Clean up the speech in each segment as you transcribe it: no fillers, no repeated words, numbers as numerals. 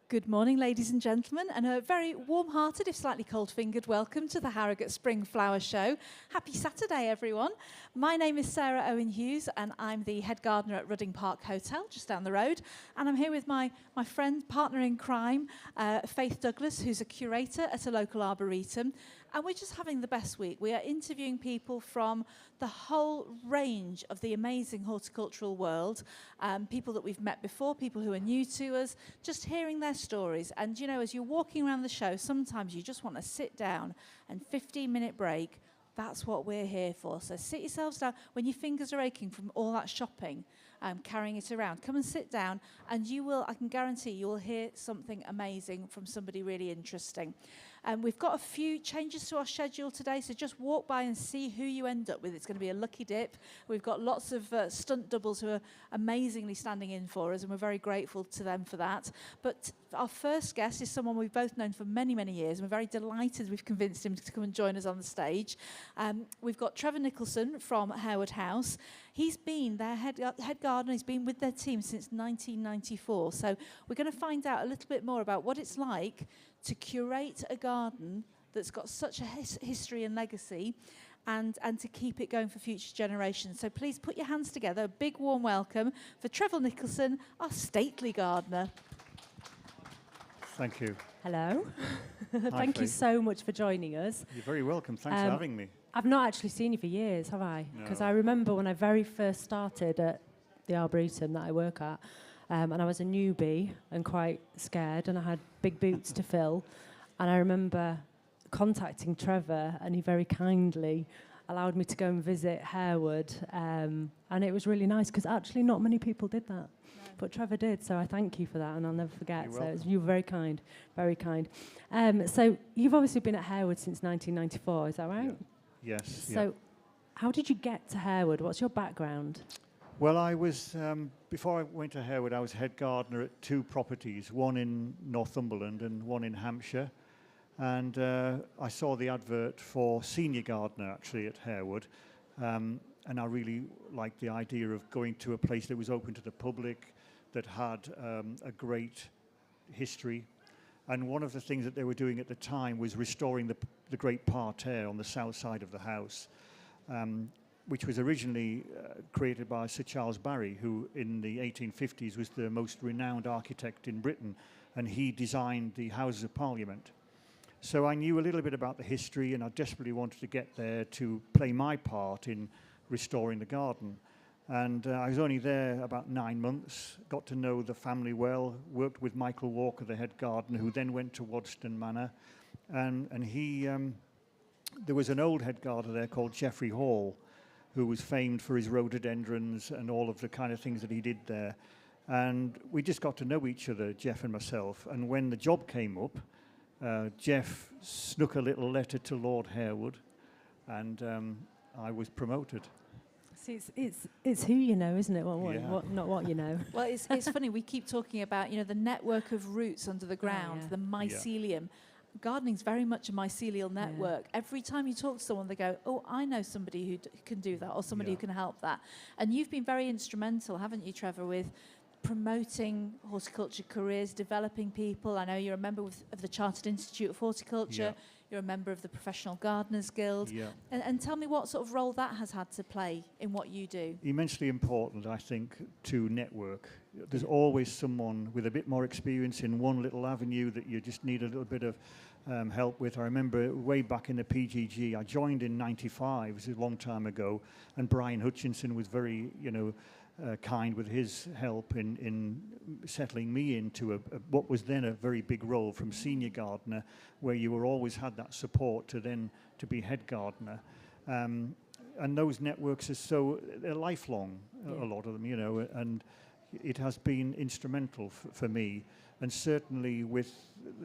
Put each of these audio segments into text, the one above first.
Good morning, ladies and gentlemen, and a very warm-hearted, if slightly cold-fingered, welcome to the Harrogate Spring Flower Show. Happy Saturday, everyone. My name is Sarah Owen-Hughes, and I'm the head gardener at Rudding Park Hotel, just down the road. And I'm here with my friend, partner in crime, Faith Douglas, who's a curator at a local arboretum. And we're just having the best week. We are interviewing people from the whole range of the amazing horticultural world, people that we've met before, people who are new to us, just hearing their stories. And, you know, as you're walking around the show, sometimes you just want to sit down and 15-minute break. That's what we're here for. So sit yourselves down. When your fingers are aching from all that shopping, carrying it around, come and sit down, and you will, I can guarantee you will hear something amazing from somebody really interesting. We've got a few changes to our schedule today, so just walk by and see who you end up with. It's going to be a lucky dip. We've got lots of stunt doubles who are amazingly standing in for us, and we're very grateful to them for that. But our first guest is someone we've both known for many, many years, and we're very delighted we've convinced him to come and join us on the stage. We've got Trevor Nicholson from Harewood House. He's been their head gardener. He's been with their team since 1994. So we're going to find out a little bit more about what it's like to curate a garden that's got such a history and legacy, and to keep it going for future generations. So please put your hands together. A big warm welcome for Trevor Nicholson, our stately gardener. Thank you. Hello. Thank you so much for joining us. You're very welcome. Thanks for having me. I've not actually seen you for years, have I? Because No. I remember when I very first started at the Arboretum that I work at, and I was a newbie and quite scared, and I had big boots to fill. And I remember contacting Trevor, and he very kindly allowed me to go and visit Harewood. And it was really nice, because actually not many people did that. But Trevor did, so I thank you for that, and I'll never forget. You were very kind, very kind. So you've obviously been at Harewood since 1994, is that right? Yeah. Yes. So how did you get to Harewood? What's your background? Well, I was, before I went to Harewood, I was head gardener at two properties, one in Northumberland and one in Hampshire. And I saw the advert for senior gardener, actually, at Harewood. And I really liked the idea of going to a place that was open to the public, that had a great history. And one of the things that they were doing at the time was restoring the great parterre on the south side of the house, which was originally created by Sir Charles Barry, who in the 1850s was the most renowned architect in Britain, and he designed the Houses of Parliament. So I knew a little bit about the history, and I desperately wanted to get there to play my part in restoring the garden. And I was only there about 9 months, got to know the family well, worked with Michael Walker, the head gardener, who then went to Waddesdon Manor. And he, there was an old head gardener there called Geoffrey Hall, who was famed for his rhododendrons and all of the kind of things that he did there. And we just got to know each other, Jeff and myself. And when the job came up, Jeff snuck a little letter to Lord Harewood, and I was promoted. See, it's who you know, isn't it? Not what you know. Well, it's funny, we keep talking about, you know, the network of roots under the ground, the mycelium. Yeah. Gardening's very much a mycelial network. Yeah. Every time you talk to someone, they go, oh, I know somebody who can do that, or somebody who can help that. And you've been very instrumental, haven't you, Trevor, with promoting horticulture careers, developing people. I know you're a member of the Chartered Institute of Horticulture. Yeah. You're a member of the Professional Gardeners Guild. Yeah. And tell me what sort of role that has had to play in what you do. Immensely important, I think, to network. There's always someone with a bit more experience in one little avenue that you just need a little bit of help with. I remember way back in the PGG, I joined in '95, it was a long time ago, and Brian Hutchinson was very, kind with his help in settling me into what was then a very big role from senior gardener, where you were always had that support to be head gardener. And those networks are they're lifelong, a lot of them, and it has been instrumental for me. And certainly with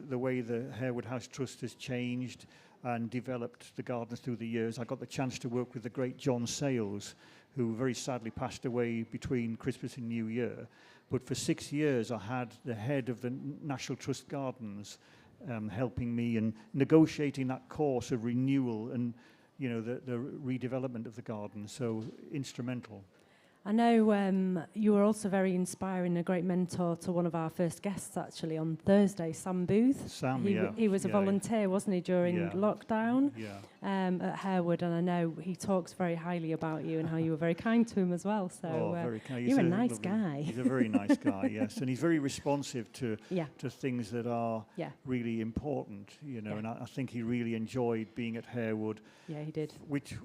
the way the Harewood House Trust has changed and developed the gardens through the years, I got the chance to work with the great John Sayles, who very sadly passed away between Christmas and New Year. But for 6 years, I had the head of the National Trust Gardens helping me and negotiating that course of renewal and, the redevelopment of the garden. So instrumental. I know you were also very inspiring, a great mentor to one of our first guests actually on Thursday, Sam Booth. Sam, He was a volunteer, wasn't he, during lockdown at Harewood, and I know he talks very highly about you and how you were very kind to him as well. So very kind. you're a nice guy. He's a very nice guy, yes, and he's very responsive to things that are really important, you know. And I think he really enjoyed being at Harewood. Yeah, he did. Which,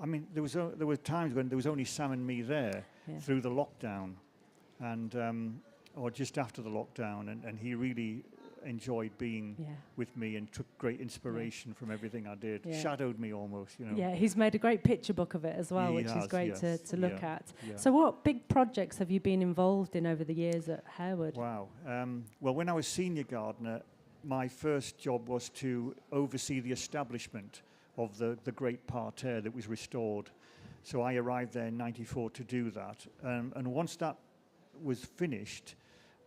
I mean, there were times when there was only Sam and me there through the lockdown, and or just after the lockdown, and he really enjoyed being with me and took great inspiration from everything I did. Shadowed me almost, you know. Yeah, he's made a great picture book of it as well, which is great to look at. So what big projects have you been involved in over the years at Harewood? Wow. Well, when I was senior gardener, my first job was to oversee the establishment of the great parterre that was restored. So I arrived there in '94 to do that. And once that was finished,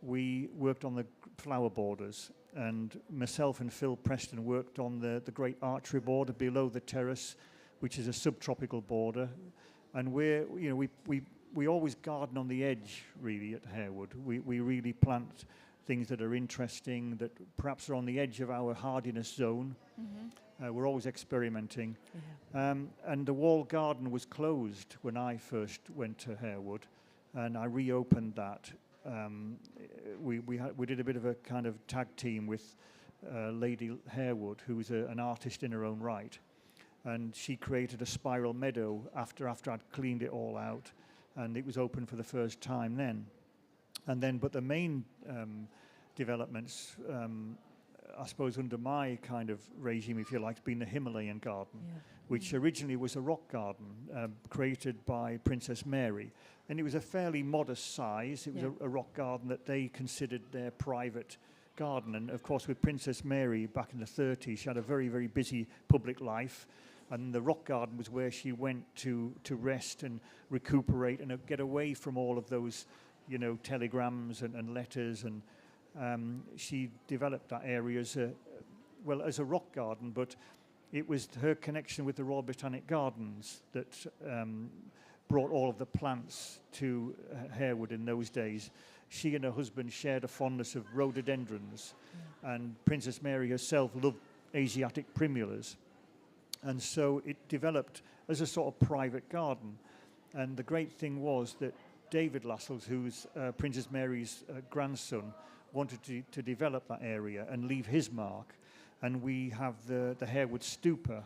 we worked on the flower borders, and myself and Phil Preston worked on the great archery border below the terrace, which is a subtropical border. And we always garden on the edge, really, at Harewood. We really plant things that are interesting, that perhaps are on the edge of our hardiness zone. We're always experimenting. And the wall garden was closed when I first went to Harewood, and I reopened that. We did a bit of a kind of tag team with Lady Harewood, who was an artist in her own right, and she created a spiral meadow after I'd cleaned it all out, and it was open for the first time then. But the main developments, I suppose under my kind of regime, if you like, has been the Himalayan garden, which originally was a rock garden created by Princess Mary. And it was a fairly modest size. It was a rock garden that they considered their private garden. And of course, with Princess Mary back in the 30s, she had a very, very busy public life. And the rock garden was where she went to rest and recuperate and get away from all of those, you know, telegrams and letters. And she developed that area as a rock garden, but it was her connection with the Royal Botanic Gardens that brought all of the plants to Harewood in those days. She and her husband shared a fondness of rhododendrons, and Princess Mary herself loved Asiatic primulas. And so it developed as a sort of private garden. And the great thing was that David Lascelles, who's Princess Mary's grandson, wanted to develop that area and leave his mark. And we have the Harewood Stupa,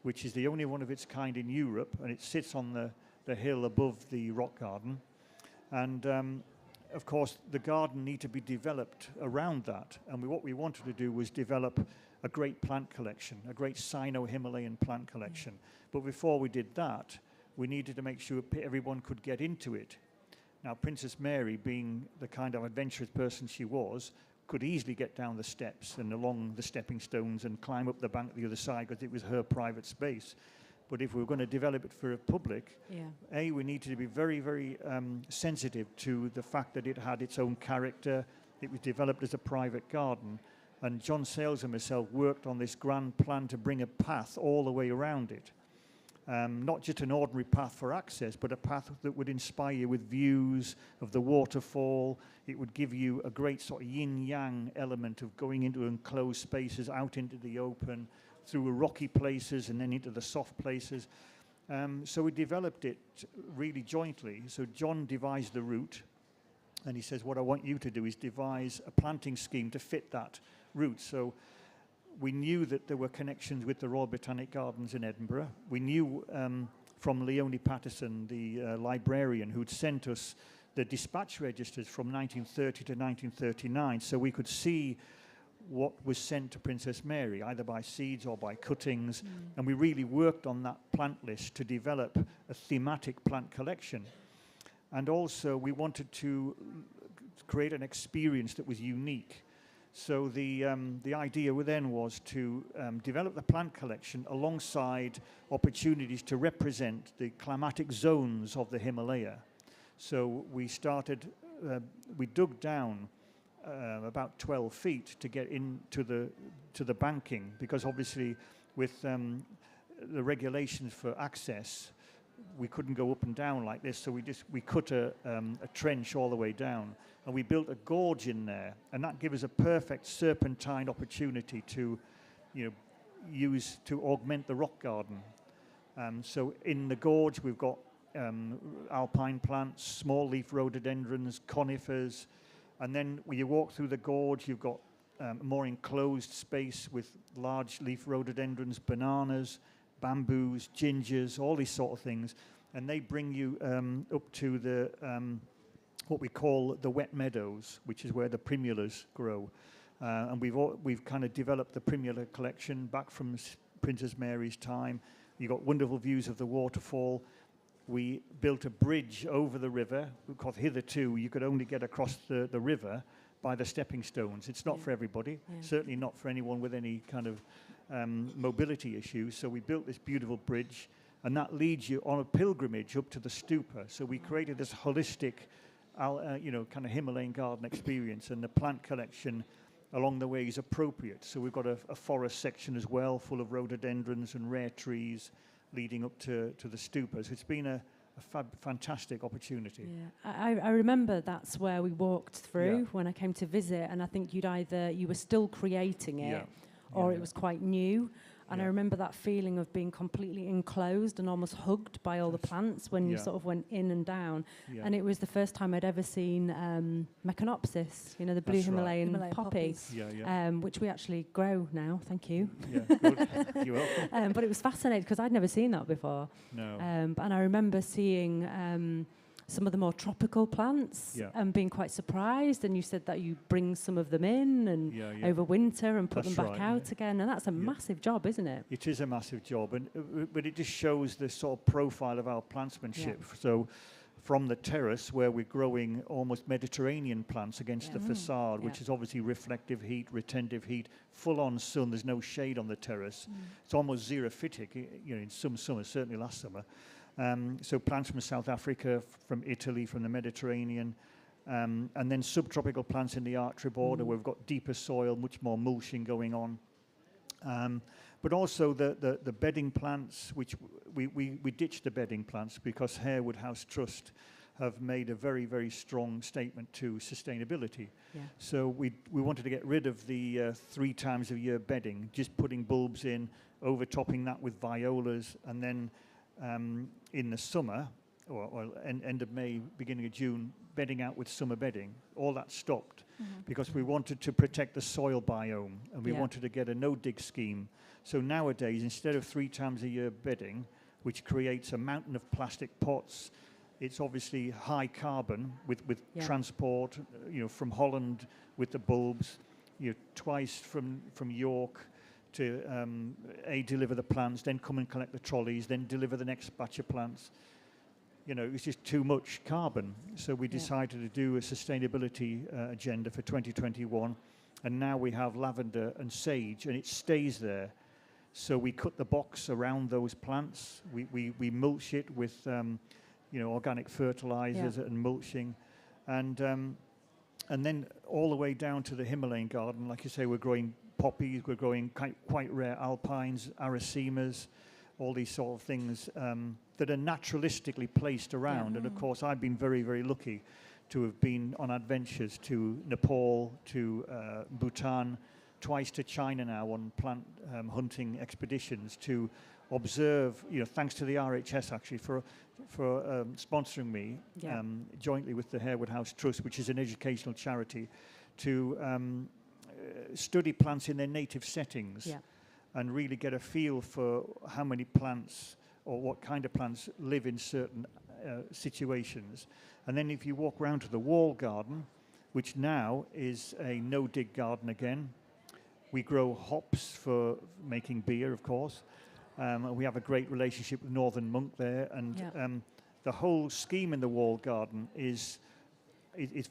which is the only one of its kind in Europe, and it sits on the hill above the rock garden. And of course, the garden needed to be developed around that. And what we wanted to do was develop a great plant collection, a great Sino-Himalayan plant collection. But before we did that, we needed to make sure everyone could get into it. Now, Princess Mary, being the kind of adventurous person she was, could easily get down the steps and along the stepping stones and climb up the bank the other side, because it was her private space. But if we were going to develop it for a public, we needed to be very, very sensitive to the fact that it had its own character. It was developed as a private garden. And John Sales and myself worked on this grand plan to bring a path all the way around it. Not just an ordinary path for access, but a path that would inspire you with views of the waterfall. It would give you a great sort of yin-yang element of going into enclosed spaces, out into the open, through rocky places and then into the soft places. So we developed it really jointly. So John devised the route, and he says, what I want you to do is devise a planting scheme to fit that route. So we knew that there were connections with the Royal Botanic Gardens in Edinburgh. We knew from Leonie Patterson, the librarian, who'd sent us the dispatch registers from 1930 to 1939, so we could see what was sent to Princess Mary, either by seeds or by cuttings. And we really worked on that plant list to develop a thematic plant collection. And also we wanted to create an experience that was unique. So the idea then was to develop the plant collection alongside opportunities to represent the climatic zones of the Himalaya. So we dug down about 12 feet to get into the banking, because obviously with the regulations for access, we couldn't go up and down like this, so we cut a trench all the way down, and we built a gorge in there, and that gave us a perfect serpentine opportunity to, use to augment the rock garden. So in the gorge we've got alpine plants, small leaf rhododendrons, conifers, and then when you walk through the gorge you've got a more enclosed space with large leaf rhododendrons, bananas, bamboos, gingers, all these sort of things, and they bring you up to the what we call the wet meadows, which is where the primulas grow. And we've kind of developed the primula collection back from Princess Mary's time. You've got wonderful views of the waterfall. We built a bridge over the river, because hitherto you could only get across the river by the stepping stones. It's not for everybody, certainly not for anyone with any kind of mobility issues. So we built this beautiful bridge, and that leads you on a pilgrimage up to the stupa. So we created this holistic, kind of Himalayan garden experience, and the plant collection along the way is appropriate. So we've got a forest section as well, full of rhododendrons and rare trees leading up to the stupa. So it's been a fantastic opportunity. Yeah, I remember that's where we walked through when I came to visit, and I think you were still creating it, or it was quite new. And I remember that feeling of being completely enclosed and almost hugged by all the plants when you sort of went in and down. And it was the first time I'd ever seen Meconopsis, the blue Himalayan poppy, which we actually grow now, thank you. Yeah, good. You're welcome. But it was fascinating because I'd never seen that before. No. And I remember seeing some of the more tropical plants and being quite surprised, and you said that you bring some of them in and over winter and put them back out again, and that's a massive job, isn't it? It is a massive job, and but it just shows the sort of profile of our plantsmanship. So from the terrace, where we're growing almost Mediterranean plants against the facade, which is obviously reflective heat, retentive heat, full-on sun, there's no shade on the terrace. It's almost xerophytic, in some summers, certainly last summer. So plants from South Africa, from Italy, from the Mediterranean, and then subtropical plants in the Arctic border, where we've got deeper soil, much more mulching going on. But also the bedding plants, which we ditched the bedding plants because Harewood House Trust have made a very, very strong statement to sustainability. So we wanted to get rid of the 3 times a year bedding, just putting bulbs in, overtopping that with violas, and then in the summer, or end of May, beginning of June, bedding out with summer bedding. All that stopped because we wanted to protect the soil biome, and we wanted to get a no-dig scheme. So nowadays, instead of 3 times a year bedding, which creates a mountain of plastic pots, it's obviously high carbon with transport, from Holland with the bulbs, twice from York to deliver the plants, then come and collect the trolleys, then deliver the next batch of plants. It was just too much carbon. So we decided to do a sustainability agenda for 2021. And now we have lavender and sage, and it stays there. So we cut the box around those plants. We mulch it with organic fertilizers and mulching. And then all the way down to the Himalayan garden, like you say, we're growing poppies, we're growing quite rare alpines, aracemas, all these sort of things that are naturalistically placed around. And of course, I've been very, very lucky to have been on adventures to Nepal, to Bhutan, twice to China now on plant hunting expeditions to observe, thanks to the RHS actually for sponsoring me jointly with the Harewood House Trust, which is an educational charity, to study plants in their native settings and really get a feel for how many plants or what kind of plants live in certain situations. And then if you walk around to the wall garden, which now is a no-dig garden again, we grow hops for making beer, of course. We have a great relationship with Northern Monk there, and the whole scheme in the wall garden is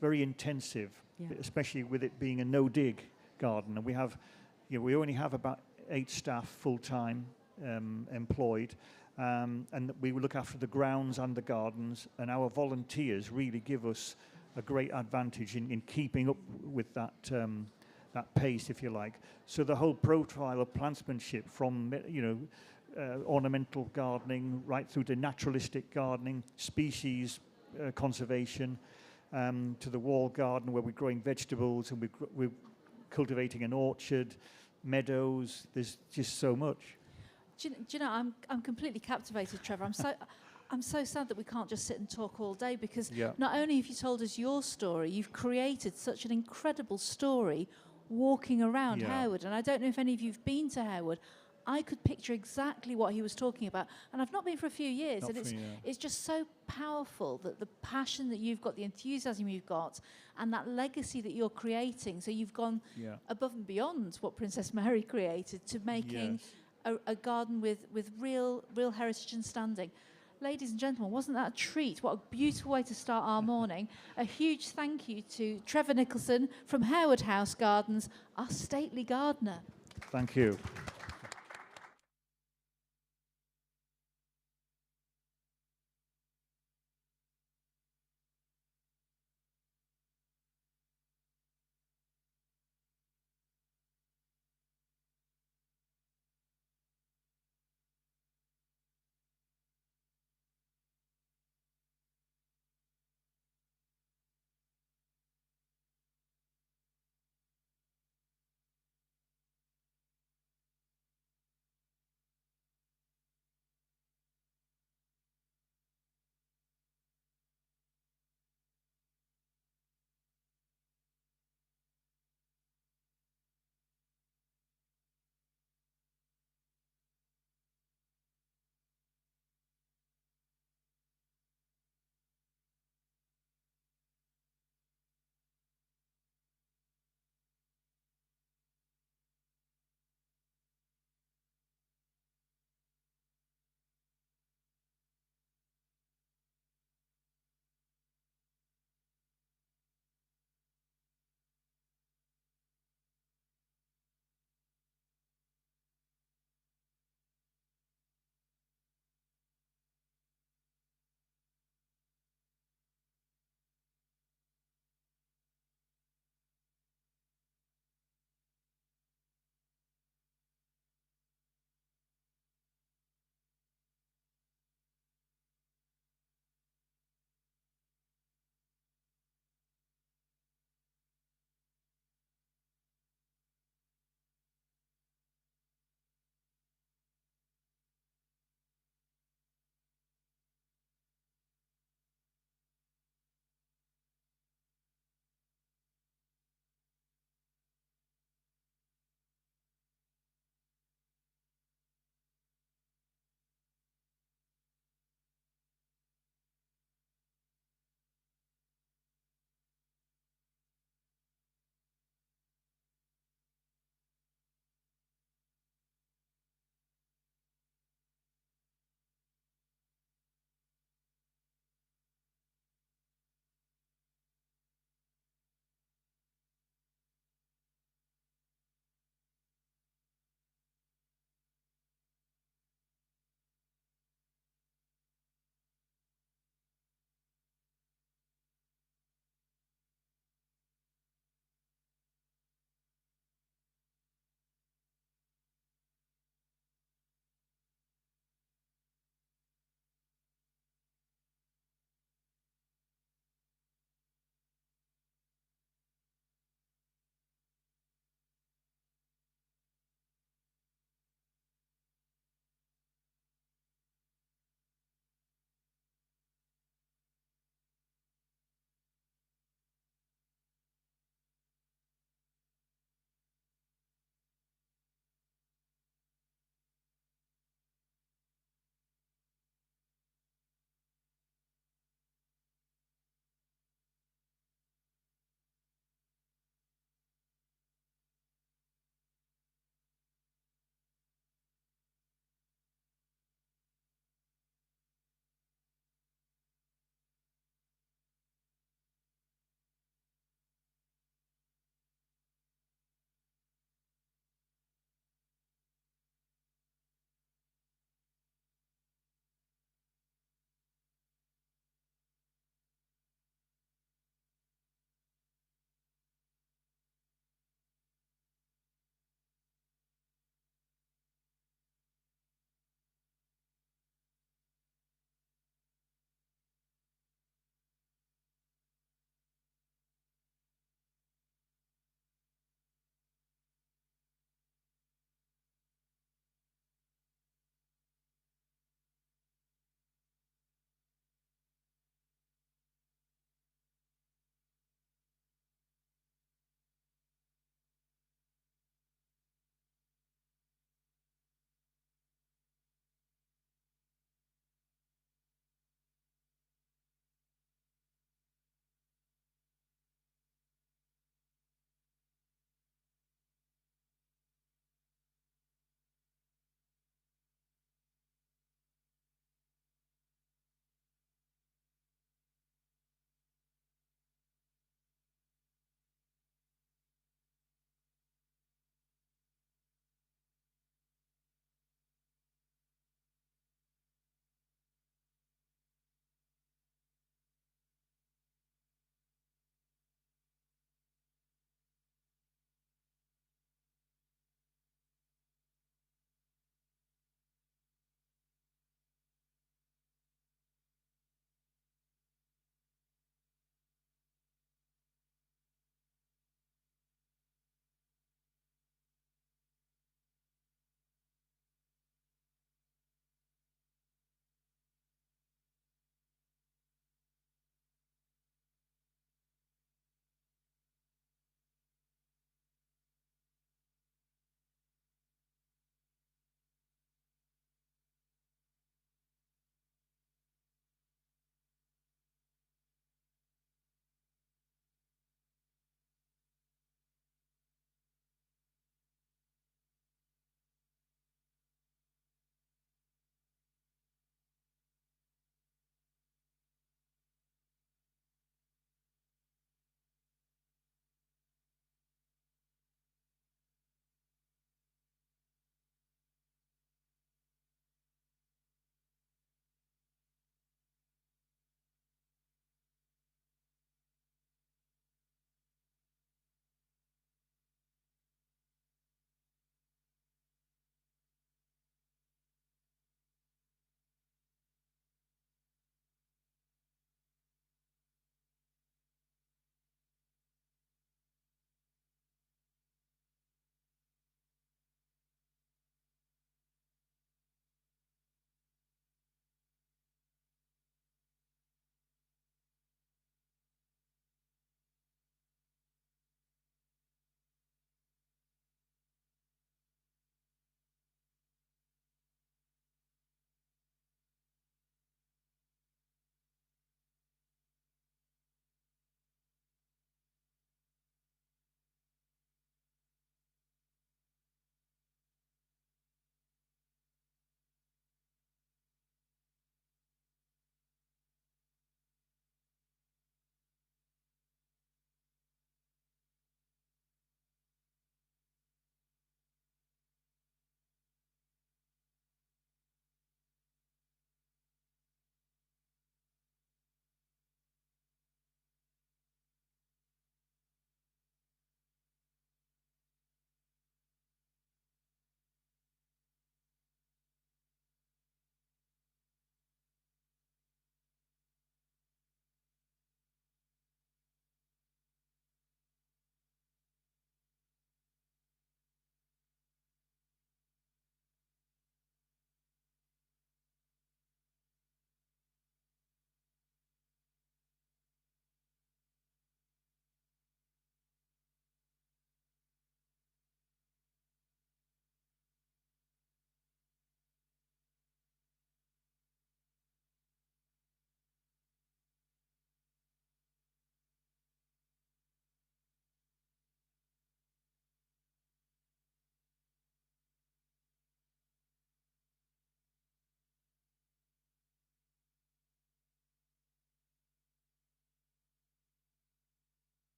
very intensive, especially with it being a no-dig garden. And we have, we only have about 8 staff full-time employed, and we look after the grounds and the gardens, and our volunteers really give us a great advantage in keeping up with that pace, if you like. So the whole profile of plantsmanship, from ornamental gardening, right through to naturalistic gardening, species conservation, to the wall garden where we're growing vegetables and we're cultivating an orchard, meadows. There's just so much. Do you know, I'm completely captivated, Trevor. I'm so sad that we can't just sit and talk all day, because not only have you told us your story, you've created such an incredible story walking around Harewood. And I don't know if any of you've been to Harewood. I could picture exactly what he was talking about. And I've not been for a few years. It's just so powerful, that the passion that you've got, the enthusiasm you've got, and that legacy that you're creating. So you've gone above and beyond what Princess Mary created to making a garden with real heritage and standing. Ladies and gentlemen, wasn't that a treat? What a beautiful way to start our morning. A huge thank you to Trevor Nicholson from Harewood House Gardens, our stately gardener. Thank you.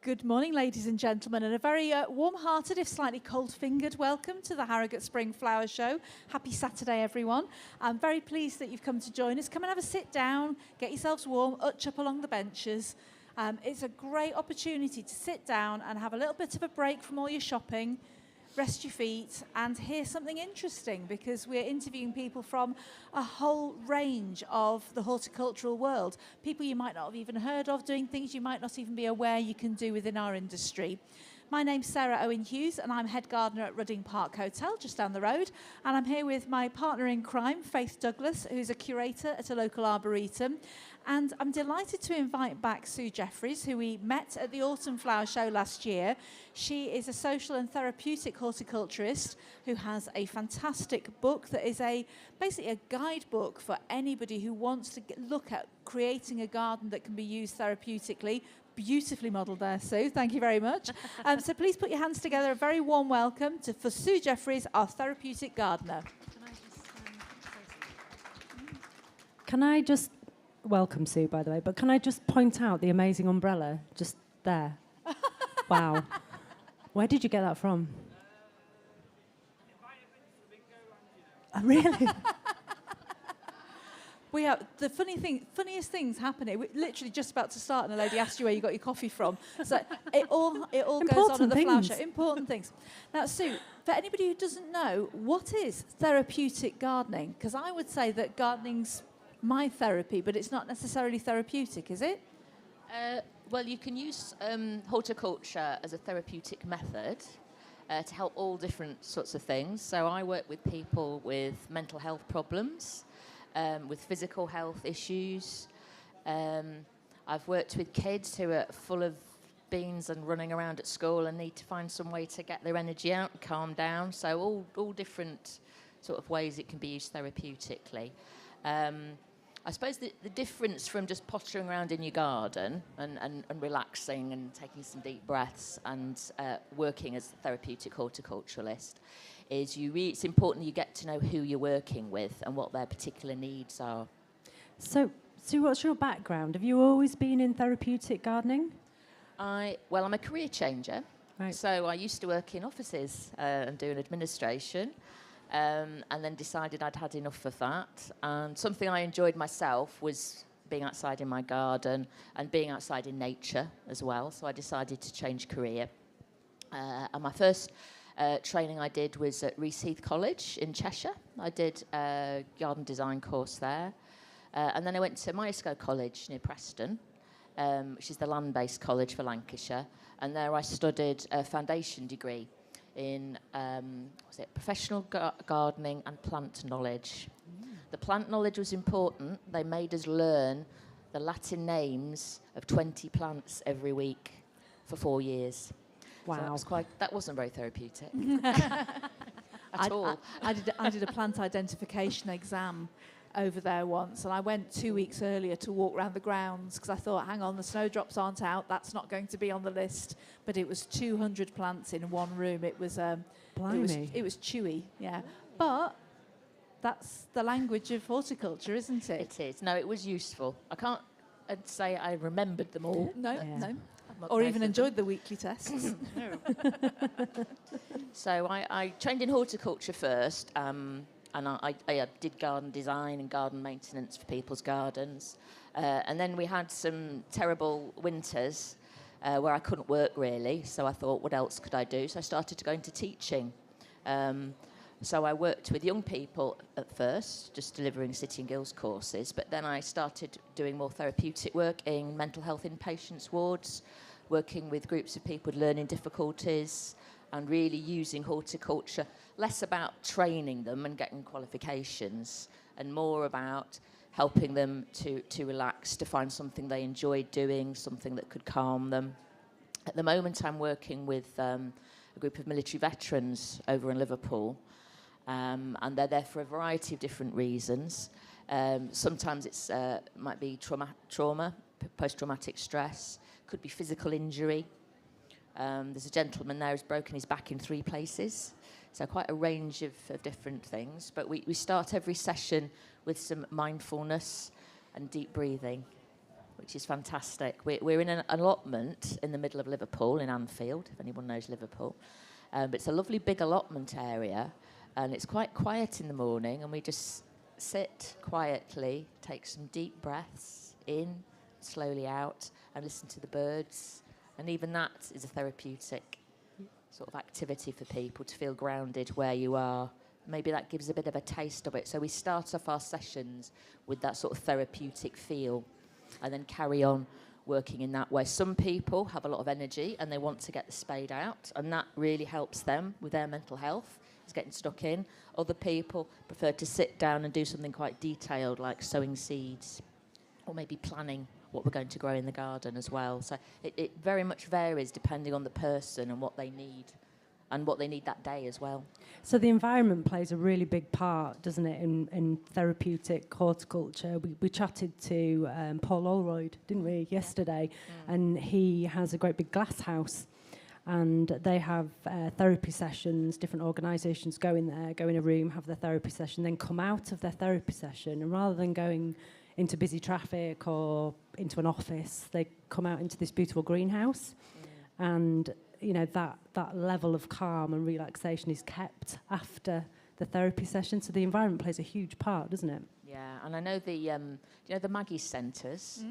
Good morning, ladies and gentlemen, and a very warm-hearted, if slightly cold-fingered welcome to the Harrogate Spring Flower Show. Happy Saturday, everyone. I'm very pleased that you've come to join us. Come and have a sit down, get yourselves warm, hutch up along the benches. It's a great opportunity to sit down and have a little bit of a break from all your shopping, rest your feet and hear something interesting, because we're interviewing people from a whole range of the horticultural world. People you might not have even heard of, doing things you might not even be aware you can do within our industry. My name's Sarah Owen Hughes and I'm head gardener at Rudding Park Hotel, just down the road. And I'm here with my partner in crime, Faith Douglas, who's a curator at a local arboretum. And I'm delighted to invite back Sue Jeffries, who we met at the Autumn Flower Show last year. She is a social and therapeutic horticulturist who has a fantastic book that is basically a guidebook for anybody who wants to look at creating a garden that can be used therapeutically. Beautifully modelled there, Sue. Thank you very much. So please put your hands together. A very warm welcome for Sue Jeffries, our therapeutic gardener. Can I just welcome Sue, by the way, but can I just point out the amazing umbrella just there? Wow. Where did you get that from? Really? We have the funniest things happening. We're literally just about to start, and a lady asked you where you got your coffee from. So it all goes on at the flower show. Important things. Now, Sue, for anybody who doesn't know, what is therapeutic gardening? Because I would say that gardening's my therapy, but it's not necessarily therapeutic, is it? Well, you can use horticulture as a therapeutic method to help all different sorts of things. So I work with people with mental health problems, with physical health issues. I've worked with kids who are full of beans and running around at school and need to find some way to get their energy out and calm down. So all different sort of ways it can be used therapeutically. I suppose the difference from just pottering around in your garden and relaxing and taking some deep breaths and working as a therapeutic horticulturalist is it's important that you get to know who you're working with and what their particular needs are. So, Sue, what's your background? Have you always been in therapeutic gardening? I'm a career changer. Right. So I used to work in offices and doing administration. And then decided I'd had enough of that. And something I enjoyed myself was being outside in my garden and being outside in nature as well. So I decided to change career. And my first training I did was at Rees-Heath College in Cheshire. I did a garden design course there. And then I went to Myerscough College near Preston, which is the land-based college for Lancashire. And there I studied a foundation degree in professional gardening and plant knowledge. The plant knowledge was important. They made us learn the Latin names of 20 plants every week for 4 years. Wow. So that wasn't very therapeutic at all. I did a plant identification exam over there once, and I went 2 weeks earlier to walk around the grounds because I thought, hang on, the snowdrops aren't out, that's not going to be on the list. But it was 200 plants in one room. It was it was chewy, yeah. But that's the language of horticulture, isn't it? It is. No, it was useful. I can't say I remembered them all. No. Or even enjoyed the weekly tests. So I trained in horticulture first. And I did garden design and garden maintenance for people's gardens. And then we had some terrible winters where I couldn't work really. So I thought, what else could I do? So I started to go into teaching. So I worked with young people at first, just delivering City and Guilds courses. But then I started doing more therapeutic work in mental health inpatients wards, working with groups of people with learning difficulties, and really using horticulture, less about training them and getting qualifications, and more about helping them to relax, to find something they enjoyed doing, something that could calm them. At the moment, I'm working with a group of military veterans over in Liverpool, and they're there for a variety of different reasons. Sometimes it's might be trauma, post-traumatic stress, could be physical injury. There's a gentleman there who's broken his back in 3 places. So quite a range of different things. But we start every session with some mindfulness and deep breathing. which is fantastic. We're in an allotment in the middle of Liverpool, in Anfield, if anyone knows Liverpool. But it's a lovely big allotment area, and it's quite quiet in the morning, and we just sit quietly, take some deep breaths in, slowly out, and listen to the birds. And even that is a therapeutic sort of activity for people to feel grounded where you are. Maybe that gives a bit of a taste of it. So we start off our sessions with that sort of therapeutic feel and then carry on working in that way. Some people have a lot of energy and they want to get the spade out, and that really helps them with their mental health. It's getting stuck in. Other people prefer to sit down and do something quite detailed, like sowing seeds or maybe planning what we're going to grow in the garden as well. So it very much varies depending on the person and what they need that day as well. So the environment plays a really big part, doesn't it, in therapeutic horticulture? We chatted to Paul Olroyd, didn't we, yesterday? And he has a great big glass house, and they have therapy sessions. Different organisations go in there, go in a room, have their therapy session, then come out of their therapy session, and rather than going into busy traffic or into an office, they come out into this beautiful greenhouse, and you know, that level of calm and relaxation is kept after the therapy session. So the environment plays a huge part, doesn't it? Yeah, and I know the Maggie Centres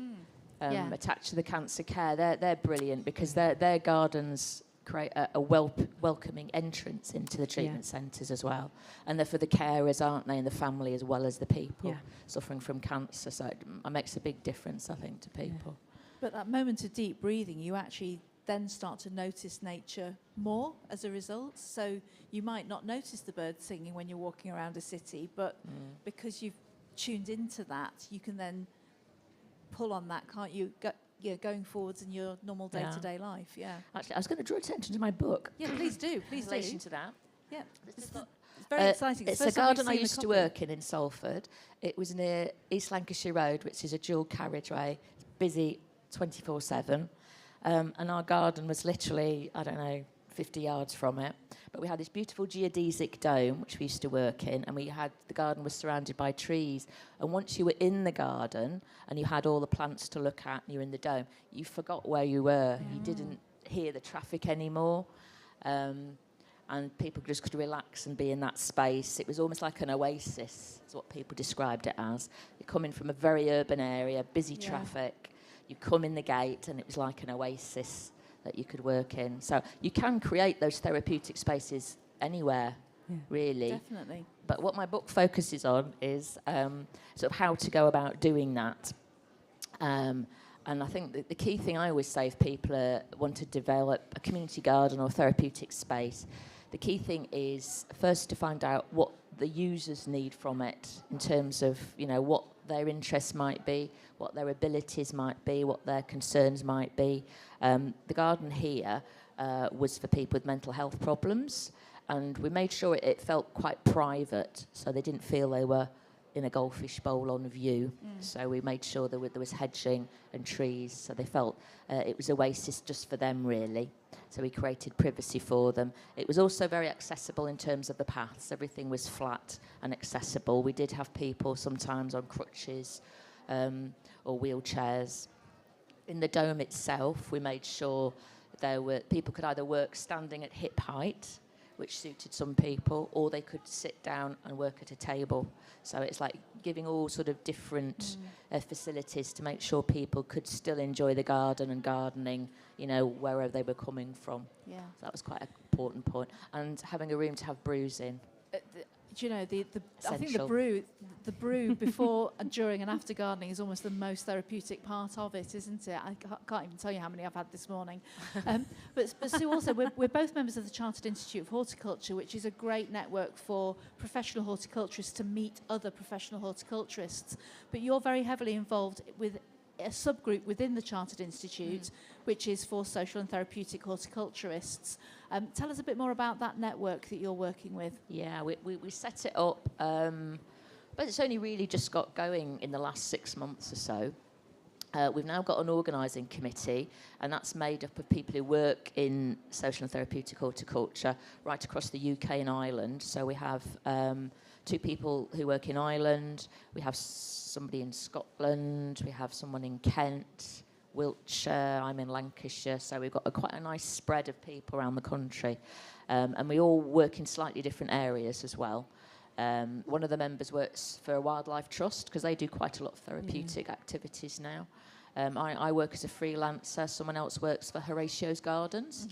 Yeah. attached to the cancer care. They're brilliant because their gardens create a welcoming entrance into the treatment centres as well, and they're for the carers, aren't they, and the family as well as the people suffering from cancer. So it makes a big difference, I think, to people. But that moment of deep breathing, you actually then start to notice nature more as a result. So you might not notice the birds singing when you're walking around a city, but because you've tuned into that, you can then pull on that, can't you? Going forwards in your normal day-to-day life. Yeah. Actually, I was going to draw attention to my book. Yeah, please do. Please in do. relation to that. Yeah. It's very exciting. It's a first time we've garden I seen the used to copy. work in Salford. It was near East Lancashire Road, which is a dual carriageway. It's busy 24/7. And our garden was literally, 50 yards from it. But we had this beautiful geodesic dome, which we used to work in, and the garden was surrounded by trees. And once you were in the garden and you had all the plants to look at and you were in the dome, you forgot where you were. You didn't hear the traffic anymore. And people just could relax and be in that space. It was almost like an oasis, is what people described it as. You come in from a very urban area, busy traffic. You come in the gate and it was like an oasis that you could work in. So you can create those therapeutic spaces anywhere, really. Definitely. But what my book focuses on is sort of how to go about doing that. And I think that the key thing I always say if people want to develop a community garden or therapeutic space, the key thing is first to find out what the users need from it in terms of, what their interests might be, what their abilities might be, what their concerns might be. The garden here was for people with mental health problems, and we made sure it felt quite private, so they didn't feel they were in a goldfish bowl on view. So we made sure there was hedging and trees, so they felt it was oasis just for them, really. So we created privacy for them. It was also very accessible in terms of the paths. Everything was flat and accessible. We did have people sometimes on crutches or wheelchairs. In the dome itself, we made sure people could either work standing at hip height, which suited some people, or they could sit down and work at a table. So it's like giving all sort of different facilities to make sure people could still enjoy the garden and gardening, wherever they were coming from. Yeah. So that was quite an important point. And having a room to have brews in. Do you know, I think Essential. the brew before, and during and after gardening is almost the most therapeutic part of it, isn't it? I can't even tell you how many I've had this morning. But Sue, also, we're both members of the Chartered Institute of Horticulture, which is a great network for professional horticulturists to meet other professional horticulturists. But you're very heavily involved with a subgroup within the Chartered Institute, which is for social and therapeutic horticulturists. Tell us a bit more about that network that you're working with. Yeah, we set it up, but it's only really just got going in the last 6 months or so. We've now got an organising committee, and that's made up of people who work in social and therapeutic horticulture right across the UK and Ireland. So we have 2 people who work in Ireland. We have somebody in Scotland. We have someone in Kent, Wiltshire. I'm in Lancashire. So we've got quite a nice spread of people around the country. And we all work in slightly different areas as well. One of the members works for a wildlife trust because they do quite a lot of therapeutic activities now. I work as a freelancer. Someone else works for Horatio's Gardens,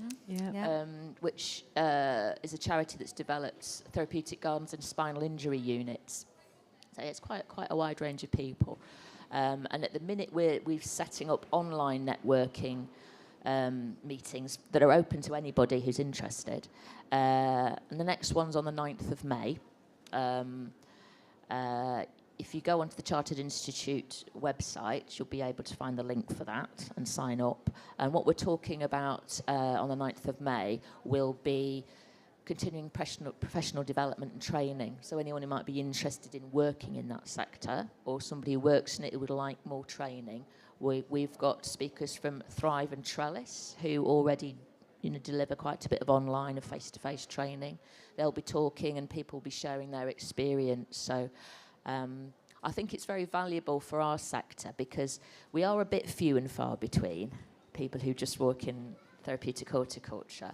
which is a charity that's developed therapeutic gardens and spinal injury units. So it's quite a wide range of people. And at the minute, we're setting up online networking meetings that are open to anybody who's interested. And the next one's on the 9th of May. If you go onto the Chartered Institute website, you'll be able to find the link for that and sign up. And what we're talking about on the 9th of May will be continuing professional development and training. So anyone who might be interested in working in that sector, or somebody who works in it who would like more training, we've got speakers from Thrive and Trellis who already deliver quite a bit of online and face-to-face training. They'll be talking and people will be sharing their experience. So I think it's very valuable for our sector because we are a bit few and far between people who just work in therapeutic horticulture.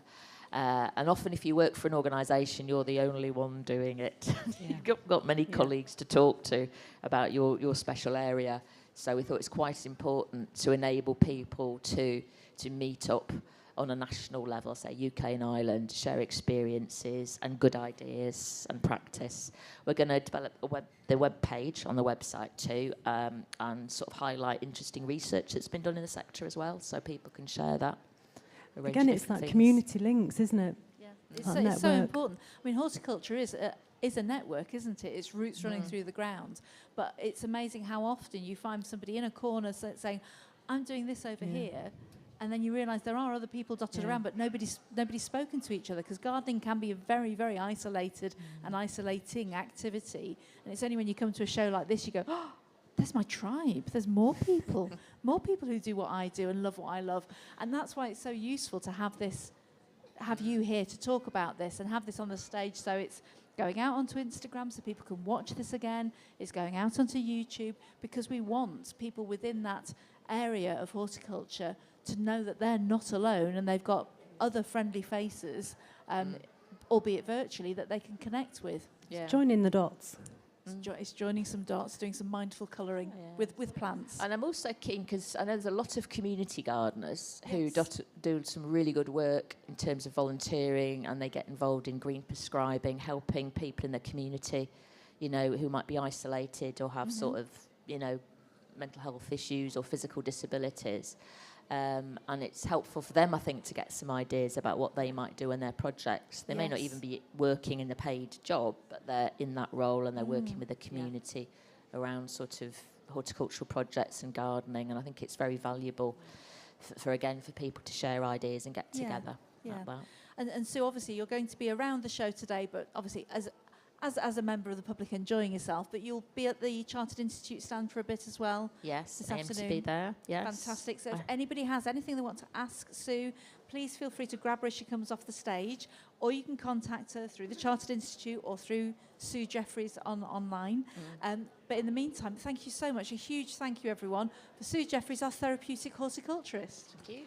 And often if you work for an organisation, you're the only one doing it. You've got many colleagues to talk to about your special area. So we thought it's quite important to enable people to meet up on a national level, say UK and Ireland, share experiences and good ideas and practice. We're going to develop the web page on the website too, and sort of highlight interesting research that's been done in the sector as well, so people can share that. Again, it's that community links, isn't it? Yeah, it's so important. I mean, horticulture is a network, isn't it? It's roots running through the ground. But it's amazing how often you find somebody in a corner saying, I'm doing this over here. And then you realise there are other people dotted around, but nobody's spoken to each other, because gardening can be a very, very isolated and isolating activity. And it's only when you come to a show like this, you go, oh, there's my tribe. There's more people who do what I do and love what I love. And that's why it's so useful to have you here to talk about this and have this on the stage. So it's going out onto Instagram so people can watch this again. It's going out onto YouTube, because we want people within that area of horticulture to know that they're not alone and they've got other friendly faces, albeit virtually, that they can connect with. Yeah. Joining the dots. It's joining some dots, doing some mindful colouring with plants. And I'm also keen, because I know there's a lot of community gardeners who do some really good work in terms of volunteering, and they get involved in green prescribing, helping people in the community, who might be isolated or have sort of, mental health issues or physical disabilities. And it's helpful for them, I think, to get some ideas about what they might do in their projects. They may not even be working in a paid job, but they're in that role and they're working with the community around sort of horticultural projects and gardening. And I think it's very valuable for people to share ideas and get together. Like that. And Sue, obviously, you're going to be around the show today, but obviously as a member of the public enjoying yourself, but you'll be at the Chartered Institute stand for a bit as well. Yes, this aim afternoon. To be there. Yes. Fantastic. So if anybody has anything they want to ask Sue, please feel free to grab her as she comes off the stage, or you can contact her through the Chartered Institute or through Sue Jeffries online. But in the meantime, thank you so much. A huge thank you, everyone, for Sue Jeffries, our therapeutic horticulturist. Thank you.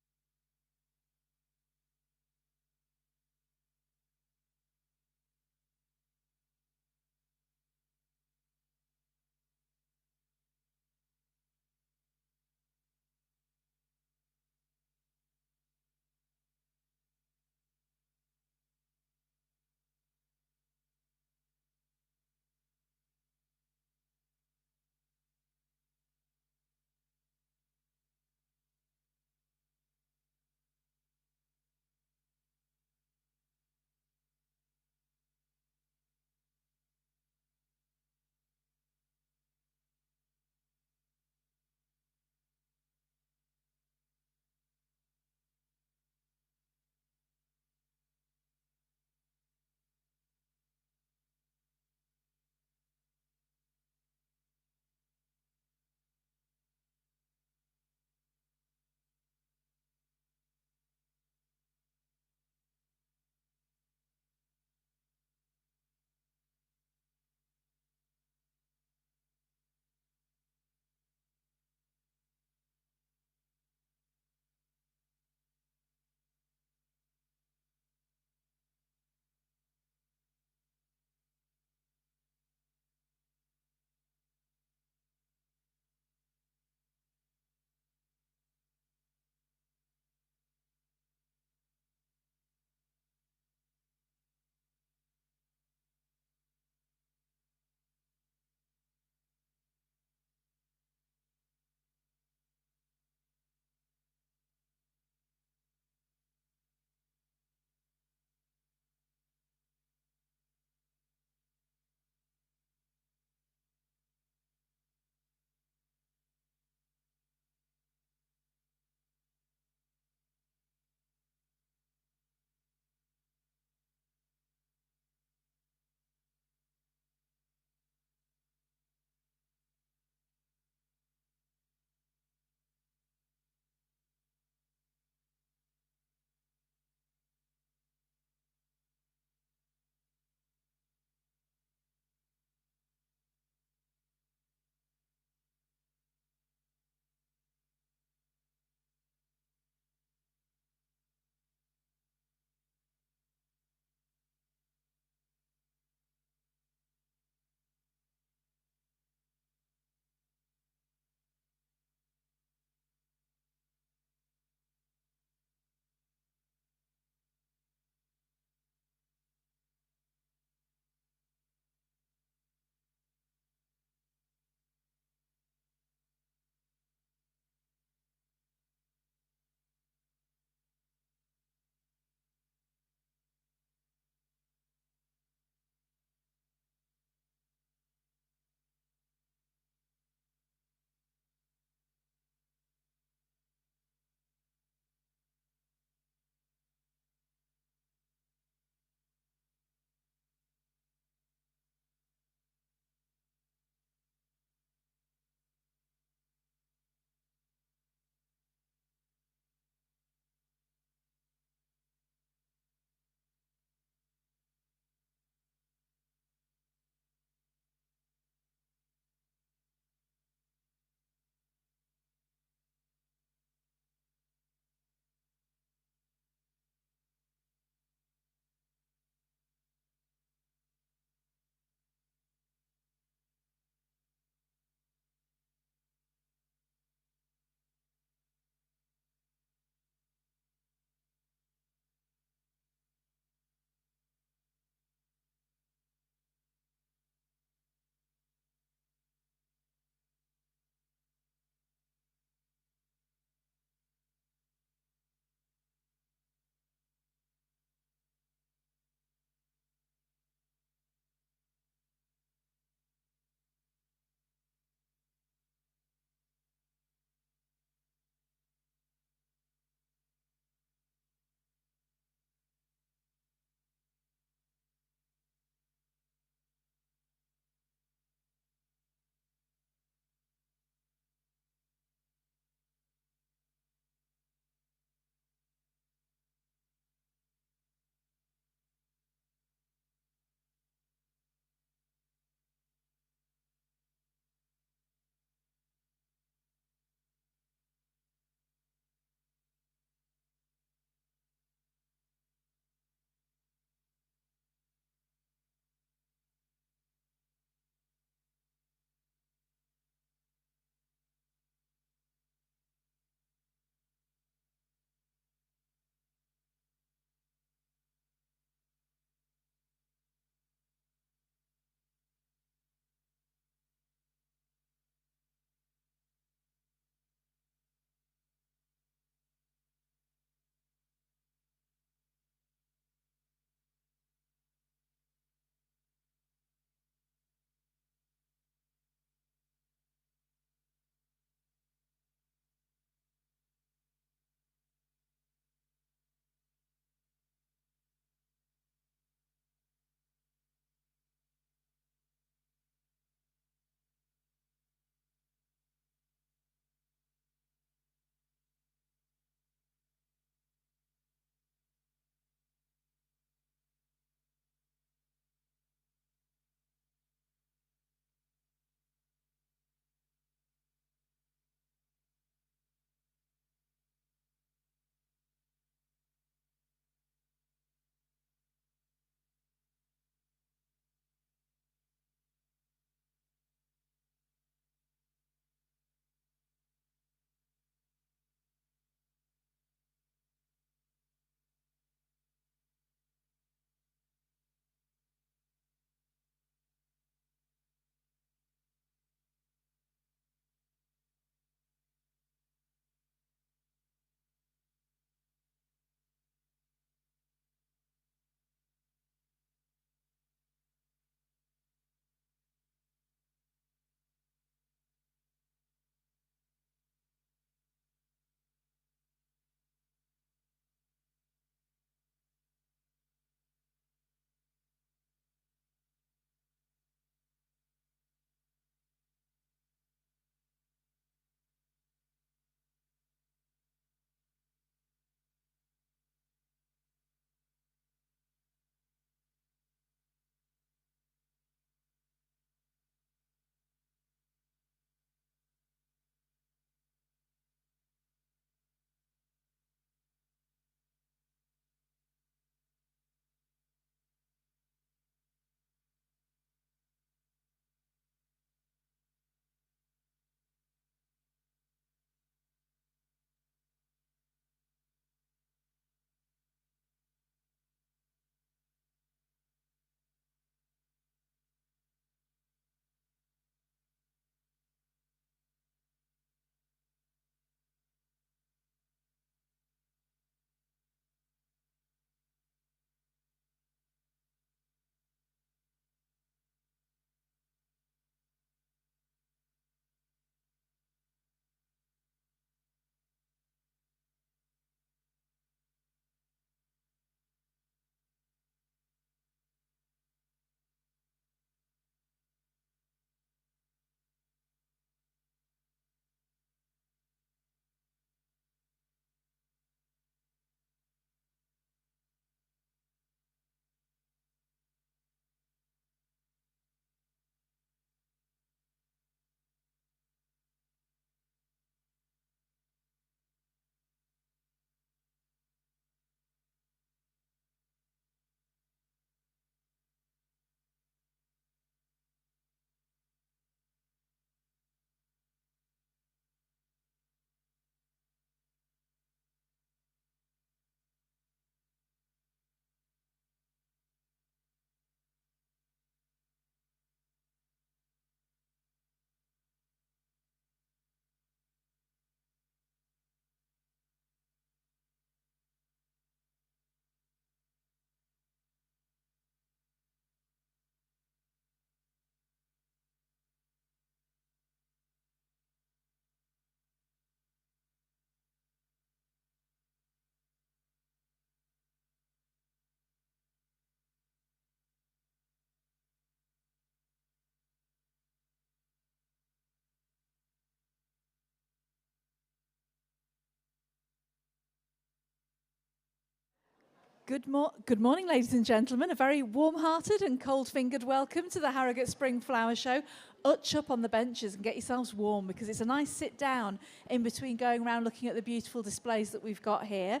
Good morning, ladies and gentlemen. A very warm-hearted and cold-fingered welcome to the Harrogate Spring Flower Show. Utch up on the benches and get yourselves warm because it's a nice sit-down in between going around looking at the beautiful displays that we've got here.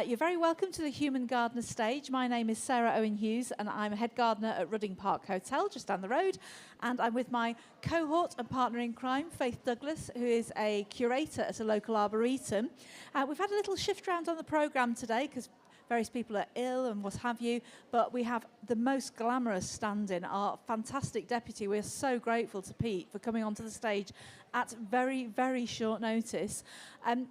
You're very welcome to the Human Gardener stage. My name is Sarah Owen Hughes and I'm a head gardener at Rudding Park Hotel, just down the road. And I'm with my cohort and partner in crime, Faith Douglas, who is a curator at a local arboretum. We've had a little shift round on the programme today because various people are ill and what have you, but we have the most glamorous stand-in, our fantastic deputy. We're so grateful to Pete for coming onto the stage at very, very short notice. I'm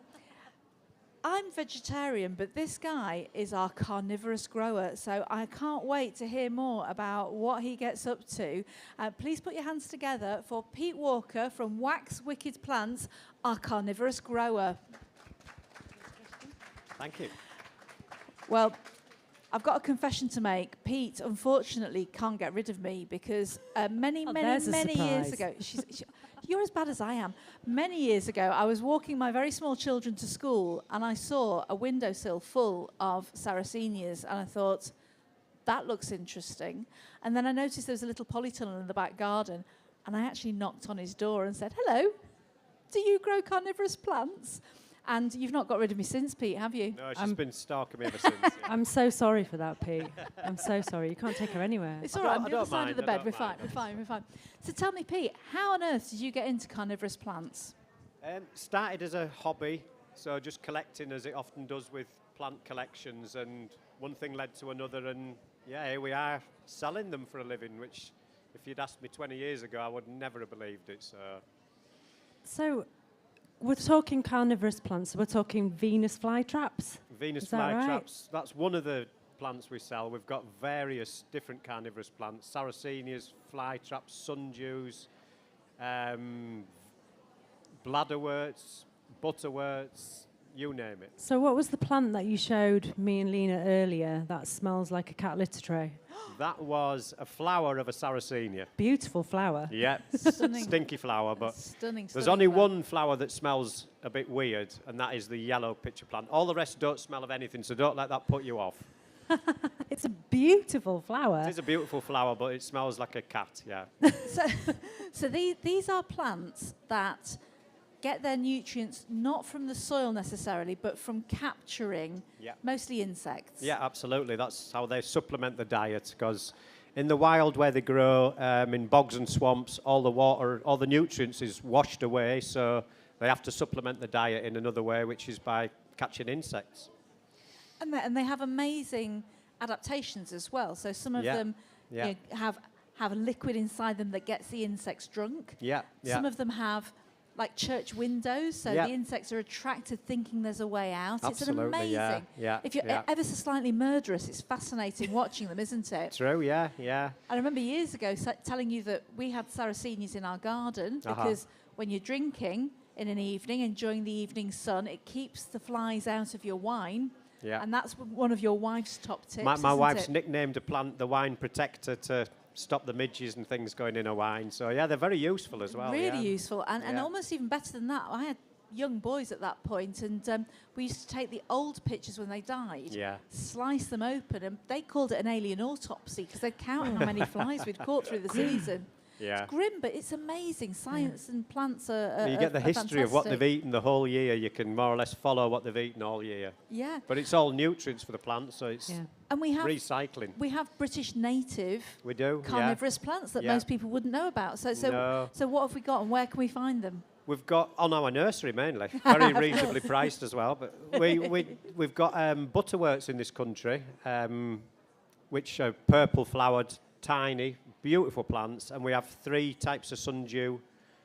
vegetarian, but this guy is our carnivorous grower, so I can't wait to hear more about what he gets up to. Please put your hands together for Pete Walker from Wax Wicked Plants, our carnivorous grower. Thank you. Well, I've got a confession to make. Pete, unfortunately, can't get rid of me because many years ago, you're as bad as I am. Many years ago, I was walking my very small children to school and I saw a windowsill full of Sarracenias and I thought, that looks interesting. And then I noticed there was a little polytunnel in the back garden and I actually knocked on his door and said, hello, do you grow carnivorous plants? And you've not got rid of me since, Pete, have you? No, she's been stalking me ever since. Yeah. I'm so sorry for that, Pete. I'm so sorry. You can't take her anywhere. It's all right. I'm on the other side of the bed. We're fine. So tell me, Pete, how on earth did you get into carnivorous plants? Started as a hobby, so just collecting as it often does with plant collections, and one thing led to another, and yeah, here we are selling them for a living, which if you'd asked me 20 years ago, I would never have believed it. So we're talking carnivorous plants, so we're talking Venus flytraps? Venus Is that right? flytraps, that's one of the plants we sell. We've got various different carnivorous plants, Sarracenias, flytraps, sundews, bladderworts, butterworts, you name it. So what was the plant that you showed me and Lena earlier that smells like a cat litter tray? That was a flower of a Sarracenia. Beautiful flower. Yeah, Stunning. stinky flower, but Stunning. there's only one flower that smells a bit weird, and that is the yellow pitcher plant. All the rest don't smell of anything, so don't let that put you off. It's a beautiful flower. It is a beautiful flower, but it smells like a cat, yeah. So these are plants that get their nutrients not from the soil necessarily, but from capturing mostly insects. Yeah, absolutely. That's how they supplement the diet, because in the wild where they grow, in bogs and swamps, all the water, all the nutrients is washed away, so they have to supplement the diet in another way, which is by catching insects. And they have amazing adaptations as well. So some of them you know, have a liquid inside them that gets the insects drunk. Yeah, yeah. Some of them have like church windows, so the insects are attracted thinking there's a way out. Absolutely, it's an amazing. Yeah, if you're ever so slightly murderous, it's fascinating watching them, isn't it? True, yeah, yeah. I remember years ago telling you that we had Sarracenias in our garden because when you're drinking in an evening, enjoying the evening sun, it keeps the flies out of your wine. Yeah. And that's one of your wife's top tips. My wife's nicknamed a plant the wine protector to stop the midges and things going in a wine. So, yeah, they're very useful as well. Really useful. And almost even better than that, I had young boys at that point, and we used to take the old pictures when they died, slice them open, and they called it an alien autopsy because they're counting how many flies we'd caught through the season. Yeah. It's grim, but it's amazing. Science and plants are you get the history of what they've fantastic. eaten the whole year. You can more or less follow what they've eaten all year. Yeah. But it's all nutrients for the plants, so it's And we have recycling. We have British native We do, carnivorous plants that most people wouldn't know about. So what have we got and where can we find them? We've got on our nursery mainly, very reasonably priced as well. But we've got butterworts in this country, which are purple flowered, tiny, beautiful plants, and we have 3 types of sundew,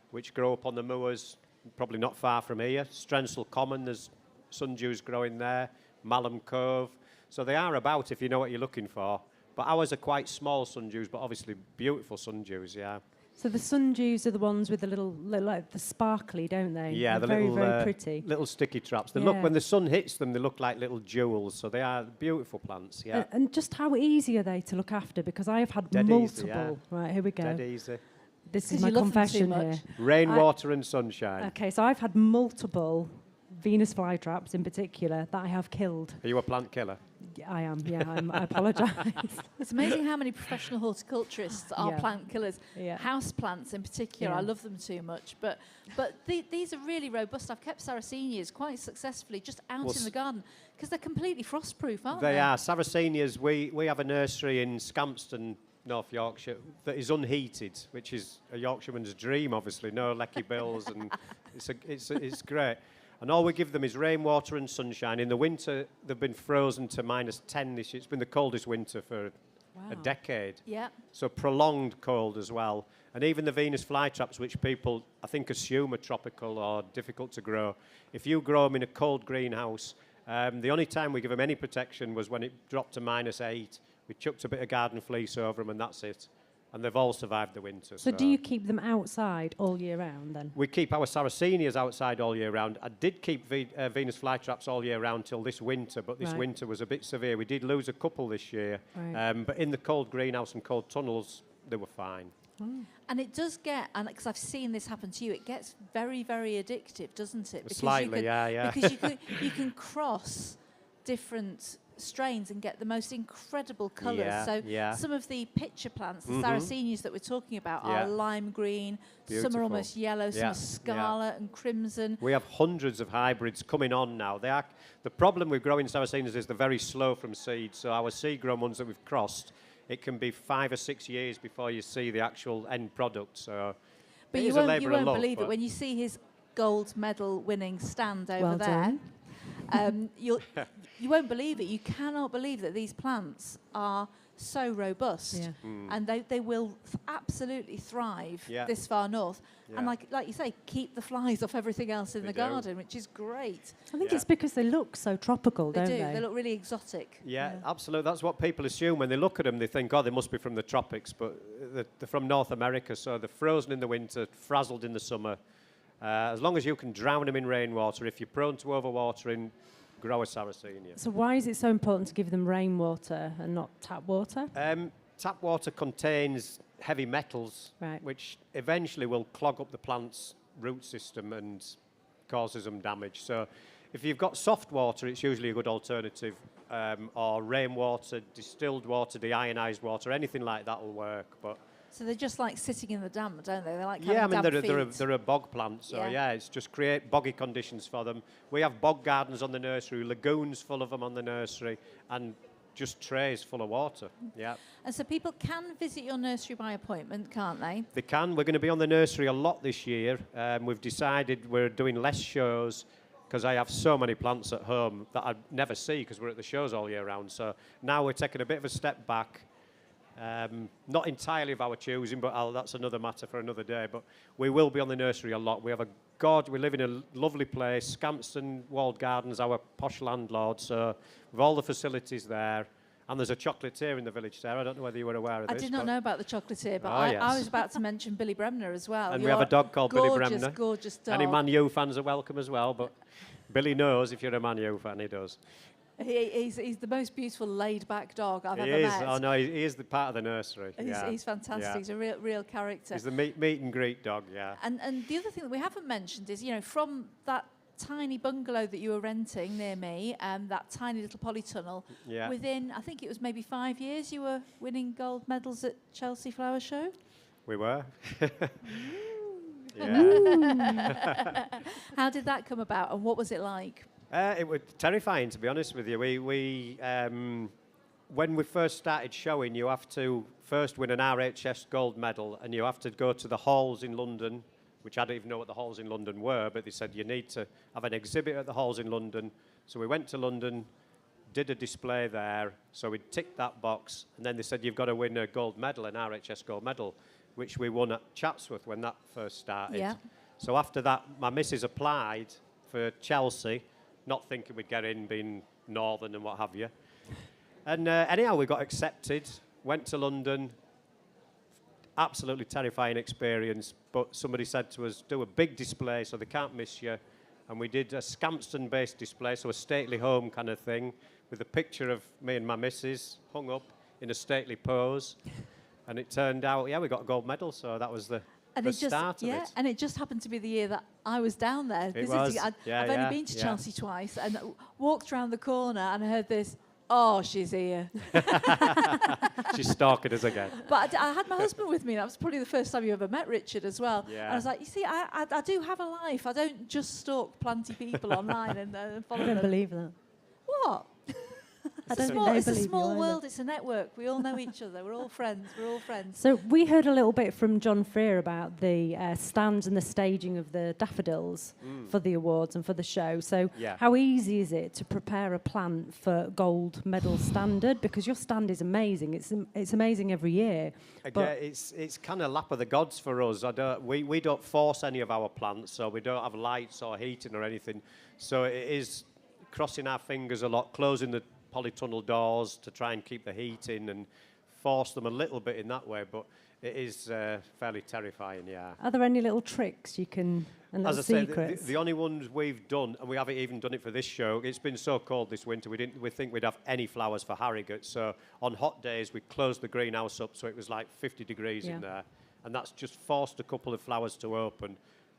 which grow up on the moors, probably not far from here. Strensel Common, there's sundews growing there. Malham Cove, so they are about if you know what you're looking for. But ours are quite small sundews, but obviously beautiful sundews, yeah. So the sundews are the ones with the little like the sparkly, don't they? Yeah, They're the very, little, very pretty. Little sticky traps. They look, when the sun hits them, they look like little jewels. So they are beautiful plants, yeah. And just how easy are they to look after? Because I have had Dead multiple. easy, Right, here we go. Dead easy. This is 'Cause my you love them too confession much. here. Rainwater and sunshine. Okay, so I've had multiple Venus flytraps in particular that I have killed. Are you a plant killer? I am, yeah, I apologise. It's amazing how many professional horticulturists are Yeah. plant killers. Yeah. House plants in particular, Yeah. I love them too much. But these are really robust. I've kept Sarracenias quite successfully just out Well, in the garden because they're completely frost-proof, aren't they? They are. Sarracenias, we have a nursery in Scampston, North Yorkshire, that is unheated, which is a Yorkshireman's dream, obviously. No leaky bills, and it's great. And all we give them is rainwater and sunshine. In the winter, they've been frozen to -10 this year. It's been the coldest winter for a Wow. decade. Yeah. So prolonged cold as well. And even the Venus flytraps, which people, I think, assume are tropical or difficult to grow, if you grow them in a cold greenhouse, the only time we give them any protection was when it dropped to -8. We chucked a bit of garden fleece over them, and that's it. And they've all survived the winter. So do you keep them outside all year round then? We keep our Sarracenias outside all year round. I did keep Venus flytraps all year round till this winter, but this Right. winter was a bit severe. We did lose a couple this year, Right. but in the cold greenhouse and cold tunnels, they were fine. And it does get, and because I've seen this happen to you, it gets very, very addictive, doesn't it? Because Slightly, you can, yeah. Because you can cross different strains and get the most incredible colours. Yeah, So yeah. some of the pitcher plants, the Mhm. Sarracenias that we're talking about, Yeah. are lime green, some Beautiful. are almost yellow, some Yeah, are scarlet and crimson. We have hundreds of hybrids coming on now. The problem with growing Sarracenias is they're very slow from seed. So our seed-grown ones that we've crossed, it can be 5 or 6 years before you see the actual end product. So But it you is a won't, labour you of won't love. believe it but when you see his gold medal winning stand over Well there. done. You won't believe it. You cannot believe that these plants are so robust, Yeah. and they will absolutely thrive Yeah. this far north. And Yeah. like you say, keep the flies off everything else in They the do. garden, which is great. I think Yeah. it's because they look so tropical, They don't do. they? They look really exotic. Yeah, absolutely. That's what people assume when they look at them. They think, oh, they must be from the tropics, but they're from North America, so they're frozen in the winter, frazzled in the summer. As long as you can drown them in rainwater, if you're prone to overwatering, grow a Sarracenia. So why is it so important to give them rainwater and not tap water? Tap water contains heavy metals, Right. which eventually will clog up the plant's root system and causes them damage. So if you've got soft water, it's usually a good alternative, or rainwater, distilled water, deionized water, anything like that will work. But So they're just like sitting in the damp, don't they? They're like yeah, I having mean, damp feet. they're a bog plant, so Yeah. yeah, it's just create boggy conditions for them. We have bog gardens on the nursery, lagoons full of them on the nursery, and just trays full of water. Yeah, And so people can visit your nursery by appointment, can't they? they can. We're going to be on the nursery a lot this year. We've decided we're doing less shows because I have so many plants at home that I never see because we're at the shows all year round. So now we're taking a bit of a step back. Not entirely of our choosing, but that's another matter for another day. But we will be on the nursery a lot. We live in a lovely place. Scampston Walled Gardens, our posh landlord. So with all the facilities there, and there's a chocolatier in the village, Sarah. I don't know whether you were aware of I this. did not but- know about the chocolatier, but Oh, I yes. was about to mention Billy Bremner as well. And we have a Your dog called Billy gorgeous, Bremner. Gorgeous dog. Any Man U fans are welcome as well, but Billy knows if you're a Man U fan, he does. He's the most beautiful laid-back dog I've He ever is. met. Oh no, he is the part of the nursery. He's, yeah. he's fantastic. Yeah. He's a real character. He's the meet and greet dog. Yeah. And the other thing that we haven't mentioned is, from that tiny bungalow that you were renting near me, that tiny little polytunnel, Yeah. within, I think it was maybe 5 years, you were winning gold medals at Chelsea Flower Show. We were. Yeah. How did that come about, and what was it like? It was terrifying, to be honest with you. When we first started showing, you have to first win an RHS gold medal, and you have to go to the halls in London, which I don't even know what the halls in London were, but they said you need to have an exhibit at the halls in London. So we went to London, did a display there, so we ticked that box, and then they said you've got to win a gold medal, an RHS gold medal, which we won at Chatsworth when that first started. Yeah. So after that, my missus applied for Chelsea, not thinking we'd get in, being northern and what have you. And anyhow, we got accepted, went to London, absolutely terrifying experience, but somebody said to us, do a big display so they can't miss you. And we did a Scampston-based display, so a stately home kind of thing, with a picture of me and my missus hung up in a stately pose. And it turned out, yeah, we got a gold medal, so that was the start of it. And it just happened to be the year that I was down there. It was. I've Yeah, only yeah, been to yeah. Chelsea twice, and walked around the corner and I heard this, Oh, she's here. She's stalking us again. But I had my husband with me. That was probably the first time you ever met Richard as well. Yeah. And I was like, you see, I do have a life. I don't just stalk planty people online and follow I don't them. believe that. What? I It's don't a think small, they it's a believe you small either. world. It's a network. We all know each other. We're all friends. We're all friends. So we heard a little bit from John Freer about the stands and the staging of the daffodils for the awards and for the show. So Yeah. how easy is it to prepare a plant for gold medal standard? Because your stand is amazing. It's amazing every year. Again, it's kind of lap of the gods for us. We don't force any of our plants, so we don't have lights or heating or anything. So it is crossing our fingers a lot, closing the polytunnel doors to try and keep the heat in and force them a little bit in that way. But it is fairly terrifying, yeah. Are there any little tricks you can, and As little I say, secrets? the only ones we've done, and we haven't even done it for this show, it's been so cold this winter, we think we'd have any flowers for Harrogate. So on hot days, we closed the greenhouse up so it was like 50 degrees Yeah. in there. And that's just forced a couple of flowers to open,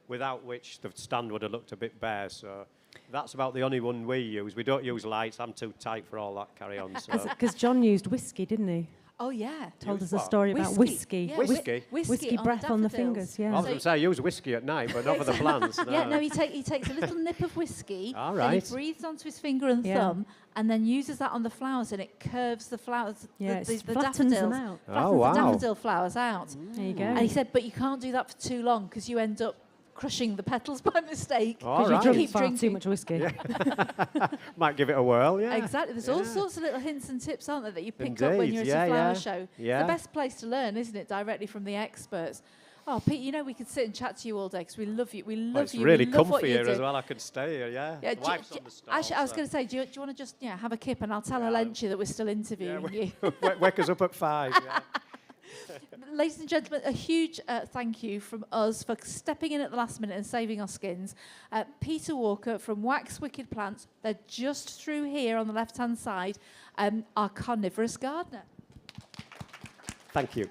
without which the stand would have looked a bit bare. So that's about the only one we use. We don't use lights. I'm too tight for all that carry on. So. Because John used whiskey, didn't he? Oh, yeah. Told Use us a what? story about whiskey. Yeah, Whiskey? Whiskey breath on the fingers, yeah. I was going to say, I use whiskey at night, but not for the plants. Yeah, no, he takes a little nip of whiskey, All then right. he breathes onto his finger and Yeah. thumb, and then uses that on the flowers, and it curves the flowers, Yeah, the it flattens them daffodils, out. flattens Oh, the wow. daffodil flowers out. There you go. And he said, but you can't do that for too long because you end up crushing the petals by mistake. All Because you right. drink Keep far too drinking. much whiskey. Might give it a whirl, yeah. Exactly. There's all Yeah. sorts of little hints and tips, aren't there, that you pick up when Indeed, you're at yeah, a flower yeah. show. Yeah. It's the best place to learn, isn't it? Directly from the experts. Oh, Pete, you know we could sit and chat to you all day because we love you. We love Well, it's you. really we love what comfy you here do. as well. I could stay here, yeah. Yeah, The wife's on the stall, actually, I was so- going to say, do you want to just have a kip and I'll tell Yeah. Alentia that we're still interviewing you. Wake us up at 5, yeah. Ladies and gentlemen, a huge thank you from us for stepping in at the last minute and saving our skins. Peter Walker from Wax Wicked Plants, they're just through here on the left-hand side, our carnivorous gardener. Thank you.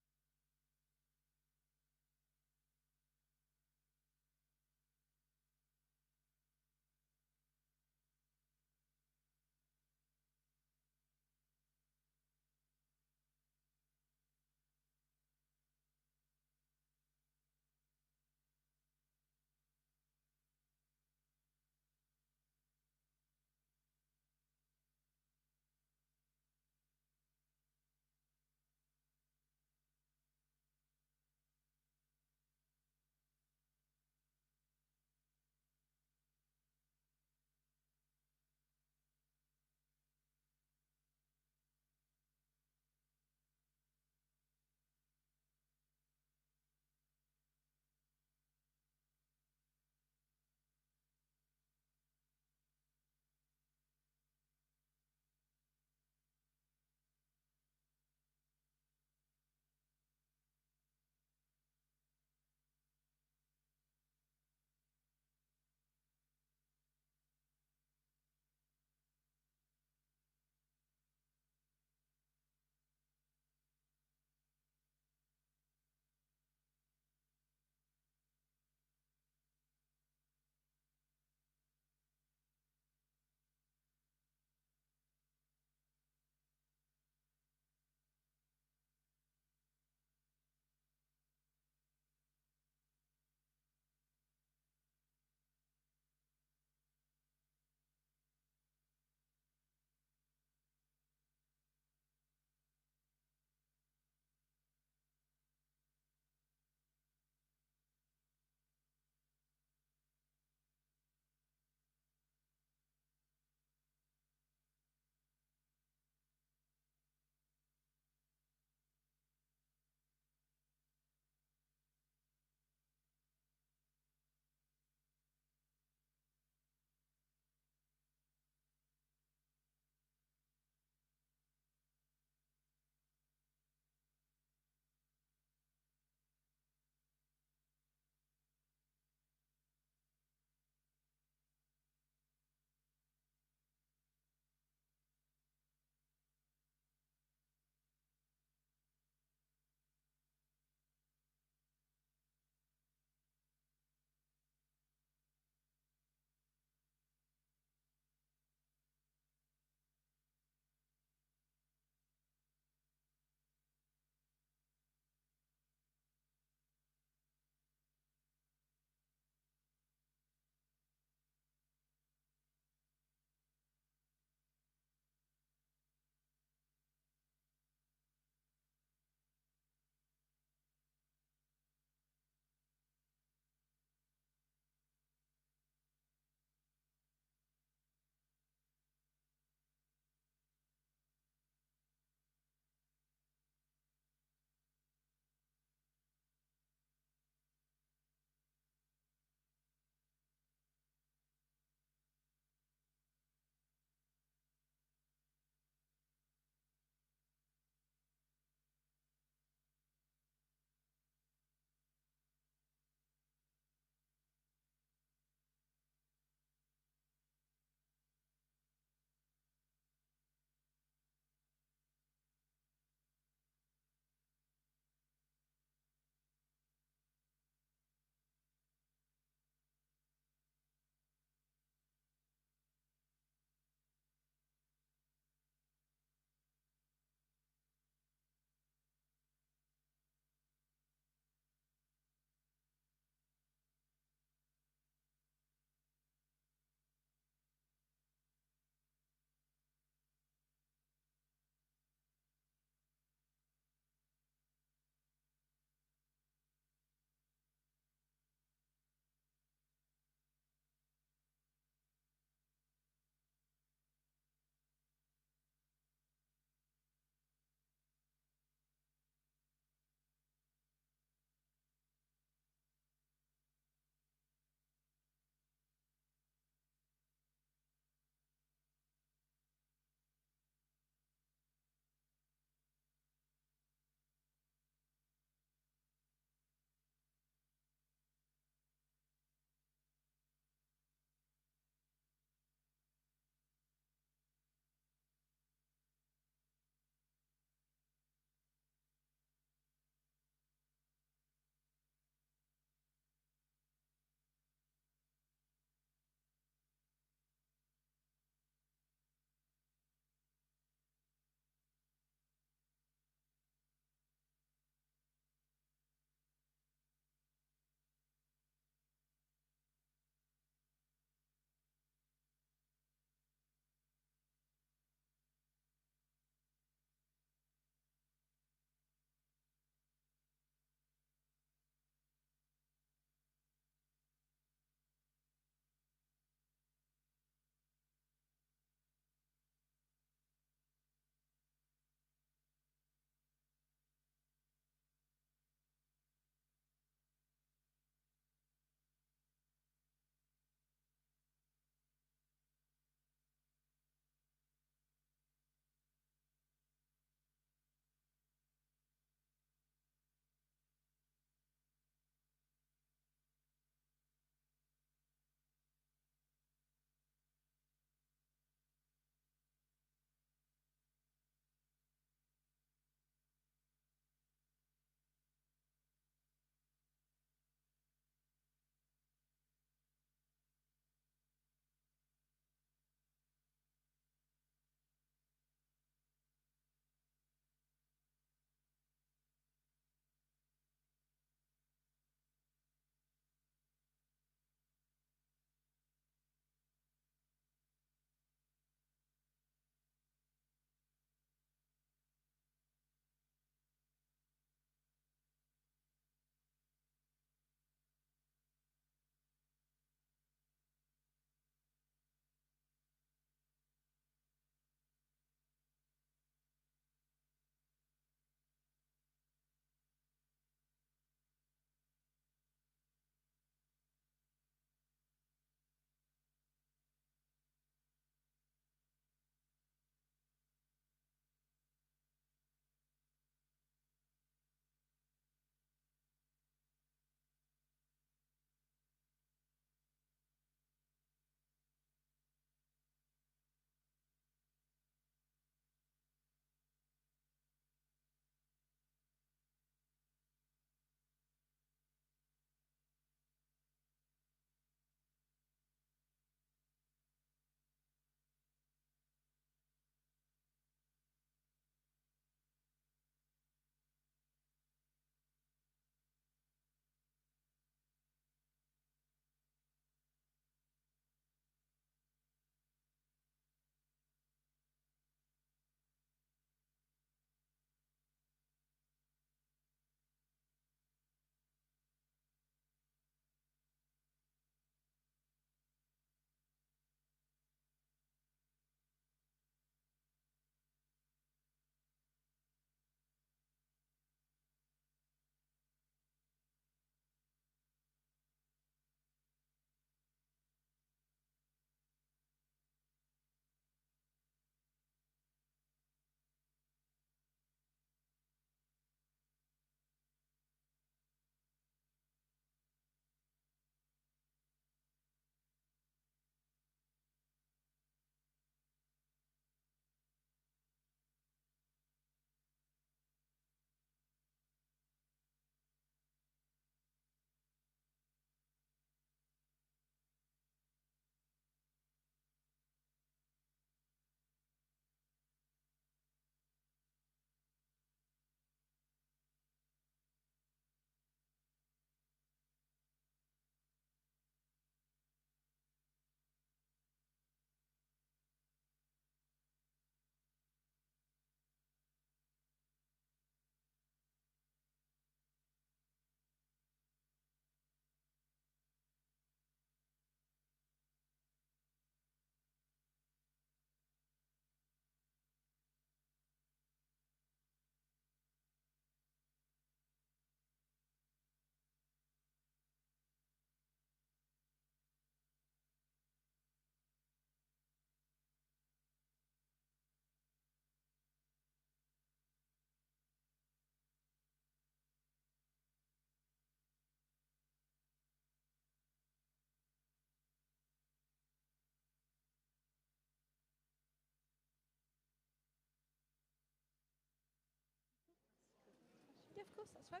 of course, that's fine.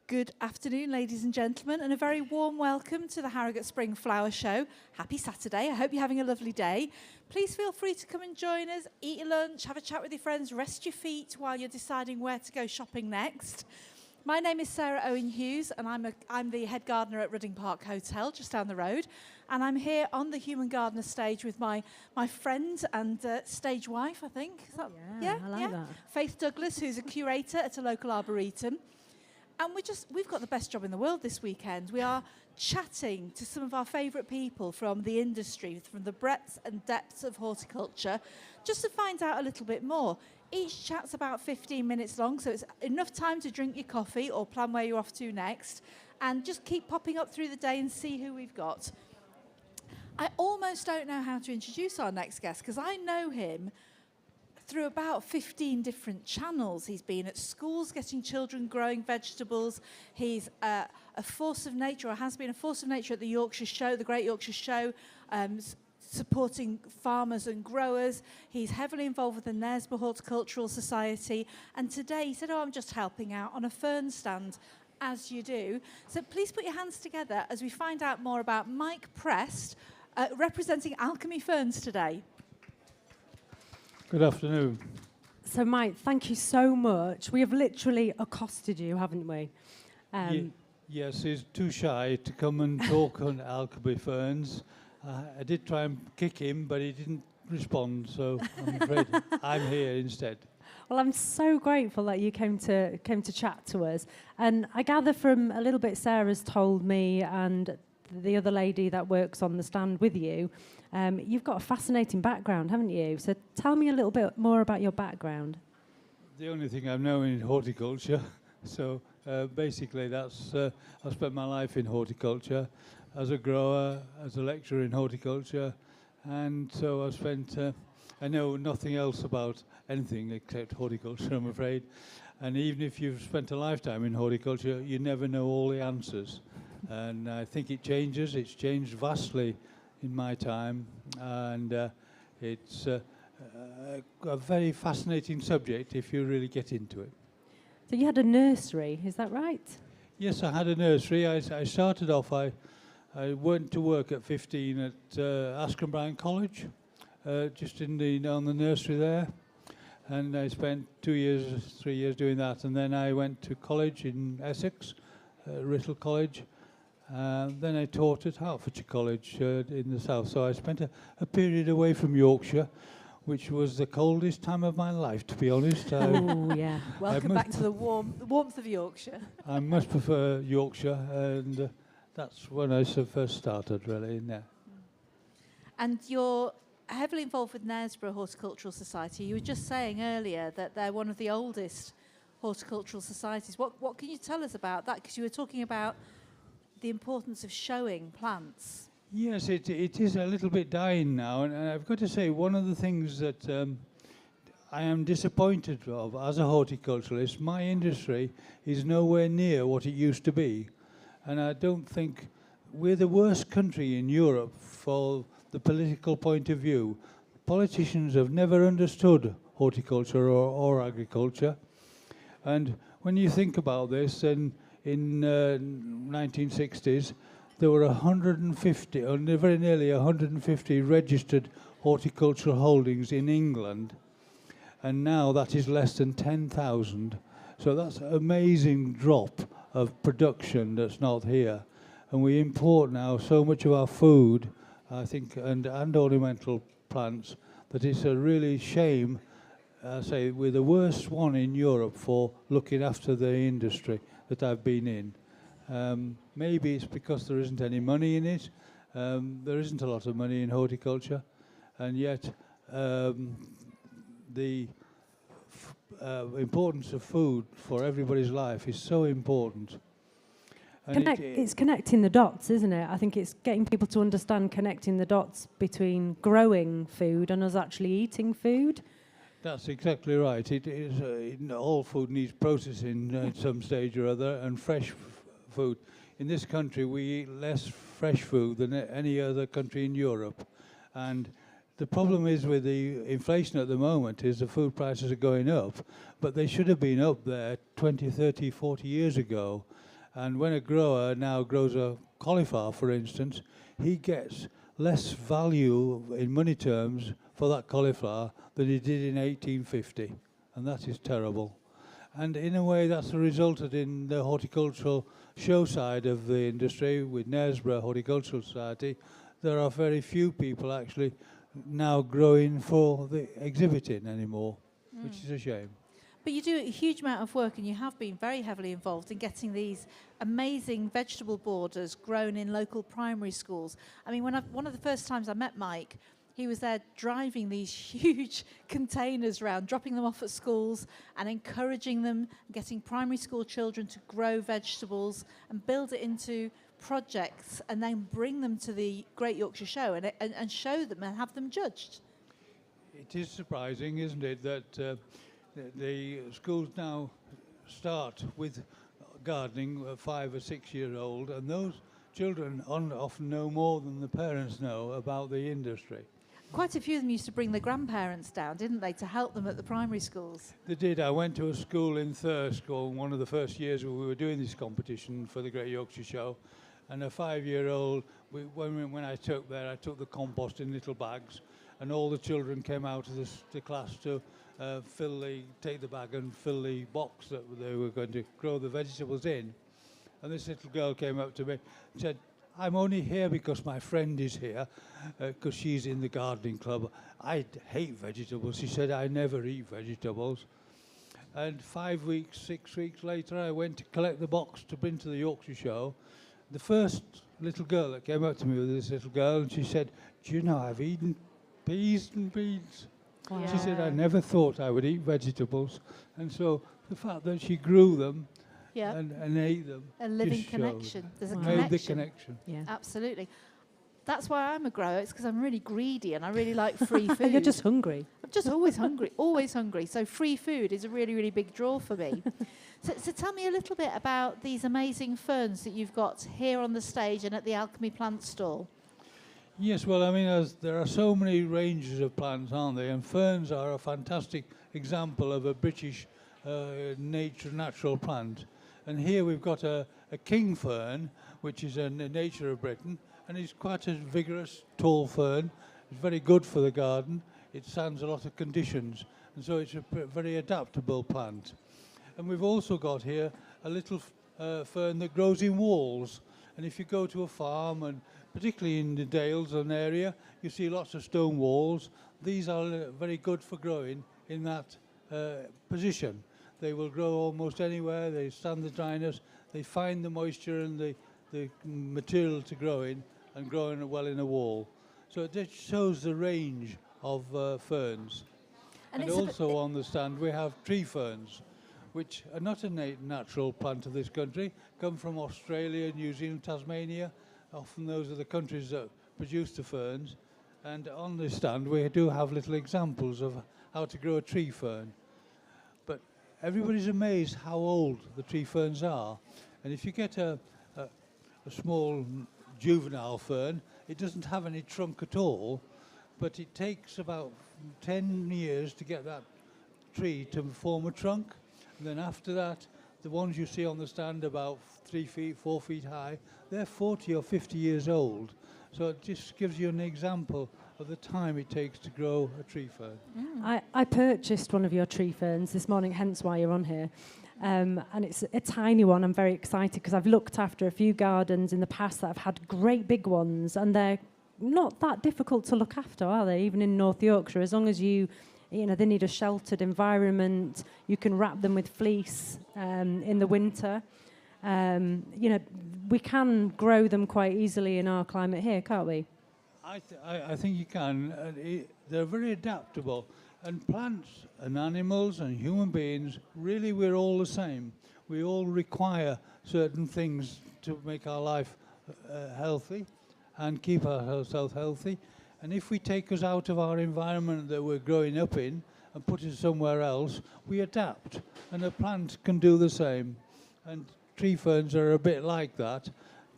Good afternoon, ladies and gentlemen, and a very warm welcome to the Harrogate Spring Flower Show. Happy Saturday. I hope you're having a lovely day. Please feel free to come and join us, eat your lunch, have a chat with your friends, rest your feet while you're deciding where to go shopping next. My name is Sarah Owen Hughes, and I'm the head gardener at Rudding Park Hotel, just down the road. And I'm here on the Human Gardener stage with my friend and stage wife, I think. Is that, I like that. Faith Douglas, who's a curator at a local arboretum. And we've got the best job in the world this weekend. We are chatting to some of our favourite people from the industry, from the breadth and depths of horticulture, just to find out a little bit more. Each chat's about 15 minutes long, so it's enough time to drink your coffee or plan where you're off to next, and just keep popping up through the day and see who we've got. I almost don't know how to introduce our next guest, because I know him through about 15 different channels. He's been at schools getting children growing vegetables. He's a force of nature, or has been a force of nature at the Yorkshire Show, the Great Yorkshire Show, supporting farmers and growers. He's heavily involved with the Knaresborough Horticultural Society. And today he said, I'm just helping out on a fern stand, as you do. So please put your hands together as we find out more about Mike Prest, representing Alchemy Ferns today. Good afternoon. So, Mike, thank you so much. We have literally accosted you, haven't we? Yes, he's too shy to come and talk on Alchemy Ferns. I did try and kick him, but he didn't respond, so I'm afraid I'm here instead. Well, I'm so grateful that you came to chat to us. And I gather from a little bit Sarah's told me, and the other lady that works on the stand with you, you've got a fascinating background, haven't you? So tell me a little bit more about your background. The only thing I've known in horticulture, so basically that's, I've spent my life in horticulture as a grower, as a lecturer in horticulture, and so I've spent, I know nothing else about anything except horticulture, I'm afraid, and even if you've spent a lifetime in horticulture, you never know all the answers, and I think it changes. It's changed vastly in my time, and it's a very fascinating subject if you really get into it. So you had a nursery, is that right? Yes, I had a nursery. I started off, I went to work at 15 at Askham College, just on the nursery there, and I spent 3 years doing that, and then I went to college in Essex, Writtle College. Then I taught at Hertfordshire College in the south, so I spent a period away from Yorkshire, which was the coldest time of my life, to be honest. Oh, yeah. Welcome back to the warmth of Yorkshire. I much prefer Yorkshire, and that's when I first started, really, in there. And you're heavily involved with Knaresborough Horticultural Society. You were just saying earlier that they're one of the oldest horticultural societies. What can you tell us about that? Because you were talking about the importance of showing plants. Yes, it is a little bit dying now, and I've got to say, one of the things that I am disappointed of as a horticulturalist, my industry is nowhere near what it used to be. And I don't think we're the worst country in Europe for the political point of view. Politicians have never understood horticulture or agriculture. And when you think about this, in 1960s, there were 150, or very nearly 150 registered horticultural holdings in England, and now that is less than 10,000. So that's an amazing drop of production that's not here. And we import now so much of our food, I think, and ornamental plants, that it's a really shame. I say we're the worst one in Europe for looking after the industry that I've been in. Maybe it's because there isn't any money in it. There isn't a lot of money in horticulture, and yet the importance of food for everybody's life is so important. And It's connecting the dots, isn't it? I think it's getting people to understand connecting the dots between growing food and us actually eating food. That's exactly right. It is, all food needs processing at some stage or other, and fresh food. In this country, we eat less fresh food than any other country in Europe. And the problem is with the inflation at the moment is the food prices are going up, but they should have been up there 20, 30, 40 years ago. And when a grower now grows a cauliflower, for instance, he gets less value in money terms for that cauliflower than he did in 1850. And that is terrible. And in a way, that's resulted in the horticultural show side of the industry with Knaresborough Horticultural Society. There are very few people actually now growing for the exhibiting anymore, which is a shame. But you do a huge amount of work, and you have been very heavily involved in getting these amazing vegetable borders grown in local primary schools. I mean, one of the first times I met Mike, he was there driving these huge containers around, dropping them off at schools and encouraging them, getting primary school children to grow vegetables and build it into projects and then bring them to the Great Yorkshire Show and show them and have them judged. It is surprising, isn't it, that the schools now start with gardening at 5 or 6 years old, and those children often know more than the parents know about the industry. Quite a few of them used to bring their grandparents down, didn't they, to help them at the primary schools? They did. I went to a school in Thirsk, one of the first years we were doing this competition for the Great Yorkshire Show, and a 5-year-old, when I took there, I took the compost in little bags, and all the children came out of the class to take the bag and fill the box that they were going to grow the vegetables in. And this little girl came up to me and said, "I'm only here because my friend is here, because she's in the gardening club. I hate vegetables." She said, "I never eat vegetables." And 5 weeks, 6 weeks later, I went to collect the box to bring to the Yorkshire Show. The first little girl that came up to me was this little girl, and she said, "Do you know I've eaten peas and beans?" Wow. She said, "I never thought I would eat vegetables." And so the fact that she grew them Yeah. and ate them A living just showed. connection. There's a Wow. Made the connection. connection. Yeah. Absolutely. That's why I'm a grower. It's because I'm really greedy and I really like free food. You're just hungry. I'm just always hungry, always hungry. So free food is a really, really big draw for me. So tell me a little bit about these amazing ferns that you've got here on the stage and at the Alchemy Plant Stall. Yes, well, I mean, there are so many ranges of plants, aren't there? And ferns are a fantastic example of a British natural plant. And here we've got a king fern, which is a nature of Britain, and it's quite a vigorous, tall fern. It's very good for the garden. It stands a lot of conditions, and so it's a very adaptable plant. And we've also got here a little fern that grows in walls. And if you go to a farm, and particularly in the Dales and area, you see lots of stone walls. These are very good for growing in that position. They will grow almost anywhere. They stand the dryness. They find the moisture and the material to grow in, and growing well in a wall. So it just shows the range of ferns. And also on the stand we have tree ferns, which are not a natural plant of this country, come from Australia, New Zealand, Tasmania. Often those are the countries that produce the ferns. And on the stand we do have little examples of how to grow a tree fern. But everybody's amazed how old the tree ferns are. And if you get a small juvenile fern, it doesn't have any trunk at all, but it takes about 10 years to get that tree to form a trunk. And then after that, the ones you see on the stand about 3 feet, 4 feet high, they're 40 or 50 years old. So it just gives you an example of the time it takes to grow a tree fern. I purchased one of your tree ferns this morning, hence why you're on here. And it's a tiny one. I'm very excited because I've looked after a few gardens in the past that have had great big ones, and they're not that difficult to look after, are they? Even in North Yorkshire, as long as you know, they need a sheltered environment. You can wrap them with fleece in the winter. You know, we can grow them quite easily in our climate here, can't we? I think you can. They're very adaptable. And plants and animals and human beings, really we're all the same. We all require certain things to make our life healthy and keep ourselves healthy. And if we take us out of our environment that we're growing up in and put it somewhere else, we adapt. And a plant can do the same. And tree ferns are a bit like that.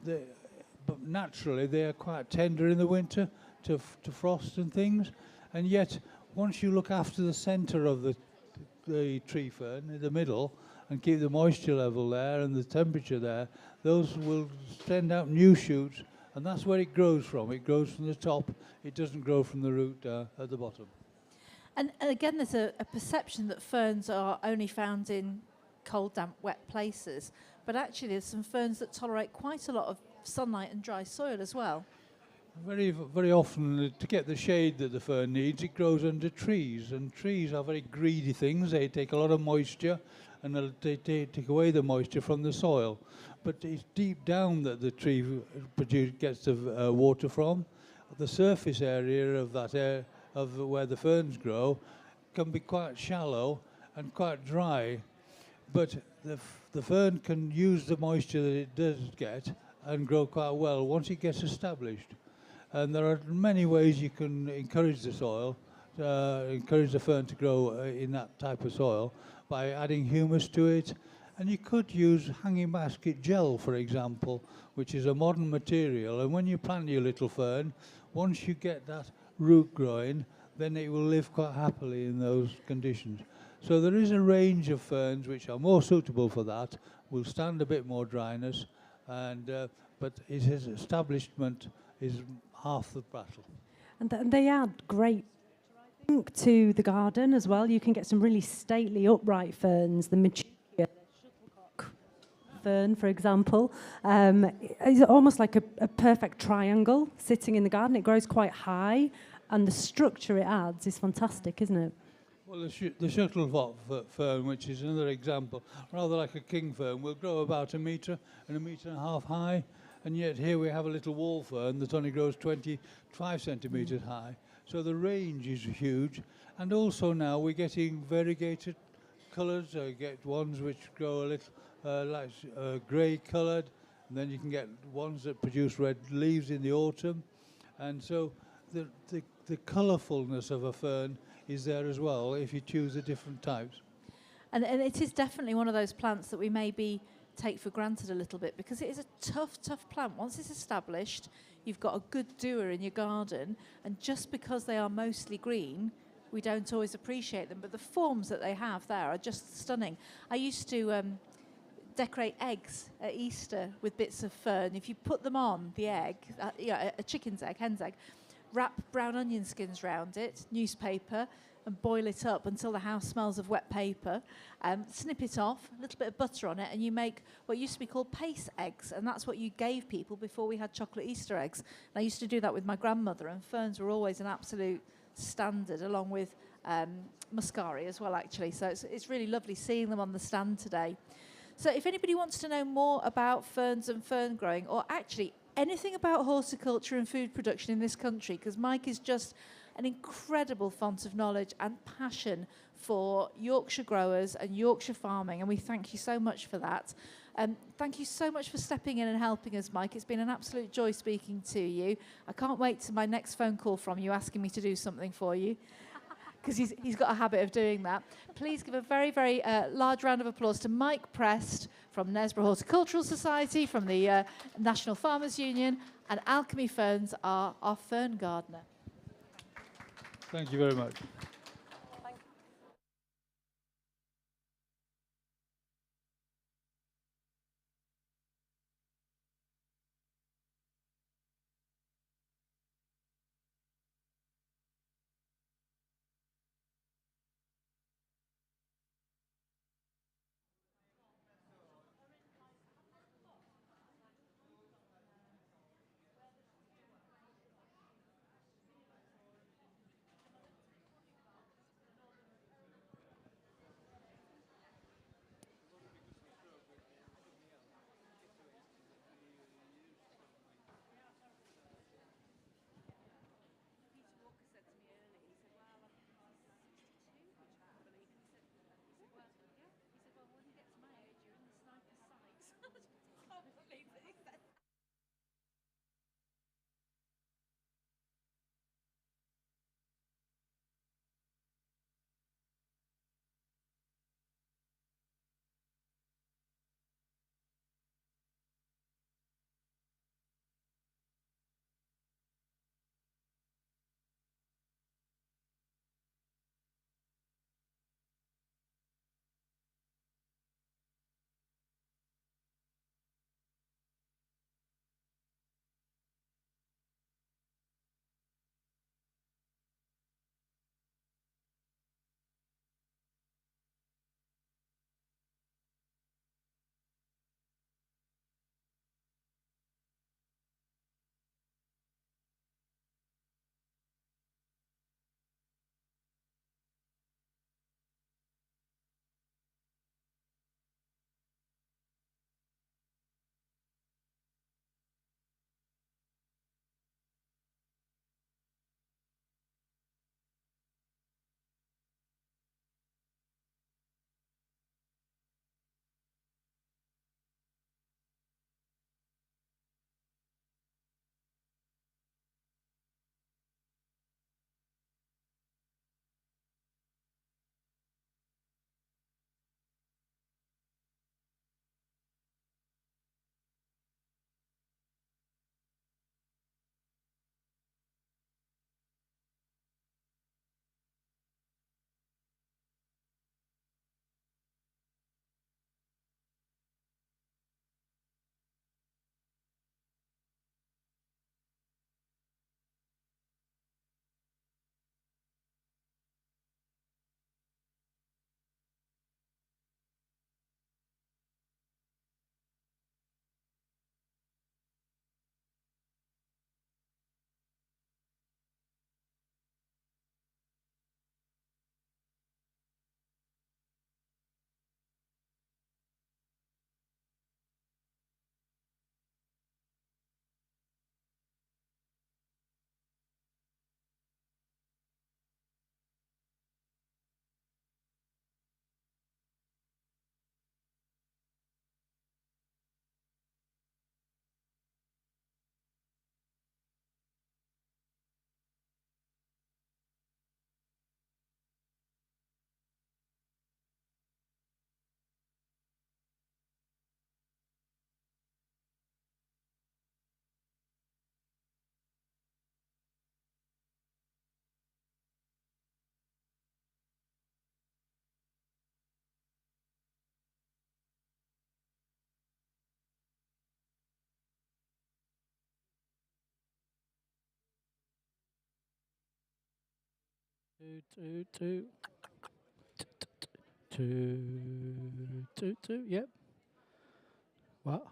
But naturally, they are quite tender in the winter, to frost and things. And yet, once you look after the centre of the tree fern in the middle and keep the moisture level there and the temperature there, those will send out new shoots, and that's where it grows from. It grows from the top. It doesn't grow from the root at the bottom. And again, there's a perception that ferns are only found in cold, damp, wet places. But actually, there's some ferns that tolerate quite a lot of sunlight and dry soil as well. Very often, to get the shade that the fern needs, it grows under trees. And trees are very greedy things. They take a lot of moisture, and they take away the moisture from the soil. But it's deep down that the tree gets the water from. The surface area of that of where the ferns grow can be quite shallow and quite dry. But the fern can use the moisture that it does get and grow quite well once it gets established. And there are many ways you can encourage the soil, encourage the fern to grow in that type of soil by adding humus to it. And you could use hanging basket gel, for example, which is a modern material. And when you plant your little fern, once you get that root growing, then it will live quite happily in those conditions. So there is a range of ferns which are more suitable for that, will stand a bit more dryness, and but its establishment is half the battle. And they add great, I think, to the garden as well. You can get some really stately upright ferns, the Machuca shuttlecock fern, for example. It's almost like a perfect triangle sitting in the garden. It grows quite high, and the structure it adds is fantastic, isn't it? Well, the shuttlecock fern, which is another example, rather like a king fern, will grow about 1 metre and 1.5 metres high. And yet here we have a little wall fern that only grows 25 centimetres high. So the range is huge. And also now we're getting variegated colours. I get ones which grow a little grey coloured. And then you can get ones that produce red leaves in the autumn. And so the colourfulness of a fern is there as well if you choose the different types. And it is definitely one of those plants that we maybe take for granted a little bit, because it is a tough plant. Once it's established, you've got a good doer in your garden, and just because they are mostly green, we don't always appreciate them, but the forms that they have there are just stunning. I used to decorate eggs at Easter with bits of fern. If you put them on the egg, a chicken's egg, hen's egg, wrap brown onion skins round it, newspaper, and boil it up until the house smells of wet paper. Snip it off, a little bit of butter on it, and you make what used to be called pace eggs, and that's what you gave people before we had chocolate Easter eggs. And I used to do that with my grandmother, and ferns were always an absolute standard, along with muscari as well, actually. So it's really lovely seeing them on the stand today. So if anybody wants to know more about ferns and fern growing, or actually anything about horticulture and food production in this country, because Mike is just an incredible font of knowledge and passion for Yorkshire growers and Yorkshire farming, and we thank you so much for that. Thank you so much for stepping in and helping us, Mike. It's been an absolute joy speaking to you. I can't wait to my next phone call from you asking me to do something for you, because he's got a habit of doing that. Please give a very, very large round of applause to Mike Prest from Knaresborough Horticultural Society, from the National Farmers Union, and Alchemy Ferns, our fern gardener. Thank you very much. Two. Two. Yep. What?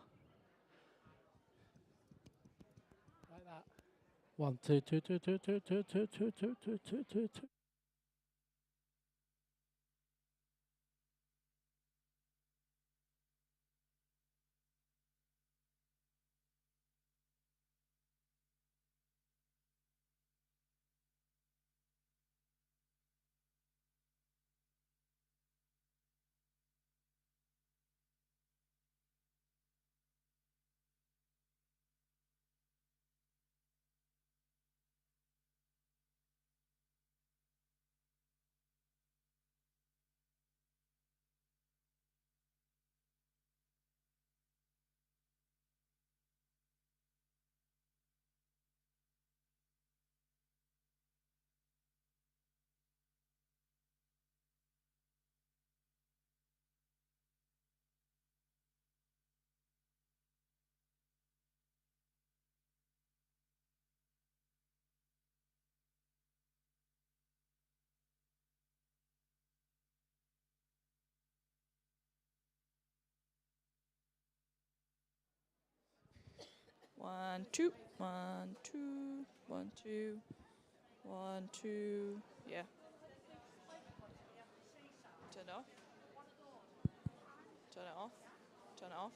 Like that. 1, 2, 2, 2, 2, 2, 2, 2, 2, 2, 2, 2, 2, 2. One, two, one, two, one, two, one, two. Yeah. Turn it off. Turn it off. Turn it off.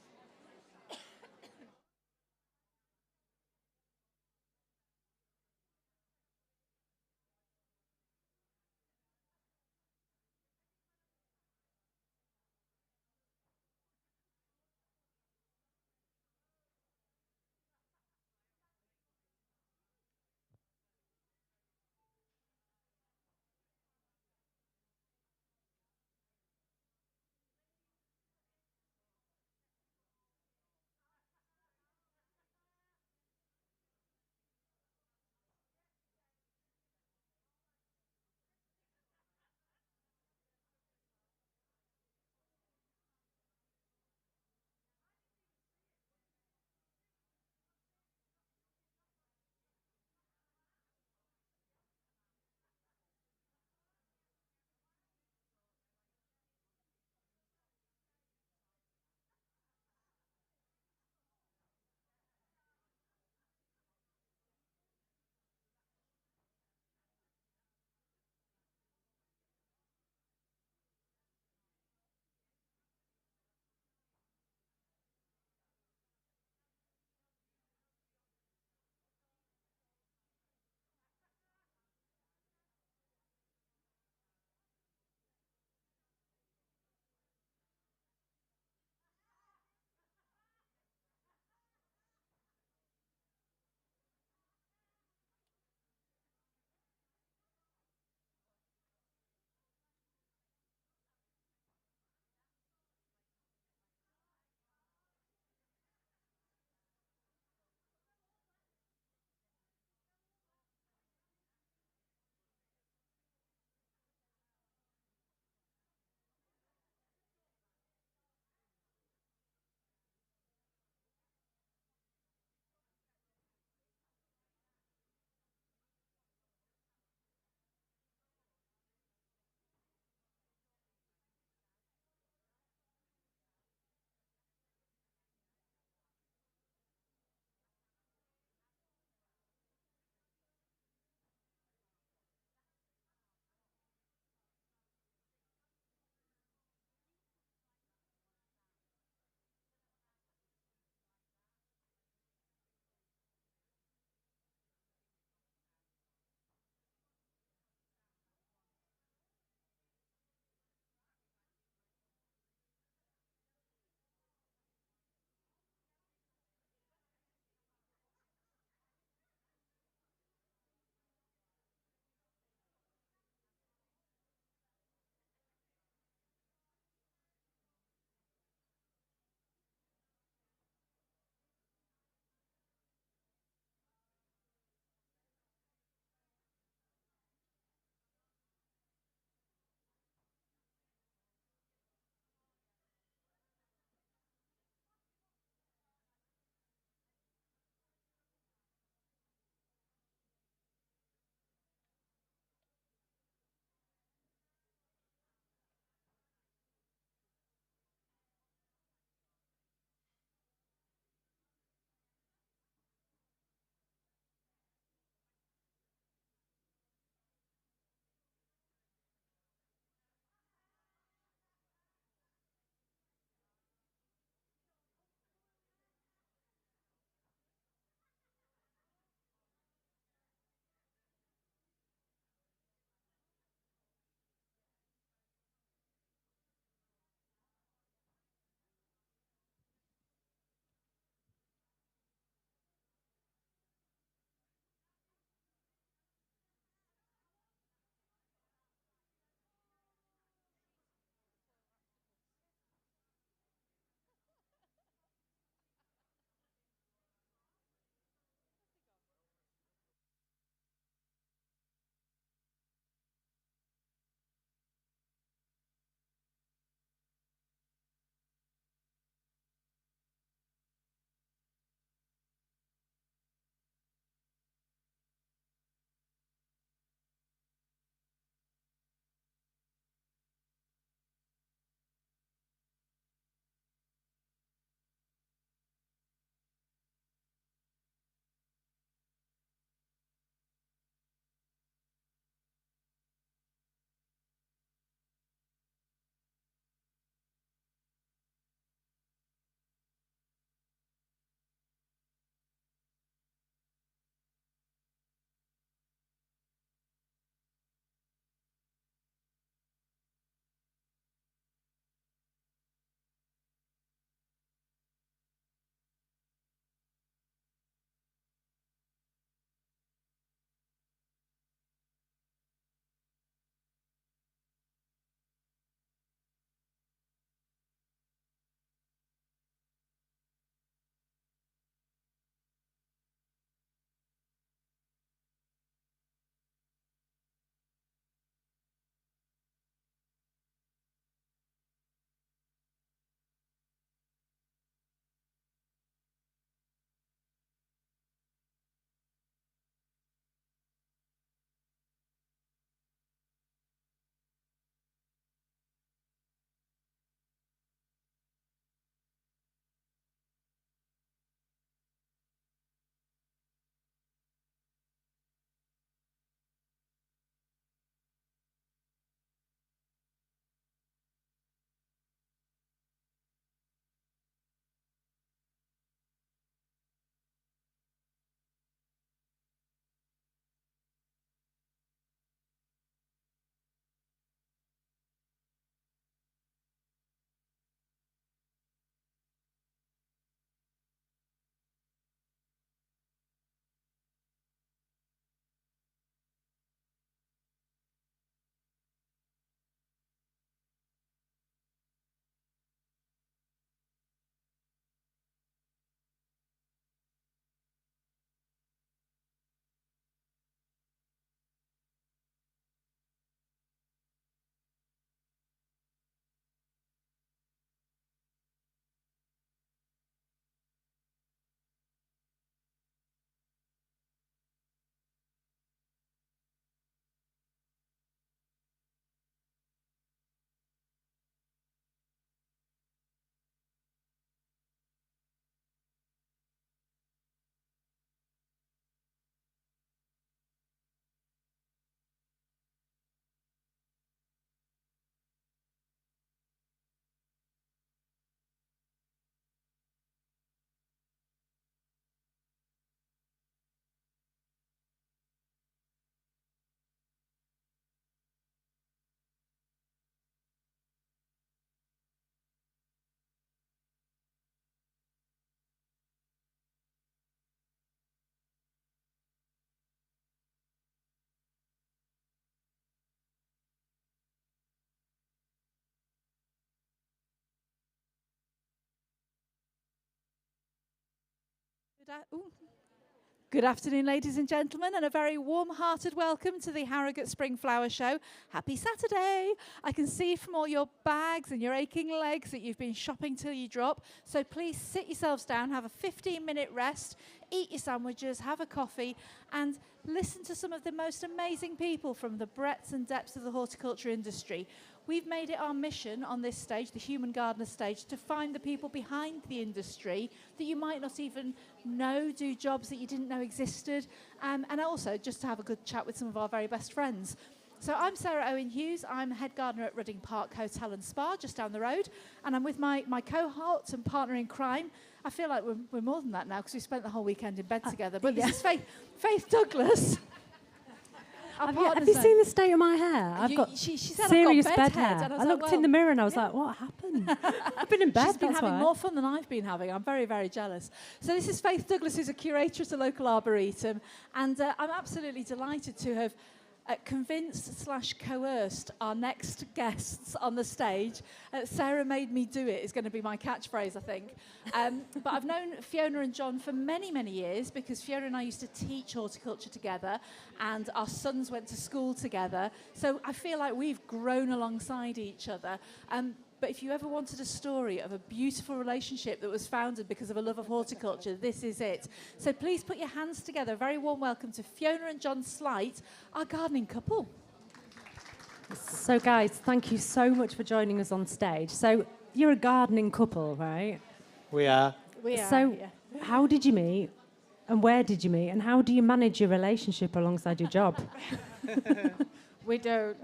Good afternoon, ladies and gentlemen, and a very warm-hearted welcome to the Harrogate Spring Flower Show. Happy Saturday! I can see from all your bags and your aching legs that you've been shopping till you drop. So please sit yourselves down, have a 15-minute rest, eat your sandwiches, have a coffee, and listen to some of the most amazing people from the breadth and depths of the horticulture industry. We've made it our mission on this stage, the Human Gardener stage, to find the people behind the industry that you might not even know do jobs that you didn't know existed, and also just to have a good chat with some of our very best friends. So I'm Sarah Owen Hughes. I'm head gardener at Reading Park Hotel and Spa, just down the road, and I'm with my cohort and partner in crime. I feel like we're more than that now because we spent the whole weekend in bed together, but this is Faith Douglas. Have you seen the state of my hair? I've got she said serious I've got bed hair. And I looked in the mirror and I was like, what happened? I've been in bed, She's been that's having why. more fun than I've been having. I'm very, very jealous. So this is Faith Douglas, who's a curator at a local arboretum, and I'm absolutely delighted to have convinced/coerced our next guests on the stage. Sarah made me do it is going to be my catchphrase, I think. But I've known Fiona and John for many, many years because Fiona and I used to teach horticulture together and our sons went to school together. So I feel like we've grown alongside each other. But if you ever wanted a story of a beautiful relationship that was founded because of a love of horticulture, this is it. So please put your hands together. A very warm welcome to Fiona and John Slight, our gardening couple. So guys, thank you so much for joining us on stage. So you're a gardening couple, right? We are. So how did you meet and where did you meet and how do you manage your relationship alongside your job? We don't.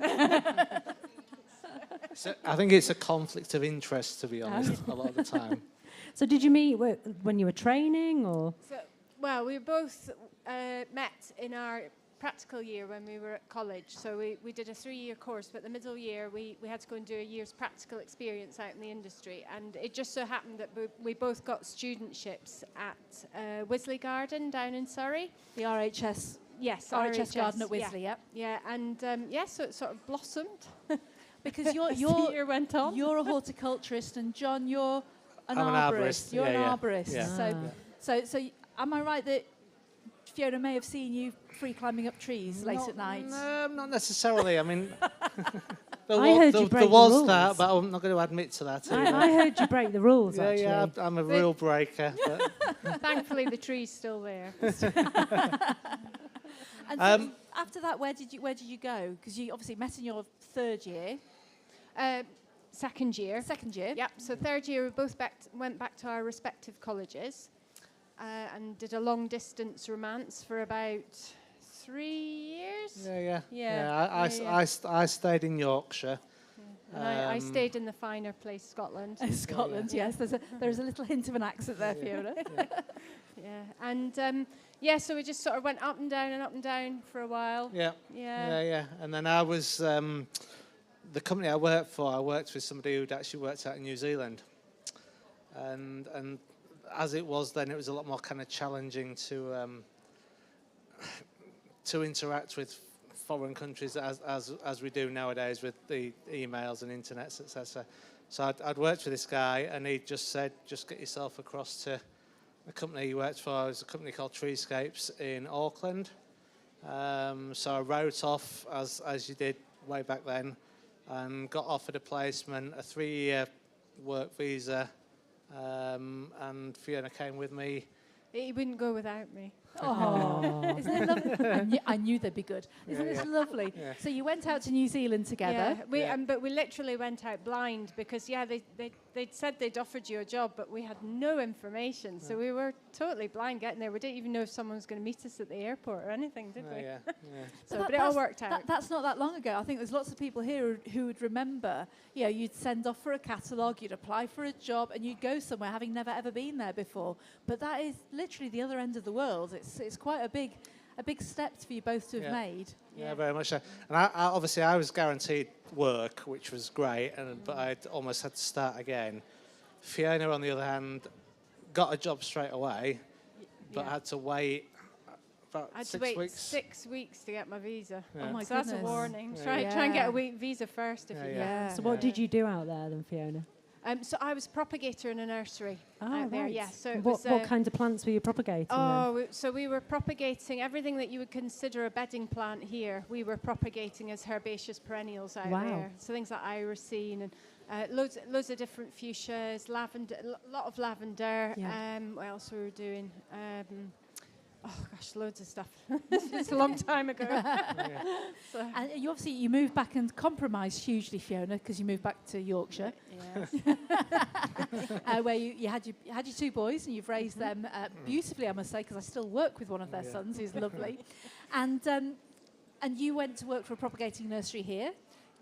So I think it's a conflict of interest, to be honest, a lot of the time. So did you meet when you were training or? Well, we both met in our practical year when we were at college. So we did a 3-year course, but the middle year we had to go and do a year's practical experience out in the industry. And it just so happened that we both got studentships at Wisley Garden down in Surrey. The RHS. Yes, RHS Garden at Wisley, yeah. Yeah, and so it sort of blossomed. Because the year went on. You're a horticulturist, and John, you're an I'm arborist. You're an arborist. Yeah. So am I right that Fiona may have seen you free climbing up trees late at night? No, not necessarily. I mean, there break was the rules. that, but I'm not going to admit to that. I heard you break the rules, actually. Yeah, I'm a rule breaker. But Thankfully, the tree's still there. And so after that, where did you go? Because you obviously met in your third year. Second year. Second year. Yep. So third year, we both went back to our respective colleges and did a long distance romance for about 3 years. I stayed in Yorkshire. And I stayed in the finer place, Scotland. Scotland, yes. There's a little hint of an accent there, Fiona. Yeah. And so we just sort of went up and down for a while. Yeah. And then I was the company I worked for. I worked with somebody who'd actually worked out in New Zealand, and as it was then, it was a lot more kind of challenging to interact with foreign countries as we do nowadays with the emails and internets, etc. So I'd worked with this guy, and he just said, just get yourself across to the company he worked for. It was a company called Treescapes in Auckland. So I wrote off, as you did way back then, and got offered a placement, a 3-year work visa, and Fiona came with me. He wouldn't go without me. Oh, isn't it lovely? I knew they'd be good. Isn't this lovely? Yeah. So you went out to New Zealand together. But we literally went out blind because they'd said they'd offered you a job, but we had no information, so we were totally blind getting there. We didn't even know if someone was going to meet us at the airport or anything, did we? But it all worked out. That's not that long ago. I think there's lots of people here who would remember. You'd send off for a catalogue, you'd apply for a job, and you'd go somewhere having never ever been there before. But that is literally the other end of the world. It's quite a big step for you both to have made. Yeah, very much so. And I was guaranteed work, which was great, but I almost had to start again. Fiona, on the other hand, got a job straight away, but had to wait about 6 weeks. 6 weeks to get my visa. Oh my So that's a goodness. warning. Yeah. Try and get a visa first if you can. So what did you do out there then, Fiona? So I was propagator in a nursery out there. Yeah. So it what was, kind of plants were you propagating then? so we were propagating everything that you would consider a bedding plant here. We were propagating as herbaceous perennials out Wow. there. So things like irisine and loads of different fuchsias, lavender, a lot of lavender. Yeah. What else we were doing? Oh gosh, loads of stuff. It's a long time ago. So, And you moved back and compromised hugely, Fiona, because you moved back to Yorkshire, yes. where you had your 2 boys and you've raised them beautifully, I must say, because I still work with one of their sons, who's lovely. And you went to work for a propagating nursery here.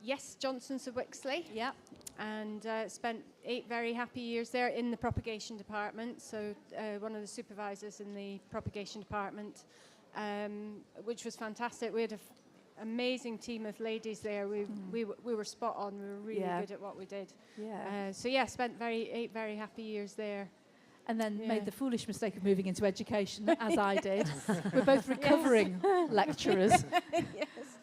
Yes, Johnson's of Wixley. Yeah. And spent 8 very happy years there in the propagation department. So one of the supervisors in the propagation department, which was fantastic. We had an amazing team of ladies there. We were spot on. We were really good at what we did. Yeah. Spent 8 very happy years there. And then made the foolish mistake of moving into education, as I did. We're both recovering lecturers.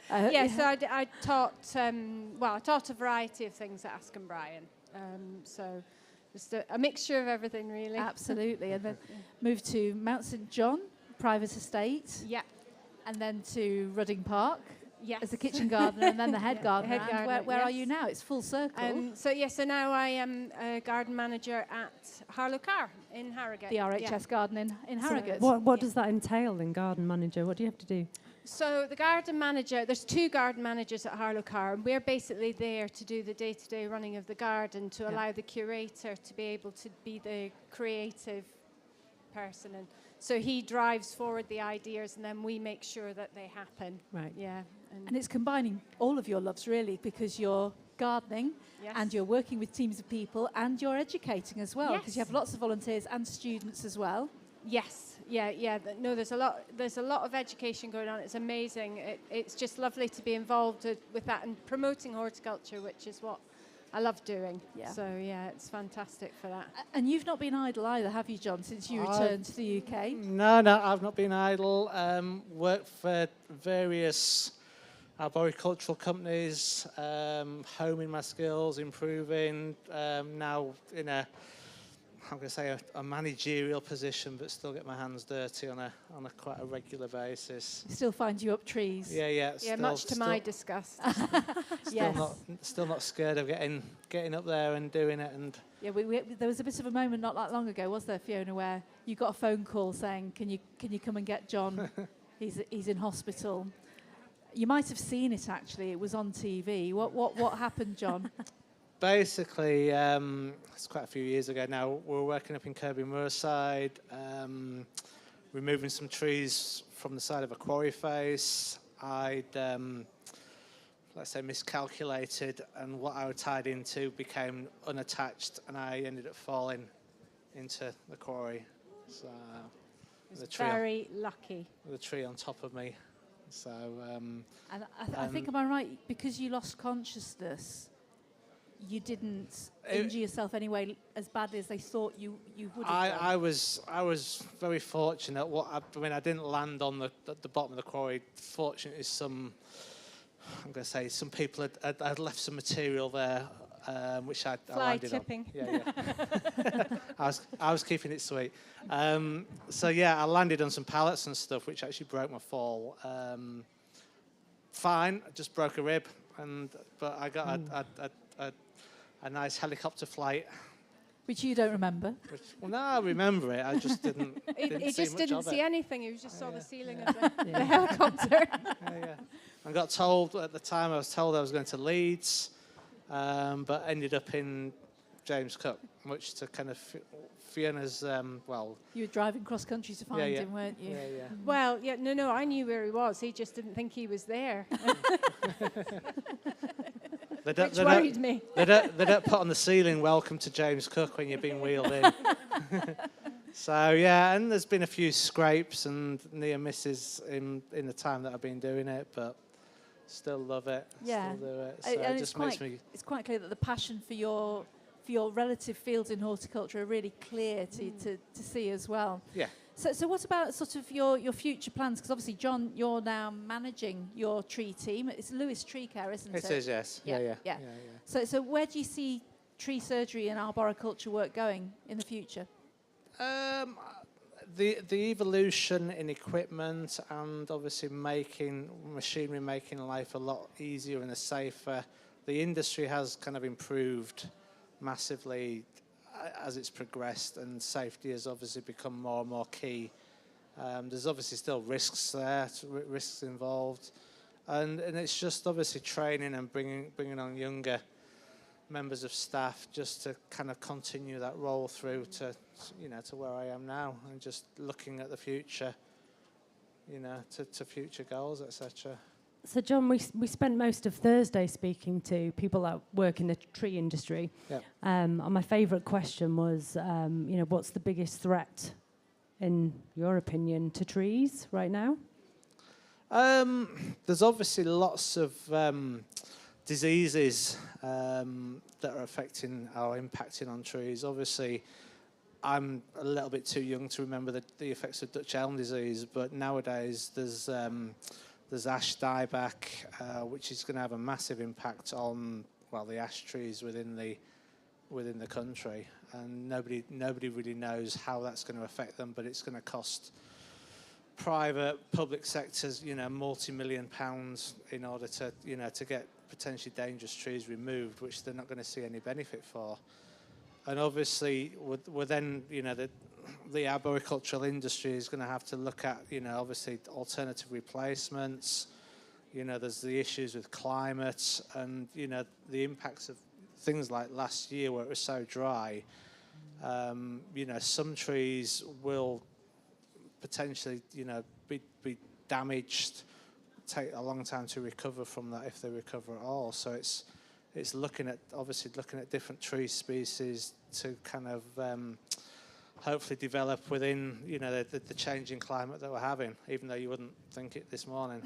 Yes. So I taught. I taught a variety of things at Ask and Brian. So just a mixture of everything, really. Absolutely. And then moved to Mount St John, private estate. Yeah. And then to Rudding Park. Yes. As the kitchen gardener and then the head gardener. Head And gardener, where are yes. you now? It's full circle. So now I am a garden manager at Harlow Carr in Harrogate. The RHS garden in Harrogate. What does that entail in garden manager? What do you have to do? So the garden manager, there's 2 garden managers at Harlow Carr, and we're basically there to do the day-to-day running of the garden, to allow the curator to be able to be the creative person. And so he drives forward the ideas, and then we make sure that they happen. Right. Yeah. And it's combining all of your loves, really, because you're gardening Yes. and you're working with teams of people and you're educating as well, because you Yes. have lots of volunteers and students as well. Yes, yeah. No, there's a lot of education going on. It's amazing. It's just lovely to be involved with that and promoting horticulture, which is what I love doing. Yeah. So it's fantastic for that. And you've not been idle either, have you, John, since you returned to the UK? No, I've not been idle. Worked for various arboricultural companies, homing my skills, improving. Now in a managerial position, but still get my hands dirty on a quite a regular basis. Still find you up trees. Yeah. Much to my disgust. Yes. Still not scared of getting up there and doing it. And Yeah, there was a bit of a moment not that long ago, was there, Fiona, where you got a phone call saying, "Can you come and get John? He's in hospital." You might have seen it actually. It was on TV. What happened, John? basically, it's quite a few years ago now. We were working up in Kirby Moorside, removing some trees from the side of a quarry face. I'd let's say miscalculated, and what I was tied into became unattached, and I ended up falling into the quarry. So the tree, very lucky. the tree on top of me. So And I think, am I right? Because you lost consciousness, you didn't injure yourself anyway as badly as they thought you would have done. I was very fortunate. I didn't land on the bottom of the quarry. Fortunately, some people had left some material there, which I landed tipping. on. Yeah. I was keeping it sweet. I landed on some pallets and stuff, which actually broke my fall. Fine, I just broke a rib, but I got a nice helicopter flight. Which you don't remember. No, I remember it. I just didn't. He just didn't see anything. He just saw Yeah. the ceiling of the helicopter. Yeah. I got told at the time. I was told I was going to Leeds, but ended up in James Cook, which to kind of Fiona's. You were driving cross country to find him, weren't you? Yeah. Well, no, I knew where he was. He just didn't think he was there. Which worried me. They don't put on the ceiling "Welcome to James Cook" when you're being wheeled in. So and there's been a few scrapes and near misses in the time that I've been doing it, but still love it. Yeah. Still do it. So And it just makes me. It's quite clear that the passion for your relative fields in horticulture are really clear to see as well. Yeah. So what about sort of your future plans? Because obviously, John, you're now managing your tree team. It's Lewis Tree Care, isn't it? It is, yes. Yeah. So where do you see tree surgery and arboriculture work going in the future? The evolution in equipment and obviously machinery making life a lot easier and safer. The industry has kind of improved massively as it's progressed, and safety has obviously become more and more key. There's obviously still risks there, risks involved, and it's just obviously training and bringing on younger members of staff just to kind of continue that roll through to where I am now, and just looking at the future, to future goals, etc. So, John, we spent most of Thursday speaking to people that work in the tree industry. Yep. And my favourite question was, what's the biggest threat, in your opinion, to trees right now? There's obviously lots of diseases that are affecting or impacting on trees. Obviously, I'm a little bit too young to remember the effects of Dutch elm disease, but nowadays there's ash dieback, which is going to have a massive impact on the ash trees within the country, and nobody really knows how that's going to affect them, but it's going to cost private, public sectors, multi-million pounds in order to get potentially dangerous trees removed, which they're not going to see any benefit for. And obviously, we're then, the arboricultural industry is going to have to look at, obviously alternative replacements. There's the issues with climate and, the impacts of things like last year where it was so dry. Some trees will potentially, be damaged, take a long time to recover from that if they recover at all. So it's looking at different tree species to kind of hopefully develop within the changing climate that we're having, even though you wouldn't think it this morning.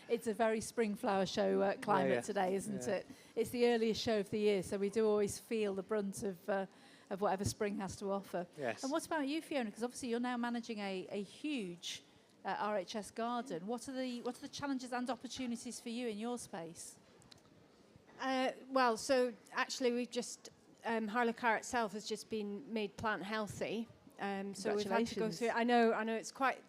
It's a very spring flower show climate today, isn't it? It's the earliest show of the year, so we do always feel the brunt of whatever spring has to offer. Yes. And what about you, Fiona? Because obviously you're now managing a huge RHS garden. What are the challenges and opportunities for you in your space? So actually we've just, Harlow-Carr itself has just been made plant healthy. So we've had to go through, I know it's quite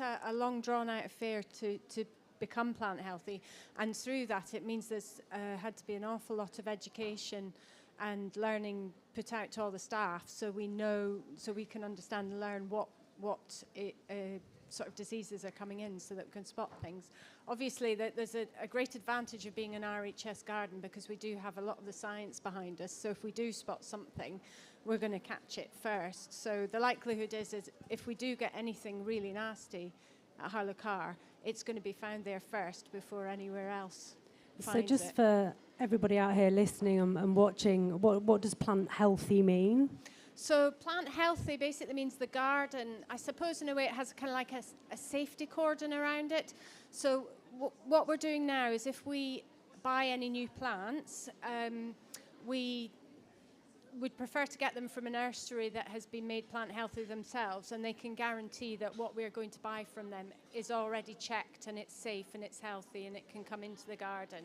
a long drawn out affair to become plant healthy. And through that it means there's had to be an awful lot of education and learning put out to all the staff, so we can understand and learn what sort of diseases are coming in, so that we can spot things. Obviously, there's a great advantage of being an RHS garden because we do have a lot of the science behind us. So if we do spot something, we're going to catch it first. So the likelihood is if we do get anything really nasty at Harlow-Carr, it's going to be found there first before anywhere else. So just for everybody out here listening and watching, what does plant healthy mean? So plant healthy basically means the garden, I suppose in a way it has kind of like a safety cordon around it. So what we're doing now is if we buy any new plants, we would prefer to get them from a nursery that has been made plant healthy themselves, and they can guarantee that what we're going to buy from them is already checked and it's safe and it's healthy and it can come into the garden.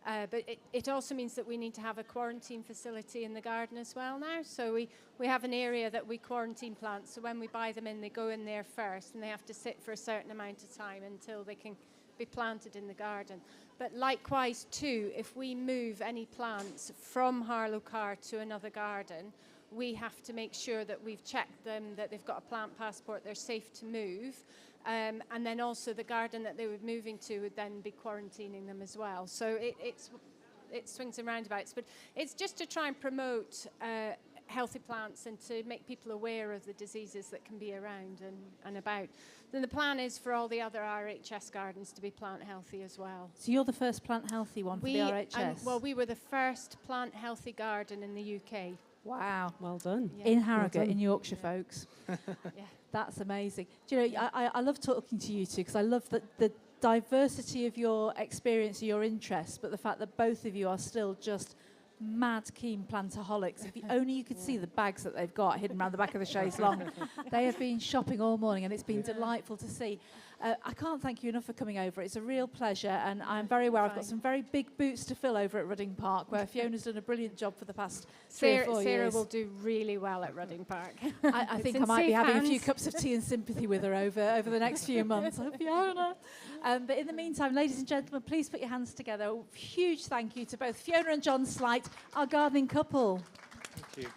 But it also means that we need to have a quarantine facility in the garden as well now. So we have an area that we quarantine plants. So when we buy them in, they go in there first and they have to sit for a certain amount of time until they can be planted in the garden. But likewise too, if we move any plants from Harlow-Carr to another garden, we have to make sure that we've checked them, that they've got a plant passport, they're safe to move. And then also the garden that they were moving to would then be quarantining them as well. So it swings and roundabouts. But it's just to try and promote healthy plants and to make people aware of the diseases that can be around and about. Then the plan is for all the other RHS gardens to be plant healthy as well. So you're the first plant healthy one for the RHS? We were the first plant healthy garden in the UK. Wow. Well done. Yeah. In Harrogate, in Yorkshire, folks. Yeah. That's amazing. Do you know, I love talking to you two because I love the diversity of your experience and your interests, but the fact that both of you are still just mad keen plantaholics. If only you could see the bags that they've got hidden around the back of the chaise long. They have been shopping all morning and it's been delightful to see. I can't thank you enough for coming over. It's a real pleasure, and I'm very aware I've got some very big boots to fill over at Rudding Park, where Fiona's done a brilliant job for the past 3 or 4 years. Sarah will do really well at Rudding Park. I think I might be having a few cups of tea and sympathy with her over the next few months. Fiona. But in the meantime, ladies and gentlemen, please put your hands together. A huge thank you to both Fiona and John Slight, our gardening couple. Thank you.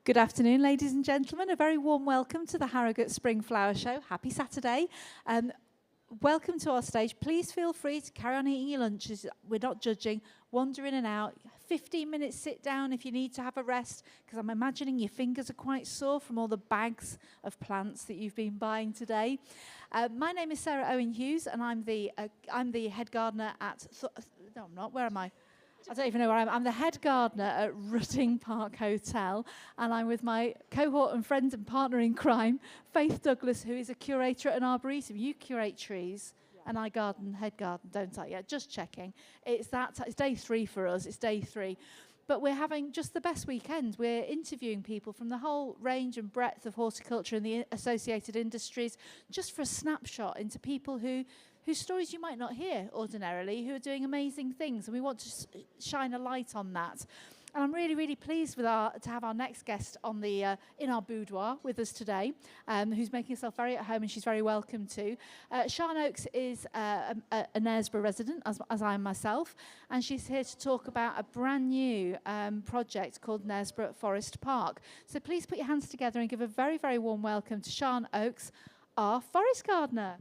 Good afternoon, ladies and gentlemen. A very warm welcome to the Harrogate Spring Flower Show. Happy Saturday. Welcome to our stage. Please feel free to carry on eating your lunches. We're not judging. Wander in and out. 15 minutes sit down if you need to have a rest, because I'm imagining your fingers are quite sore from all the bags of plants that you've been buying today. My name is Sarah Owen Hughes, and I'm the head gardener at... no, I'm not. Where am I? I don't even know where I am. I'm the head gardener at Rutting Park Hotel, and I'm with my cohort and friend and partner in crime, Faith Douglas, who is a curator at an arboretum. You curate trees, and I garden, head garden, don't I? Yeah, just checking. It's day 3 for us. It's day 3. But we're having just the best weekend. We're interviewing people from the whole range and breadth of horticulture and the associated industries, just for a snapshot into people whose stories you might not hear ordinarily, who are doing amazing things, and we want to shine a light on that. And I'm really, really pleased to have our next guest on in our boudoir with us today, who's making herself very at home, and she's very welcome to. Sian Oakes is a Knaresborough resident, as I am myself, and she's here to talk about a brand new project called Knaresborough Forest Park. So please put your hands together and give a very, very warm welcome to Sian Oakes, our forest gardener.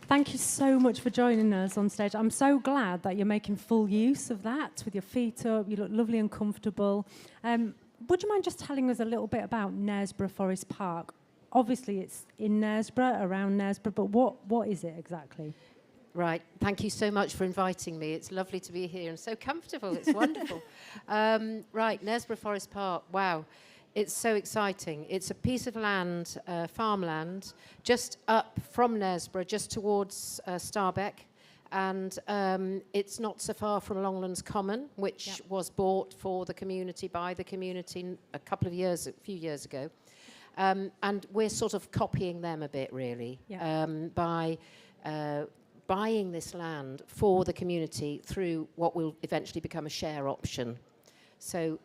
Thank you so much for joining us on stage. I'm so glad that you're making full use of that with your feet up. You look lovely and comfortable. Would you mind just telling us a little bit about Knaresborough Forest Park? Obviously, it's in Knaresborough, around Knaresborough, but what is it exactly? Right. Thank you so much for inviting me. It's lovely to be here and so comfortable. It's wonderful. Right, Knaresborough Forest Park. Wow. It's so exciting. It's a piece of land, farmland, just up from Knaresborough, just towards Starbeck. And it's not so far from Longlands Common, which was bought for the community, by the community a few years ago. And we're sort of copying them a bit, really, by buying this land for the community through what will eventually become a share option. So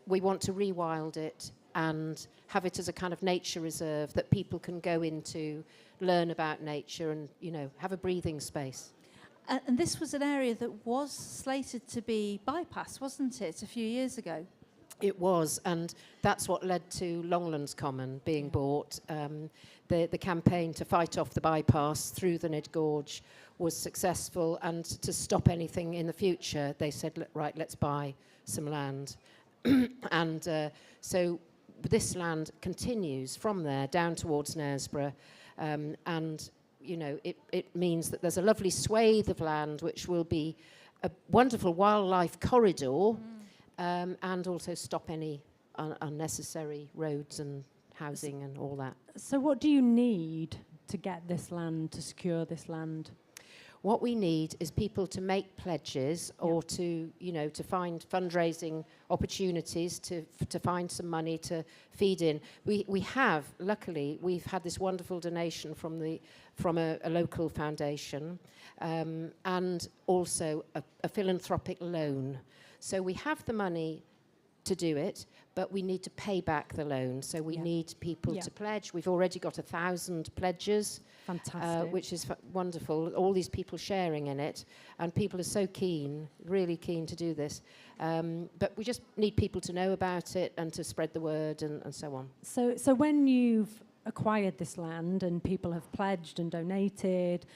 we want to rewild it and have it as a kind of nature reserve that people can go into, learn about nature and, have a breathing space. And this was an area that was slated to be bypassed, wasn't it, a few years ago? It was, and that's what led to Longlands Common being bought. The campaign to fight off the bypass through the Nid Gorge was successful, and to stop anything in the future, they said, right, let's buy some land. And so this land continues from there down towards Knaresborough, and it means that there's a lovely swathe of land which will be a wonderful wildlife corridor, and also stop any unnecessary roads and housing and all that. So what do you need to get this land, to secure this land? What we need is people to make pledges or to find fundraising opportunities to find some money to feed in. We have, luckily, we've had this wonderful donation from a local foundation, and also a philanthropic loan. So we have the money to do it, but we need to pay back the loan. So we need people to pledge. We've already got 1,000 pledges. Fantastic. Which is wonderful. All these people sharing in it, and people are so keen, really keen to do this. But we just need people to know about it and to spread the word and so on. So when you've acquired this land and people have pledged and donated,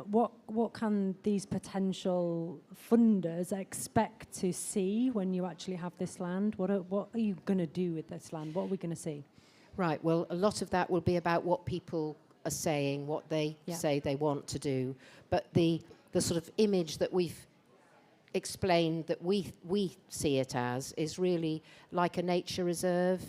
what can these potential funders expect to see when you actually have this land? What are you going to do with this land? What are we going to see? Right. Well, a lot of that will be about what people are saying, what they say they want to do, but the sort of image that we've explained that we see it as is really like a nature reserve.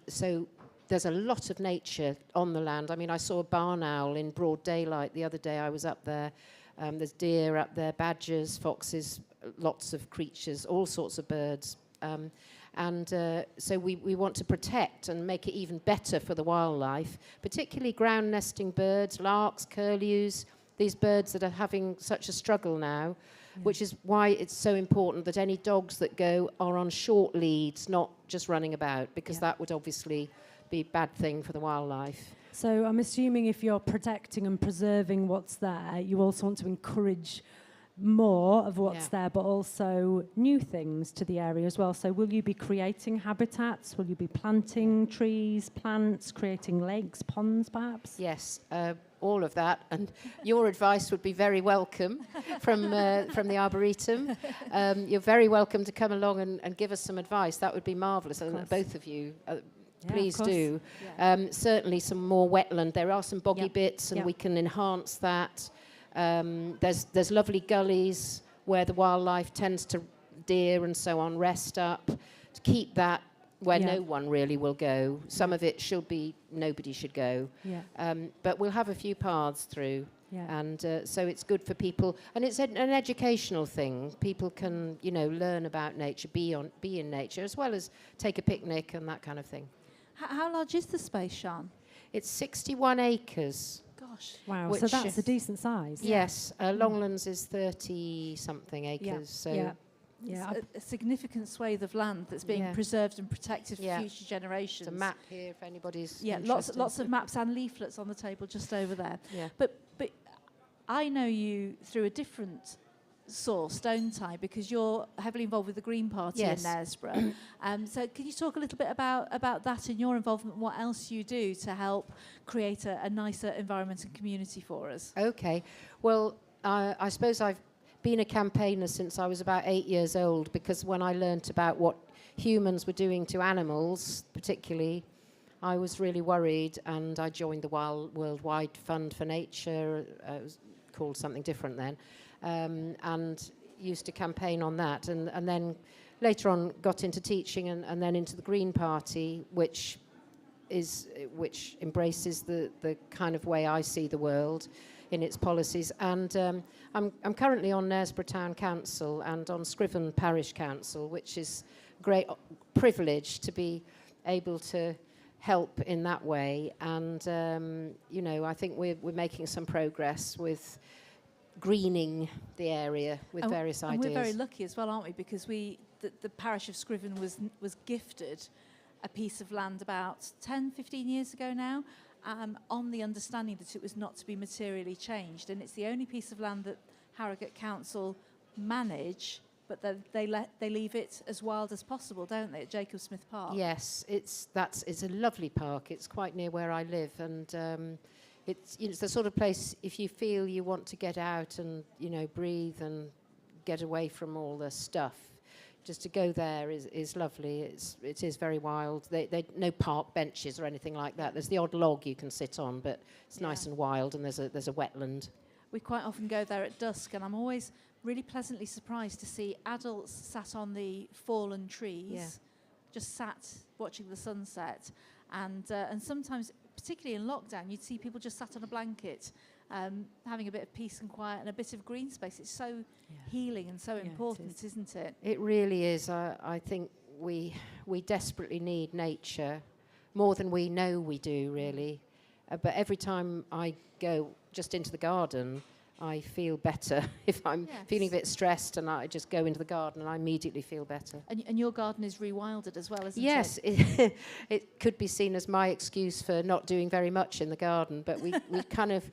So there's a lot of nature on the land. I mean, I saw a barn owl in broad daylight the other day. I was up there. There's deer up there, badgers, foxes, lots of creatures, all sorts of birds. So we want to protect and make it even better for the wildlife, particularly ground nesting birds, larks, curlews, these birds that are having such a struggle now, which is why it's so important that any dogs that go are on short leads, not just running about, because that would obviously be a bad thing for the wildlife. So I'm assuming if you're protecting and preserving what's there, you also want to encourage more of what's Yeah. there, but also new things to the area as well. So will you be creating habitats? Will you be planting trees, plants, creating lakes, ponds perhaps? Yes, all of that. And your advice would be very welcome from the Arboretum. You're very welcome to come along and give us some advice. That would be marvellous. And both of you, Yeah, please of course. do. Yeah. Certainly some more wetland. There are some boggy Yep. bits, and Yep. we can enhance that. There's lovely gullies where the wildlife tends to, deer and so on, rest up, to keep that where Yeah. no one really will go. Some of it should be, nobody should go. Yeah. But we'll have a few paths through. Yeah. And so it's good for people. And it's an educational thing. People can, learn about nature, be in nature, as well as take a picnic and that kind of thing. How large is the space, Sian? It's 61 acres. Gosh. Wow, Which so that's a is- decent size. Yes, Longlands is 30-something acres. Yeah. So Yeah. Yeah. It's a significant swathe of land that's being Yeah. preserved and protected for Yeah. future generations. there's a map here if anybody's Yeah, interested. lots of maps and leaflets on the table just over there. Yeah. But I know you through a different source, don't I? Because you're heavily involved with the Green Party Yes. in Knaresborough. So can you talk a little bit about that and your involvement and what else you do to help create a nicer environment and community for us? Okay. Well, I suppose I've been a campaigner since I was about 8 years old, because when I learnt about what humans were doing to animals, particularly, I was really worried, and I joined the Worldwide Fund for Nature. It was called something different then, and used to campaign on that. And then later on got into teaching and then into the Green Party, which embraces the kind of way I see the world in its policies. And I'm currently on Knaresborough Town Council and on Scriven Parish Council, which is a great privilege to be able to help in that way. And I think we're making some progress with greening the area with various and ideas. we're very lucky as well, aren't we? Because the parish of Scriven was gifted a piece of land about 10, 15 years ago now, on the understanding that it was not to be materially changed. And it's the only piece of land that Harrogate Council manage, but they leave it as wild as possible, don't they, at Jacob Smith Park? Yes, it's a lovely park. It's quite near where I live, and it's the sort of place, if you feel you want to get out and breathe and get away from all the stuff, just to go there is lovely. It is very wild. They no park benches or anything like that. There's the odd log you can sit on, but it's nice and wild, and there's a wetland. We quite often go there at dusk, and I'm always really pleasantly surprised to see adults sat on the fallen trees, just sat watching the sunset, and sometimes, particularly in lockdown, you'd see people just sat on a blanket, having a bit of peace and quiet and a bit of green space. It's so healing and so important, isn't it? It really is. I think we desperately need nature, more than we know we do, really. But every time I go just into the garden, I feel better. If I'm feeling a bit stressed, and I just go into the garden, and I immediately feel better. And your garden is rewilded as well, isn't it? Yes, it could be seen as my excuse for not doing very much in the garden, but we kind of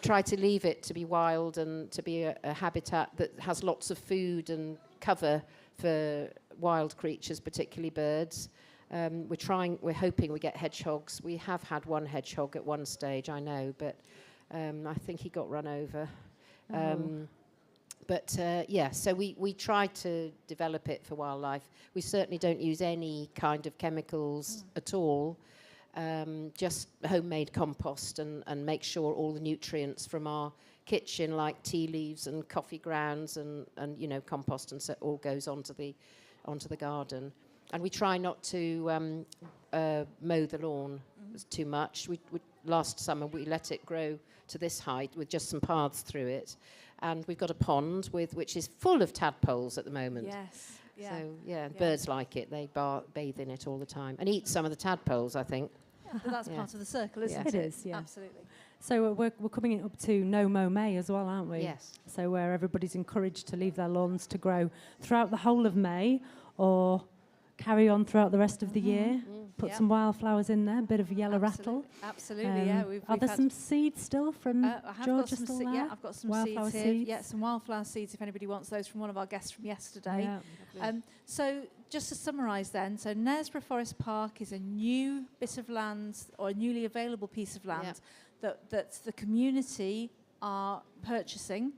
try to leave it to be wild and to be a habitat that has lots of food and cover for wild creatures, particularly birds. We're hoping we get hedgehogs. We have had one hedgehog at one stage, I know, but I think he got run over. So we try to develop it for wildlife. We certainly don't use any kind of chemicals at all, just homemade compost, and make sure all the nutrients from our kitchen, like tea leaves and coffee grounds and compost, and so all goes onto the garden. And we try not to mow the lawn too much. Last summer we let it grow to this height with just some paths through it, and we've got a pond which is full of tadpoles at the moment. Yes. Yeah. So birds like it. They bathe in it all the time and eat some of the tadpoles, I think. Yeah, but that's part of the circle, isn't it? It is, yeah. Absolutely. So we're coming up to No Mow May as well, aren't we? Yes. So where everybody's encouraged to leave their lawns to grow throughout the whole of May, or carry on throughout the rest of the year. Put Yeah. some wildflowers in there, a bit of yellow rattle. Absolutely, yeah. Are there some seeds still from I have Georgia got some still se- there? yeah, I've got some Wildflower seeds here. seeds? Yeah, some wildflower seeds if anybody wants those from one of our guests from yesterday. Yeah. So just to summarise then, so Knaresborough Forest Park is a new bit of land or a newly available piece of land that the community are purchasing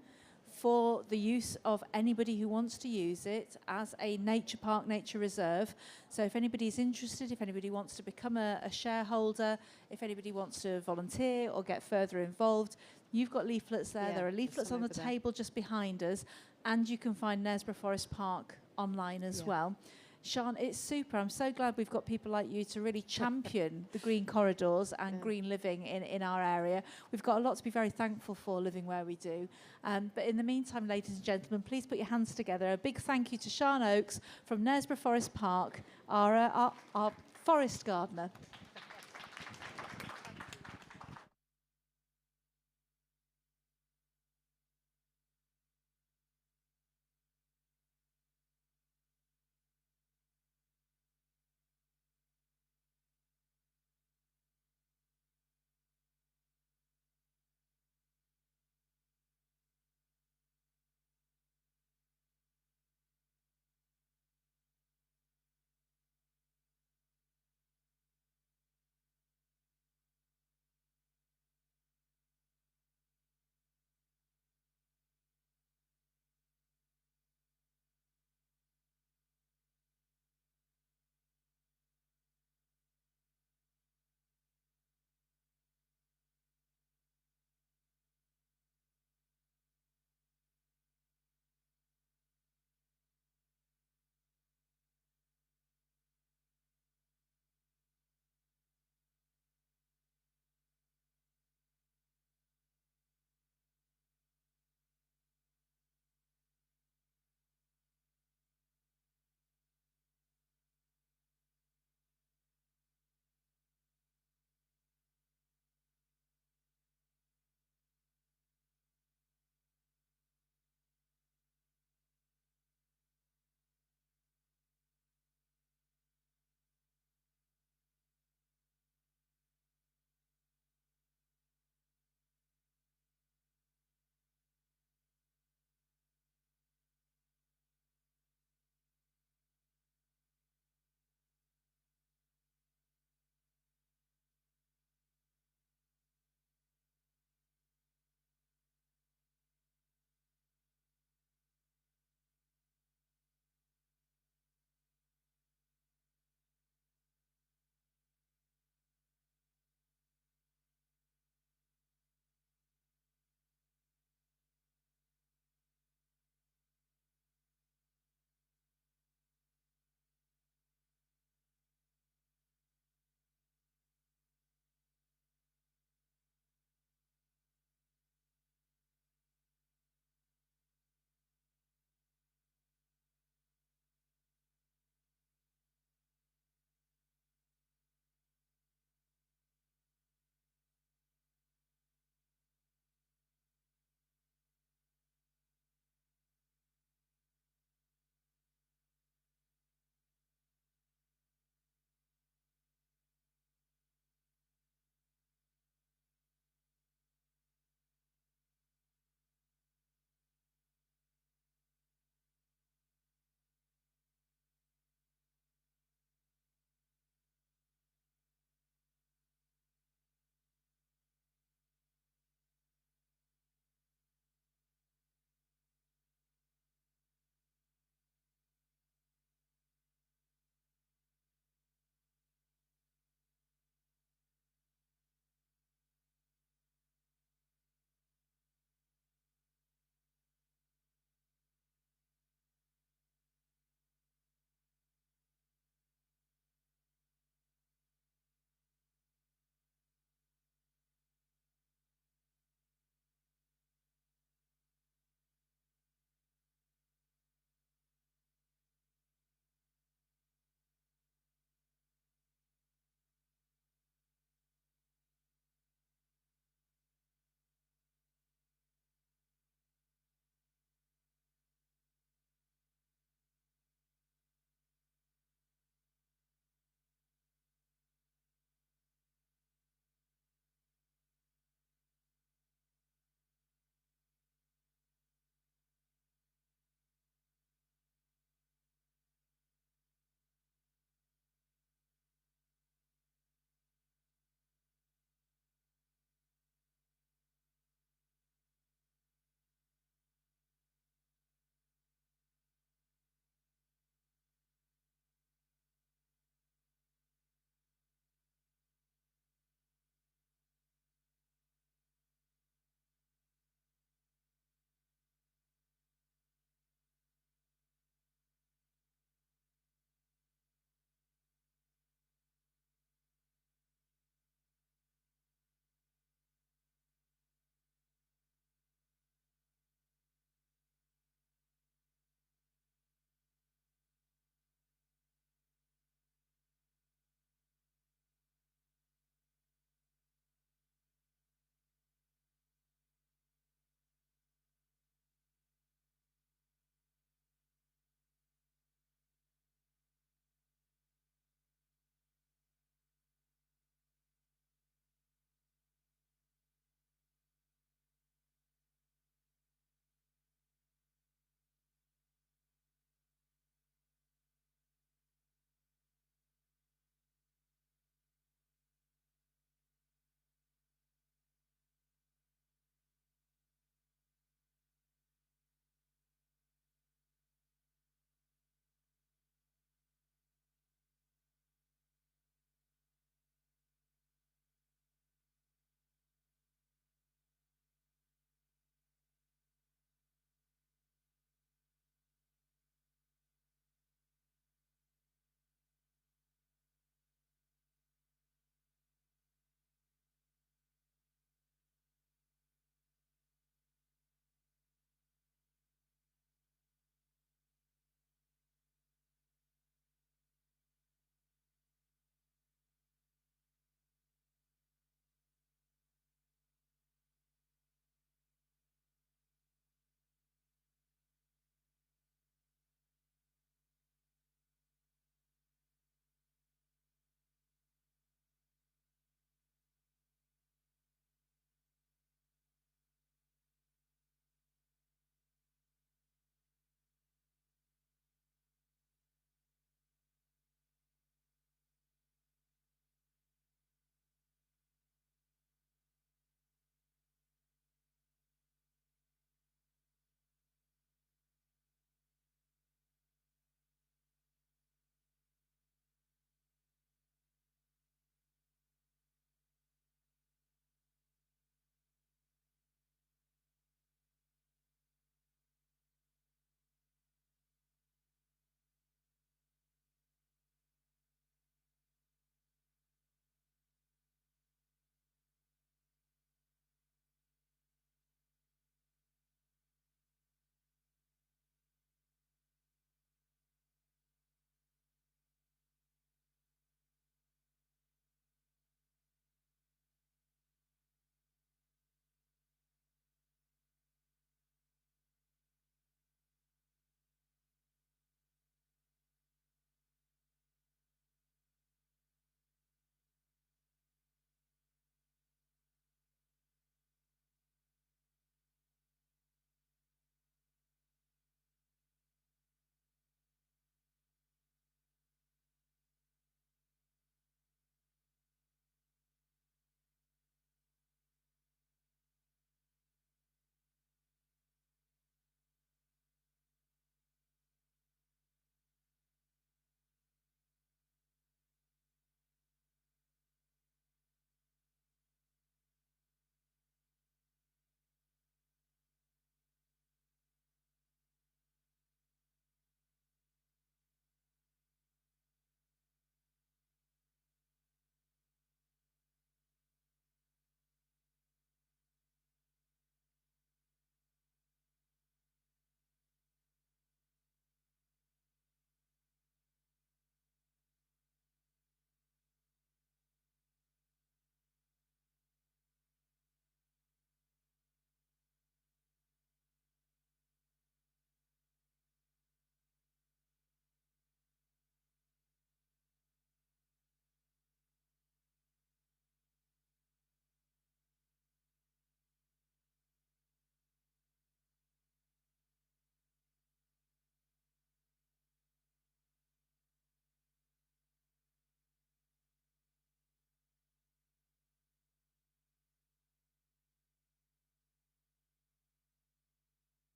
for the use of anybody who wants to use it as a nature park, nature reserve. So if anybody's interested, if anybody wants to become a shareholder, if anybody wants to volunteer or get further involved, you've got leaflets there. Yeah, There are there's leaflets some on the over there. table just behind us, and you can find Knaresborough Forest Park online as well. Sian, it's super. I'm so glad we've got people like you to really champion the green corridors and green living in our area. We've got a lot to be very thankful for living where we do. But in the meantime, ladies and gentlemen, please put your hands together. A big thank you to Sian Oakes from Knaresborough Forest Park, our forest gardener.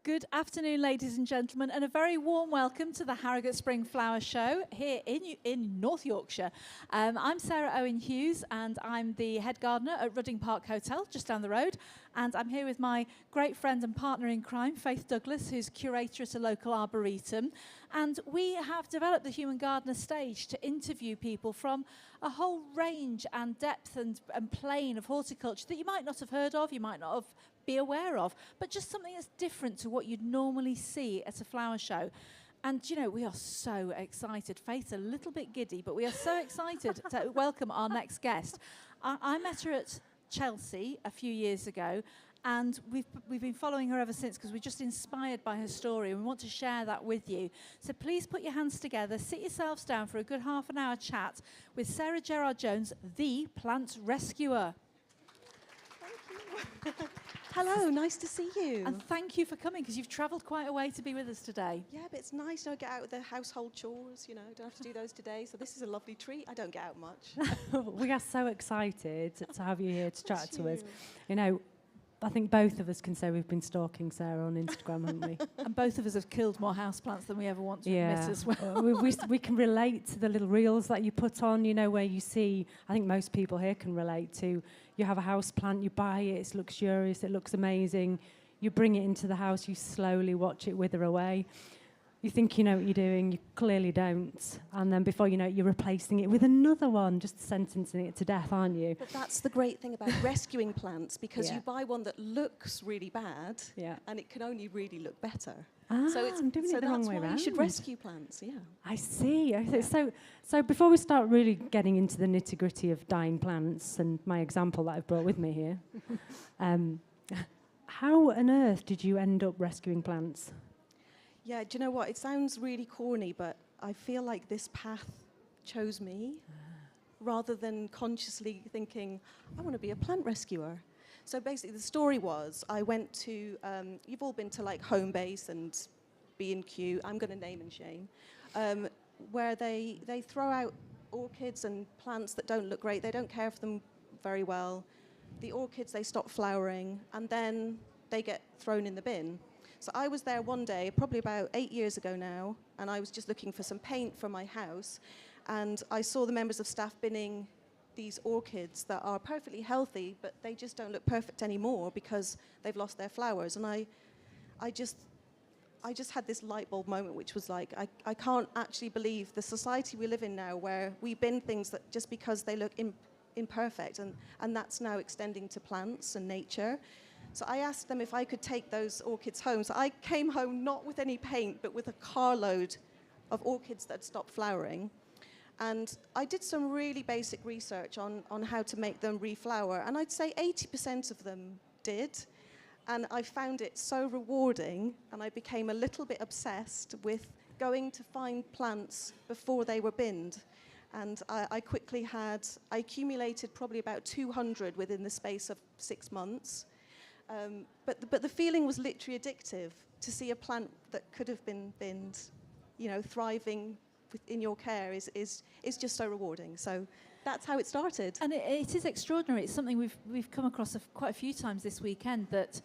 Good afternoon, ladies and gentlemen, and a very warm welcome to the Harrogate Spring Flower Show here in North Yorkshire. I'm Sarah Owen Hughes, and I'm the head gardener at Rudding Park Hotel, just down the road. And I'm here with my great friend and partner in crime, Faith Douglas, who's curator at a local arboretum. And we have developed the Human Gardener stage to interview people from a whole range and depth and plane of horticulture that you might not have heard of, you might not have be aware of, but just something that's different to what you'd normally see at a flower show. And, you know, we are so excited. Faith's a little bit giddy, but we are so excited to welcome our next guest. I met her at Chelsea a few years ago, and we've been following her ever since because we're just inspired by her story, and we want to share that with you. So please put your hands together, sit yourselves down for a good half an hour chat with Sarah Gerard-Jones, the plant rescuer. Thank you. Hello, nice to see you. And thank you for coming, because you've travelled quite a way to be with us today. Yeah, but it's nice to get out of the household chores, you know, don't have to do those today. So this is a lovely treat. I don't get out much. We are so excited to have you here to chat to us. You know, I think both of us can say we've been stalking Sarah on Instagram, haven't we? And both of us have killed more houseplants than we ever want to admit as well. we can relate to the little reels that you put on, you know, where you see, I think most people here can relate to, you have a house plant, you buy it, it's luxurious, it looks amazing, you bring it into the house, you slowly watch it wither away. You think you know what you're doing, you clearly don't. And then before you know it, you're replacing it with another one, just sentencing it to death, aren't you? But that's the great thing about rescuing plants, because you buy one that looks really bad, and it can only really look better. So I'm doing it the wrong way around. You should rescue plants, I see. So before we start really getting into the nitty-gritty of dying plants and my example that I've brought with me here, how on earth did you end up rescuing plants? Yeah, do you know what? It sounds really corny, but I feel like this path chose me rather than consciously thinking, I want to be a plant rescuer. So basically the story was, I went to, you've all been to like Homebase and B&Q, I'm going to name and shame, where they throw out orchids and plants that don't look great. They don't care for them very well. The orchids, they stop flowering, and then they get thrown in the bin. So I was there one day, probably about 8 years ago now, and I was just looking for some paint for my house, and I saw the members of staff binning these orchids that are perfectly healthy, but they just don't look perfect anymore because they've lost their flowers. And I just had this light bulb moment, which was like, I can't actually believe the society we live in now, where we bin things that just because they look imperfect, and that's now extending to plants and nature. So I asked them if I could take those orchids home. So I came home not with any paint, but with a carload of orchids that had stopped flowering. And I did some really basic research on how to make them reflower. And I'd say 80% of them did. And I found it so rewarding. And I became a little bit obsessed with going to find plants before they were binned. And I accumulated probably about 200 within the space of 6 months. But the feeling was literally addictive, to see a plant that could have been binned, you know, thriving in your care is just so rewarding. So that's how it started. And it is extraordinary. It's something we've come across quite a few times this weekend, that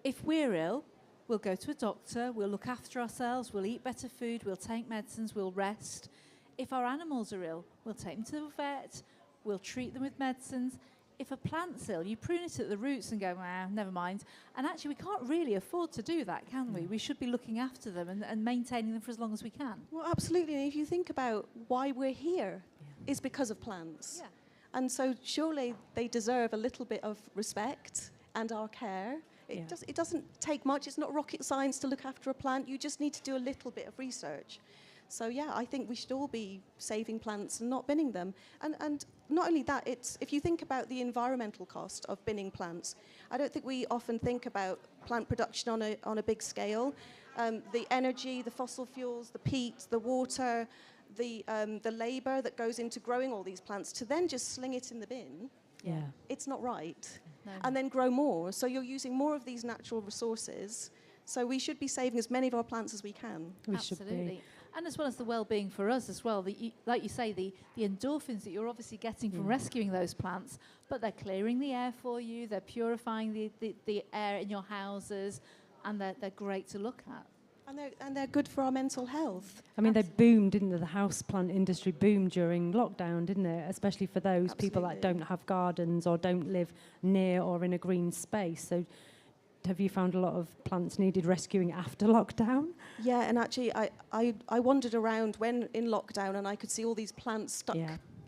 if we're ill, we'll go to a doctor, we'll look after ourselves, we'll eat better food, we'll take medicines, we'll rest. If our animals are ill, we'll take them to the vet, we'll treat them with medicines. If a plant's ill, you prune it at the roots and go, never mind. And actually, we can't really afford to do that, can we? We should be looking after them and maintaining them for as long as we can. Well, absolutely. And if you think about why we're here, it's because of plants. Yeah. And so surely they deserve a little bit of respect and our care. It doesn't take much. It's not rocket science to look after a plant. You just need to do a little bit of research. So yeah, I think we should all be saving plants and not binning them. And not only that, if you think about the environmental cost of binning plants, I don't think we often think about plant production on a big scale. The energy, the fossil fuels, the peat, the water, the labour that goes into growing all these plants, to then just sling it in the bin, it's not right. No. And then grow more. So you're using more of these natural resources. So we should be saving as many of our plants as we can. Absolutely. And as well as the well-being for us as well, like you say, the endorphins that you're obviously getting from rescuing those plants, but they're clearing the air for you, they're purifying the air in your houses, and they're great to look at. And they're good for our mental health. I mean, they boomed, didn't they? The houseplant industry boomed during lockdown, didn't it? Especially for those people that don't have gardens or don't live near or in a green space. So have you found a lot of plants needed rescuing after lockdown? Yeah, and actually I wandered around when in lockdown, and I could see all these plants stuck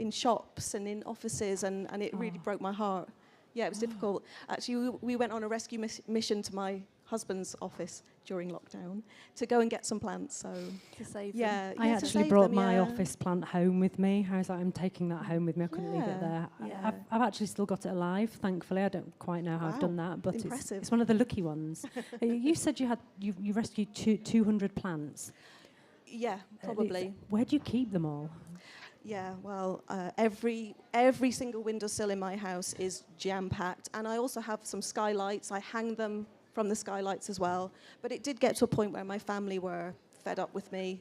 in shops and in offices, and it really broke my heart. Yeah, it was difficult. Actually, we went on a rescue mission to my husband's office during lockdown to go and get some plants. So to save them. I actually brought my office plant home with me. I was like, I'm taking that home with me. I couldn't leave it there. Yeah. I've actually still got it alive, thankfully. I don't quite know how I've done that, but it's one of the lucky ones. You said you rescued 200 plants. Yeah, probably. Where do you keep them all? Yeah, well, every single windowsill in my house is jam-packed, and I also have some skylights. I hang them from the skylights as well. But it did get to a point where my family were fed up with me.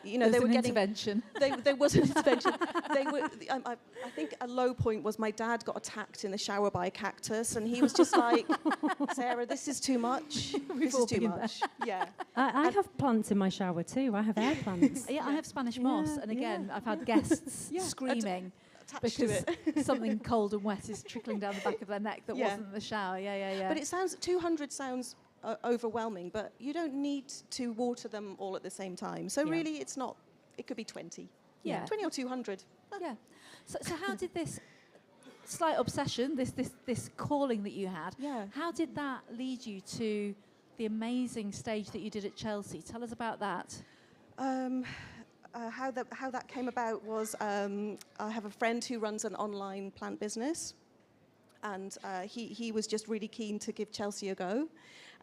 You know, there they were getting intervention. There was an intervention. They were. I think a low point was my dad got attacked in the shower by a cactus, and he was just like, "Sarah, this is too much. This is too much." Yeah. I have plants in my shower too. I have air plants. Yeah, I have Spanish moss, and again, I've had guests screaming because something cold and wet is trickling down the back of their neck that wasn't in the shower. Yeah. But it sounds 200 sounds overwhelming, but you don't need to water them all at the same time. So really, it's not. It could be 20. Yeah, 20 or 200. Yeah. So how did this slight obsession, this calling that you had, how did that lead you to the amazing stage that you did at Chelsea? Tell us about that. How that came about was I have a friend who runs an online plant business, and he was just really keen to give Chelsea a go.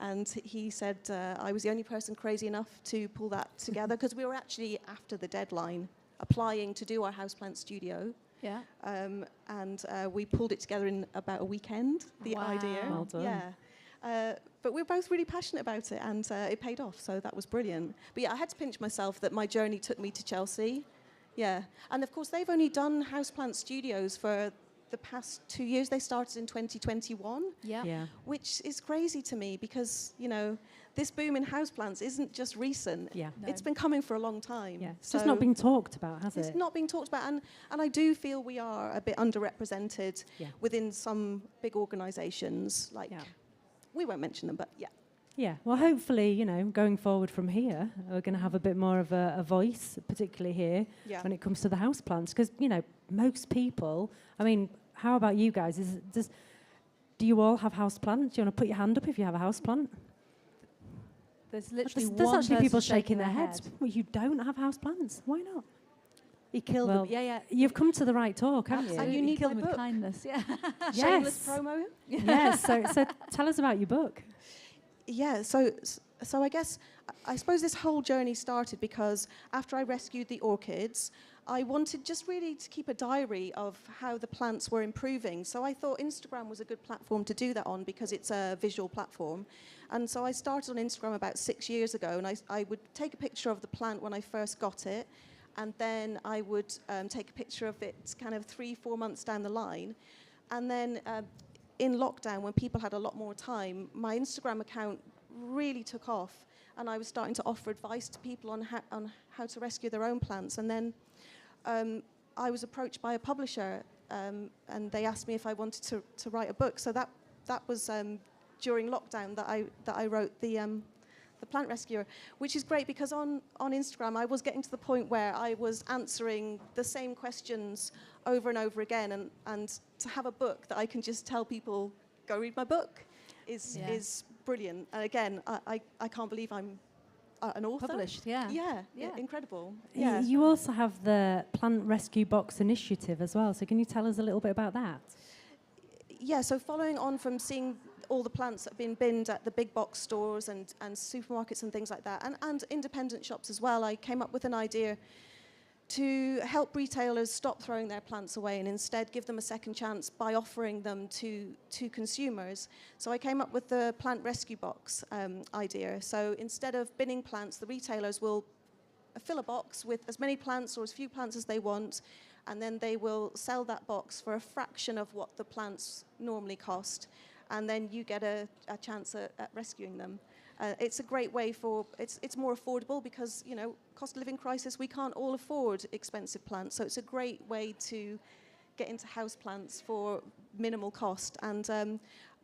And he said I was the only person crazy enough to pull that together, because we were actually after the deadline applying to do our houseplant studio. Yeah. And we pulled it together in about a weekend, the idea. Well done. Yeah. But we're both really passionate about it, and it paid off, so that was brilliant. But yeah, I had to pinch myself that my journey took me to Chelsea. Yeah. And of course, they've only done houseplant studios for the past 2 years. They started in 2021, which is crazy to me, because, you know, this boom in houseplants isn't just recent. Yeah. No. It's been coming for a long time. Yeah. It's just not being talked about, has it? It's not being talked about, and I do feel we are a bit underrepresented within some big organisations. Like, we won't mention them, but yeah. Yeah, well, hopefully, you know, going forward from here, we're going to have a bit more of a voice, particularly here, when it comes to the houseplants. Because, you know, most people, I mean, how about you guys? Do you all have houseplants? Do you want to put your hand up if you have a houseplant? There's literally there's actually people shaking their heads. Well, you don't have houseplants. Why not? You killed them. Yeah. You've come to the right talk, haven't you? And you need kill my them with book. kindness. Yeah. Shameless promo. Yes. So tell us about your book. Yeah, so I guess, I suppose this whole journey started because after I rescued the orchids, I wanted just really to keep a diary of how the plants were improving. So I thought Instagram was a good platform to do that on, because it's a visual platform. And so I started on Instagram about 6 years ago, and I would take a picture of the plant when I first got it, and then I would take a picture of it kind of 3-4 months down the line. And then in lockdown, when people had a lot more time, my Instagram account really took off, and I was starting to offer advice to people on how to rescue their own plants. And then I was approached by a publisher, and they asked me if I wanted to write a book. So that was during lockdown that I wrote the Plant Rescuer, which is great because on Instagram I was getting to the point where I was answering the same questions over and over again, and to have a book that I can just tell people, go read my book, is brilliant. And again, I can't believe I'm an author. Published, Yeah, incredible. Yeah. You also have the Plant Rescue Box Initiative as well, so can you tell us a little bit about that? Yeah, so following on from seeing all the plants that have been binned at the big box stores and supermarkets and things like that, and independent shops as well, I came up with an idea to help retailers stop throwing their plants away and instead give them a second chance by offering them to consumers. So I came up with the Plant Rescue Box idea. So instead of binning plants, the retailers will fill a box with as many plants or as few plants as they want, and then they will sell that box for a fraction of what the plants normally cost. And then you get a chance at rescuing them. It's a great way for, it's more affordable because, you know, cost of living crisis, we can't all afford expensive plants. So it's a great way to get into house plants for minimal cost. And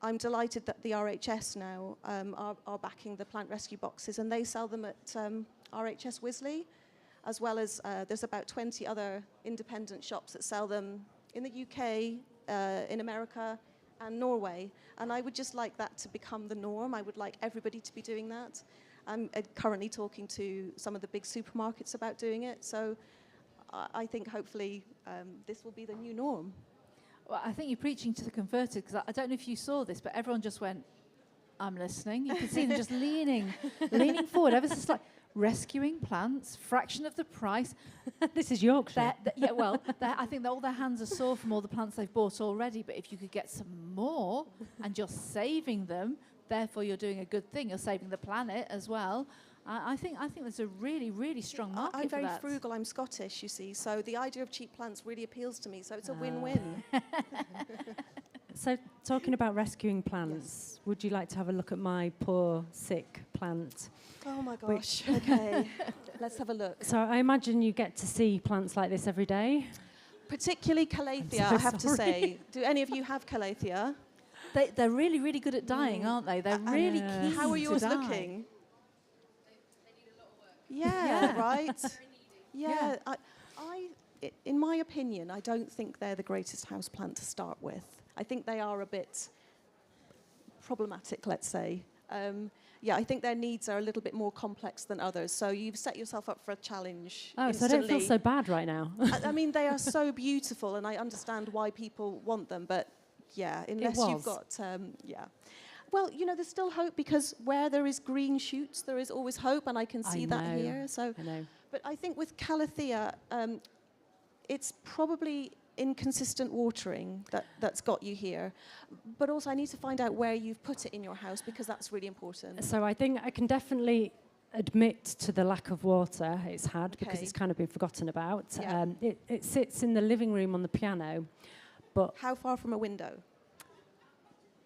I'm delighted that the RHS now are backing the plant rescue boxes, and they sell them at RHS Wisley, as well as there's about 20 other independent shops that sell them in the UK, in America, and Norway. And I would just like that to become the norm. I would like everybody to be doing that. I'm currently talking to some of the big supermarkets about doing it. So I think hopefully this will be the new norm. Well, I think you're preaching to the converted, because I don't know if you saw this, but everyone just went, I'm listening. You can see them just leaning forward ever so slightly. Rescuing plants, fraction of the price. This is Yorkshire. Yeah, well, I think all their hands are sore from all the plants they've bought already, but if you could get some more and you're saving them, therefore you're doing a good thing. You're saving the planet as well. I think there's a really, really strong market I'm for very that. frugal. I'm Scottish, you see, so the idea of cheap plants really appeals to me. So it's a win-win. So, talking about rescuing plants, would you like to have a look at my poor, sick plant? Oh my gosh. Okay, let's have a look. So, I imagine you get to see plants like this every day. Particularly Calathea, I have to say. Do any of you have Calathea? They're really, really good at dying, aren't they? They're really keen. How are yours to die. looking? Yeah, right. Yeah, in my opinion, I don't think they're the greatest houseplant to start with. I think they are a bit problematic, let's say. Yeah, I think their needs are a little bit more complex than others. So you've set yourself up for a challenge. Oh, instantly. so I don't feel so bad right now. I mean, they are so beautiful, and I understand why people want them. But yeah, unless you've got, yeah. Well, you know, there's still hope, because where there is green shoots, there is always hope, and I can see that here. So, I know. But I think with Calathea, it's probably inconsistent watering that's got you here. But also I need to find out where you've put it in your house, because that's really important. So I think I can definitely admit to the lack of water it's had, because it's kind of been forgotten about. Yeah. It sits in the living room on the piano. But how far from a window?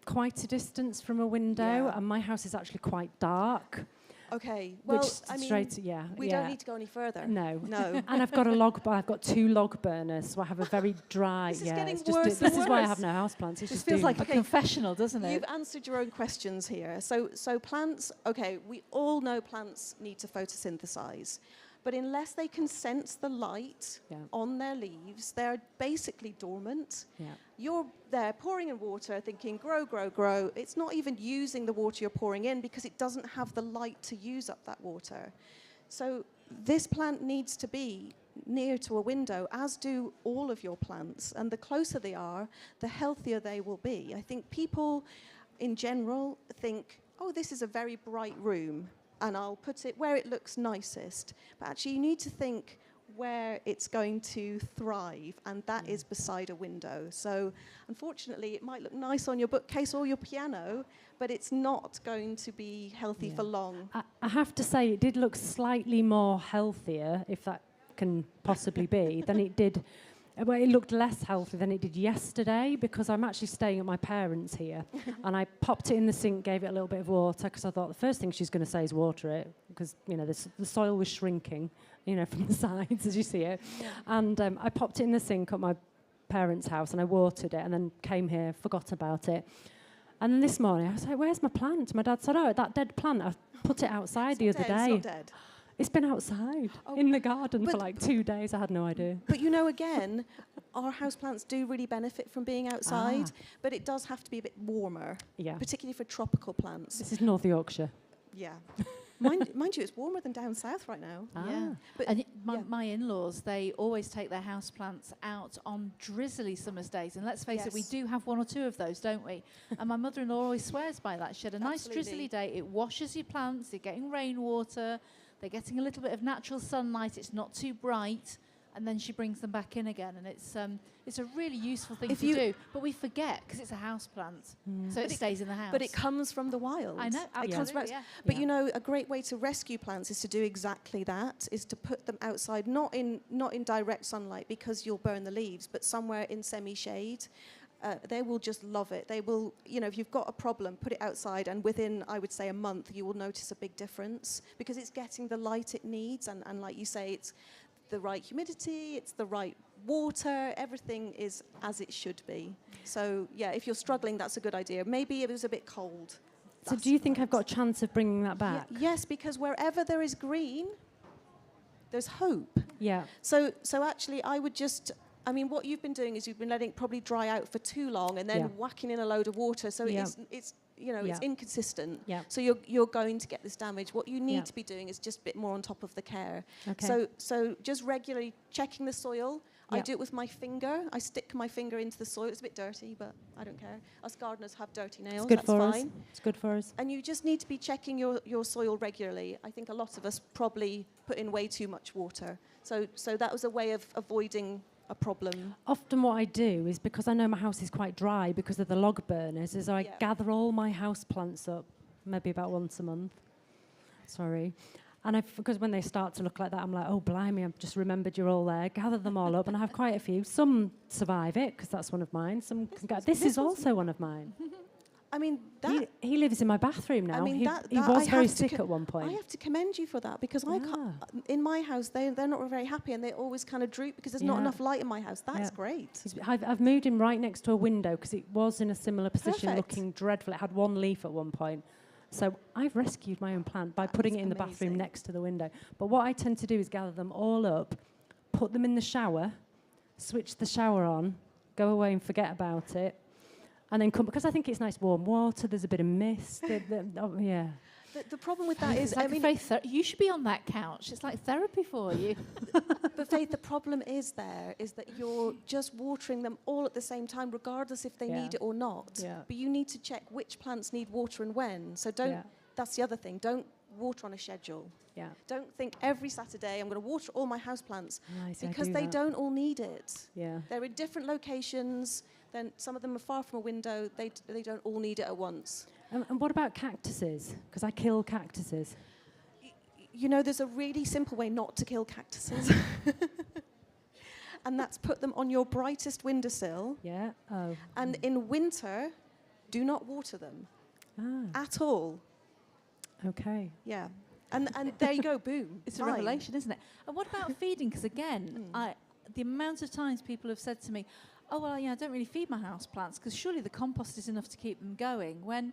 Quite a distance from a window, Yeah. and my house is actually quite dark. Okay, well, I mean, we don't need to go any further. No. No. And I've got I've got 2 log burners, so I have a very dry. This is yeah, getting it's just worse this and is why I worse. have no houseplants. It's This just feels doomed. like a confessional, doesn't it? You've answered your own questions here. So plants, okay, we all know plants need to photosynthesize. But unless they can sense the light on their leaves, they're basically dormant. Yeah. You're there pouring in water, thinking, grow, grow, grow. It's not even using the water you're pouring in, because it doesn't have the light to use up that water. So this plant needs to be near to a window, as do all of your plants. And the closer they are, the healthier they will be. I think people in general think, oh, this is a very bright room, and I'll put it where it looks nicest. But actually, you need to think where it's going to thrive, and that is beside a window. So unfortunately, it might look nice on your bookcase or your piano, but it's not going to be healthy for long. I have to say, it did look slightly more healthier, if that can possibly be, than it did. Well, it looked less healthy than it did yesterday, because I'm actually staying at my parents' here. And I popped it in the sink, gave it a little bit of water, because I thought the first thing she's going to say is water it, because, you know, the soil was shrinking, you know, from the sides as you see it. Yeah. And I popped it in the sink at my parents' house, and I watered it, and then came here, forgot about it. And then this morning, I was like, where's my plant? My dad said, oh, that dead plant, I put it outside the other day. It's not dead. It's been outside in the garden for like 2 days. I had no idea. But you know, again, our houseplants do really benefit from being outside, but it does have to be a bit warmer, particularly for tropical plants. This is North Yorkshire. Yeah. Mind you, it's warmer than down south right now. Yeah. But my in-laws, they always take their houseplants out on drizzly summer's days. And let's face it, we do have 1 or 2 of those, don't we? And my mother-in-law always swears by that. She had a nice drizzly day. It washes your plants. You're getting rainwater. They're getting a little bit of natural sunlight. It's not too bright. And then she brings them back in again. And it's a really useful thing to do. But we forget, because it's a house plant. So it stays in the house. But it comes from the wild. I know. It comes from But you know, a great way to rescue plants is to do exactly that, is to put them outside, not in direct sunlight, because you'll burn the leaves, but somewhere in semi-shade. They will just love it. They will, you know, if you've got a problem, put it outside, and within, I would say, a month, you will notice a big difference because it's getting the light it needs, and like you say, it's the right humidity, it's the right water, everything is as it should be. So, yeah, if you're struggling, that's a good idea. Maybe it was a bit cold. So do you think I've got a chance of bringing that back? Yes, because wherever there is green, there's hope. Yeah. So actually, I would just... I mean, what you've been doing is you've been letting it probably dry out for too long and then whacking in a load of water. So it's you know, it's inconsistent. Yeah. So you're going to get this damage. What you need to be doing is just a bit more on top of the care. Okay. So just regularly checking the soil. I do it with my finger. I stick my finger into the soil. It's a bit dirty, but I don't care. Us gardeners have dirty nails. It's good That's for fine. us. It's good for us. And you just need to be checking your soil regularly. I think a lot of us probably put in way too much water. So that was a way of avoiding a problem. Often what I do is, because I know my house is quite dry because of the log burners, is I gather all my house plants up, maybe about once a month. Sorry. And because when they start to look like that, I'm like, oh, blimey, I've just remembered you're all there. Gather them all up, and I have quite a few. Some survive it, because that's one of mine. Some can go. This is also one of mine. I mean, that... He lives in my bathroom now. I mean, he was very sick at one point. I have to commend you for that, because I can't, in my house, they're not very happy, and they always kind of droop because there's not enough light in my house. That's great. I've moved him right next to a window, because it was in a similar position, looking dreadful. It had one leaf at one point. So I've rescued my own plant by putting it in the bathroom next to the window. But what I tend to do is gather them all up, put them in the shower, switch the shower on, go away and forget about it, and then come, because I think it's nice warm water, there's a bit of mist. The problem with that is, I mean, Faith, you should be on that couch. It's like therapy for you. But Faith, the problem is that you're just watering them all at the same time, regardless if they need it or not. Yeah. But you need to check which plants need water and when. So that's the other thing. Don't water on a schedule. Yeah. Don't think every Saturday I'm going to water all my houseplants, Nice, because I do they that. don't all need it. Yeah. They're in different locations. Then some of them are far from a window. They don't all need it at once. And what about cactuses? Because I kill cactuses. You know, there's a really simple way not to kill cactuses. And that's put them on your brightest windowsill. Yeah. Oh. And in winter, do not water them at all. Okay. Yeah. And there you go, boom. It's a revelation, isn't it? And what about feeding? Because again, the amount of times people have said to me, oh, well, I don't really feed my house plants because surely the compost is enough to keep them going. When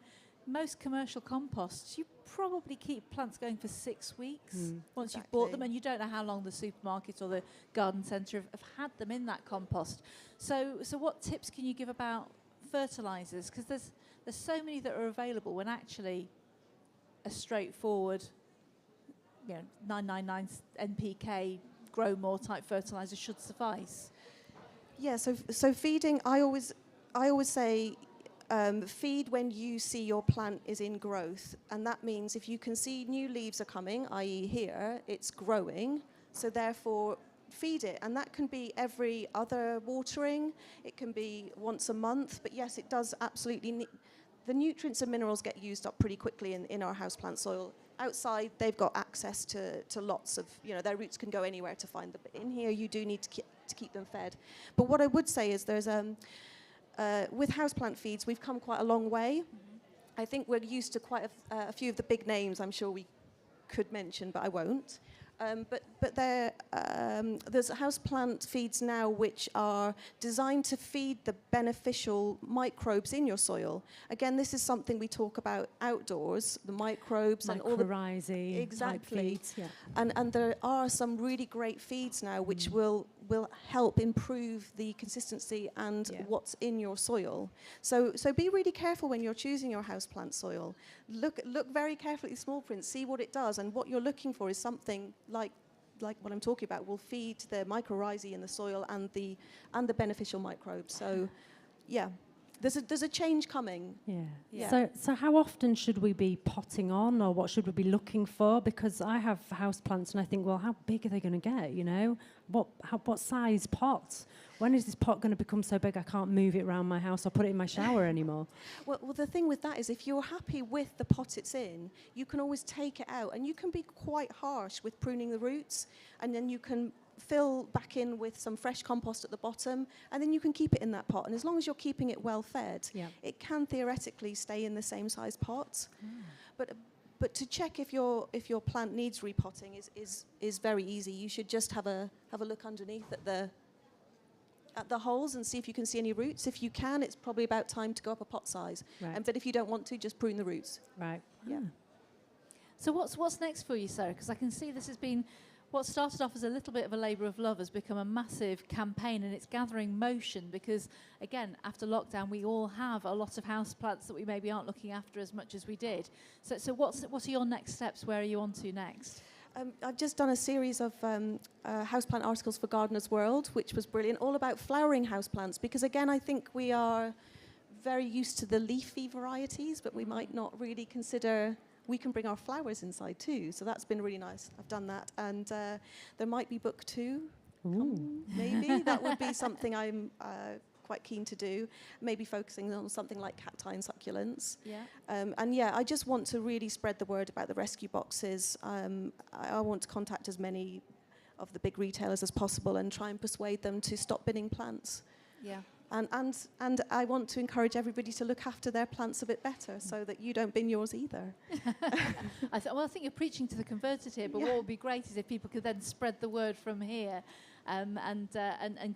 most commercial composts, you probably keep plants going for 6 weeks once you've bought them, and you don't know how long the supermarket or the garden centre have had them in that compost. So what tips can you give about fertilisers? Because there's so many that are available when actually a straightforward, 999 NPK grow more type fertiliser should suffice. Yeah. So feeding, I always say. Feed when you see your plant is in growth, and that means if you can see new leaves are coming, i.e. here, it's growing, so therefore feed it. And that can be every other watering, it can be once a month, but yes, it does absolutely the nutrients and minerals get used up pretty quickly in our houseplant soil. Outside, they've got access to lots of, their roots can go anywhere to find them, but in here you do need to keep them fed. But what I would say is there's with houseplant feeds, we've come quite a long way. I think we're used to quite a few of the big names I'm sure we could mention, but I won't. But there's houseplant feeds now which are designed to feed the beneficial microbes in your soil. Again, this is something we talk about outdoors, the microbes and all the... Mycorrhizae Exactly. type feeds, yeah. And there are some really great feeds now which will help improve the consistency and what's in your soil. So be really careful when you're choosing your houseplant soil. Look very carefully at the small print, see what it does, and what you're looking for is something like what I'm talking about will feed the mycorrhizae in the soil and the beneficial microbes. So yeah. There's a change coming. Yeah. So how often should we be potting on, or what should we be looking for? Because I have houseplants and I think, well, how big are they going to get? What size pots? When is this pot going to become so big I can't move it around my house or put it in my shower anymore? Well, the thing with that is if you're happy with the pot it's in, you can always take it out, and you can be quite harsh with pruning the roots, and then you can fill back in with some fresh compost at the bottom, and then you can keep it in that pot. And as long as you're keeping it well fed, it can theoretically stay in the same size pot. But to check if your plant needs repotting is very easy. You should just have a look underneath at the holes and see if you can see any roots. If you can, it's probably about time to go up a pot size. Right. But if you don't want to, just prune the roots. Right. Yeah. So what's next for you, Sarah? Because I can see this has been, what started off as a little bit of a labour of love has become a massive campaign, and it's gathering motion because, again, after lockdown, we all have a lot of houseplants that we maybe aren't looking after as much as we did. So what are your next steps? Where are you on to next? I've just done a series of houseplant articles for Gardener's World, which was brilliant, all about flowering houseplants, because, again, I think we are very used to the leafy varieties, but we might not really consider we can bring our flowers inside too. So that's been really nice. I've done that. And there might be book 2. Maybe. That would be something I'm quite keen to do. Maybe focusing on something like cacti and succulents. Yeah. And yeah, I just want to really spread the word about the rescue boxes. I want to contact as many of the big retailers as possible and try and persuade them to stop binning plants. Yeah. And I want to encourage everybody to look after their plants a bit better so that you don't bin yours either. I think you're preaching to the converted here, but what would be great is if people could then spread the word from here and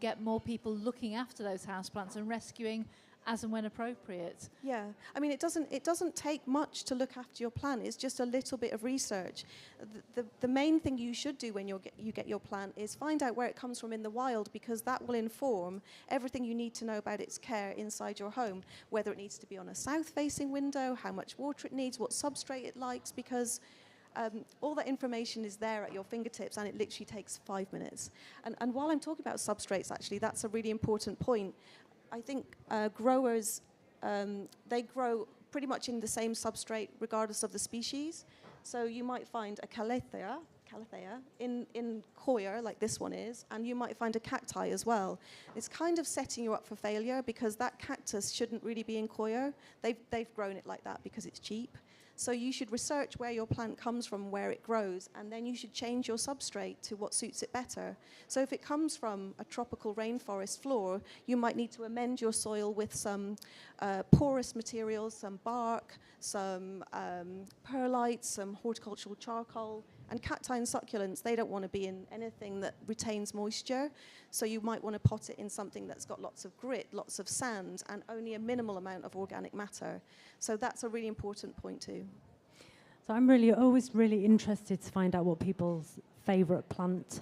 get more people looking after those houseplants and rescuing as and when appropriate. Yeah, I mean, it doesn't take much to look after your plant. It's just a little bit of research. The main thing you should do when you get your plant is find out where it comes from in the wild, because that will inform everything you need to know about its care inside your home, whether it needs to be on a south-facing window, how much water it needs, what substrate it likes, because all that information is there at your fingertips, and it literally takes 5 minutes. And while I'm talking about substrates, actually, that's a really important point. I think growers, they grow pretty much in the same substrate regardless of the species. So you might find a calathea in coir, like this one is, and you might find a cacti as well. It's kind of setting you up for failure, because that cactus shouldn't really be in coir. They've grown it like that because it's cheap. So you should research where your plant comes from, where it grows, and then you should change your substrate to what suits it better. So if it comes from a tropical rainforest floor, you might need to amend your soil with some porous materials, some bark, some perlite, some horticultural charcoal. And cacti and succulents, they don't want to be in anything that retains moisture. So you might want to pot it in something that's got lots of grit, lots of sand, and only a minimal amount of organic matter. So that's a really important point too. So I'm always really interested to find out what people's favourite plant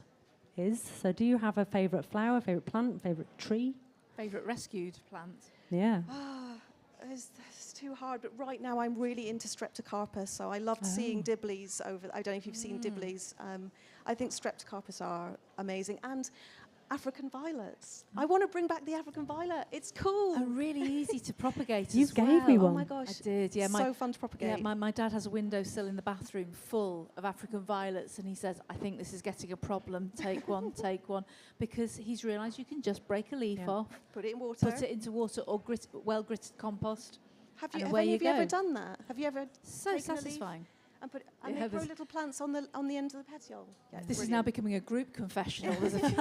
is. So do you have a favourite flower, favourite plant, favourite tree? Favourite rescued plant? Yeah. It's too hard, but right now I'm really into Streptocarpus, so I loved seeing Dibleys over. I don't know if you've seen Dibleys. I think Streptocarpus are amazing. And African violets. I want to bring back the African violet. It's cool. And really easy to propagate You as gave well. me one. Oh my gosh. I did, yeah. So fun to propagate. Yeah, my dad has a windowsill in the bathroom full of African violets, and he says, I think this is getting a problem. Take one, take one. Because he's realised you can just break a leaf off, Put it in water. put it into water or well-gritted compost. Have and any away of you you ever go. done that? Have you ever So taken a leaf satisfying. and put Yeah, they grow there's- little plants on the end of the petiole? Yeah, This is now becoming a group confessional. There's a few-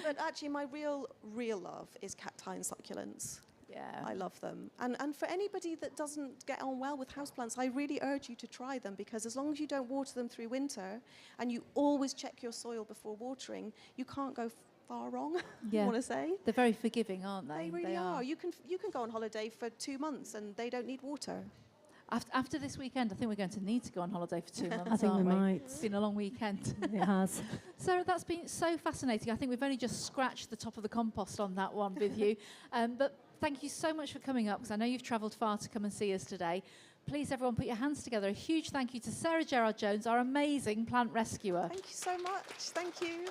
but actually, my real love is cacti and succulents. yeah. I love them. And for anybody that doesn't get on well with houseplants, I really urge you to try them, because as long as you don't water them through winter and you always check your soil before watering, you can't go far wrong, Yeah. I want to say. They're very forgiving, aren't they? They really are. You can go on holiday for 2 months and they don't need water. After this weekend, I think we're going to need to go on holiday for 2 months, I think we aren't might. It's been a long weekend. It has. Sarah, that's been so fascinating. I think we've only just scratched the top of the compost on that one with you. But thank you so much for coming up, because I know you've travelled far to come and see us today. Please, everyone, put your hands together. A huge thank you to Sarah Gerard-Jones, our amazing plant rescuer. Thank you so much. Thank you.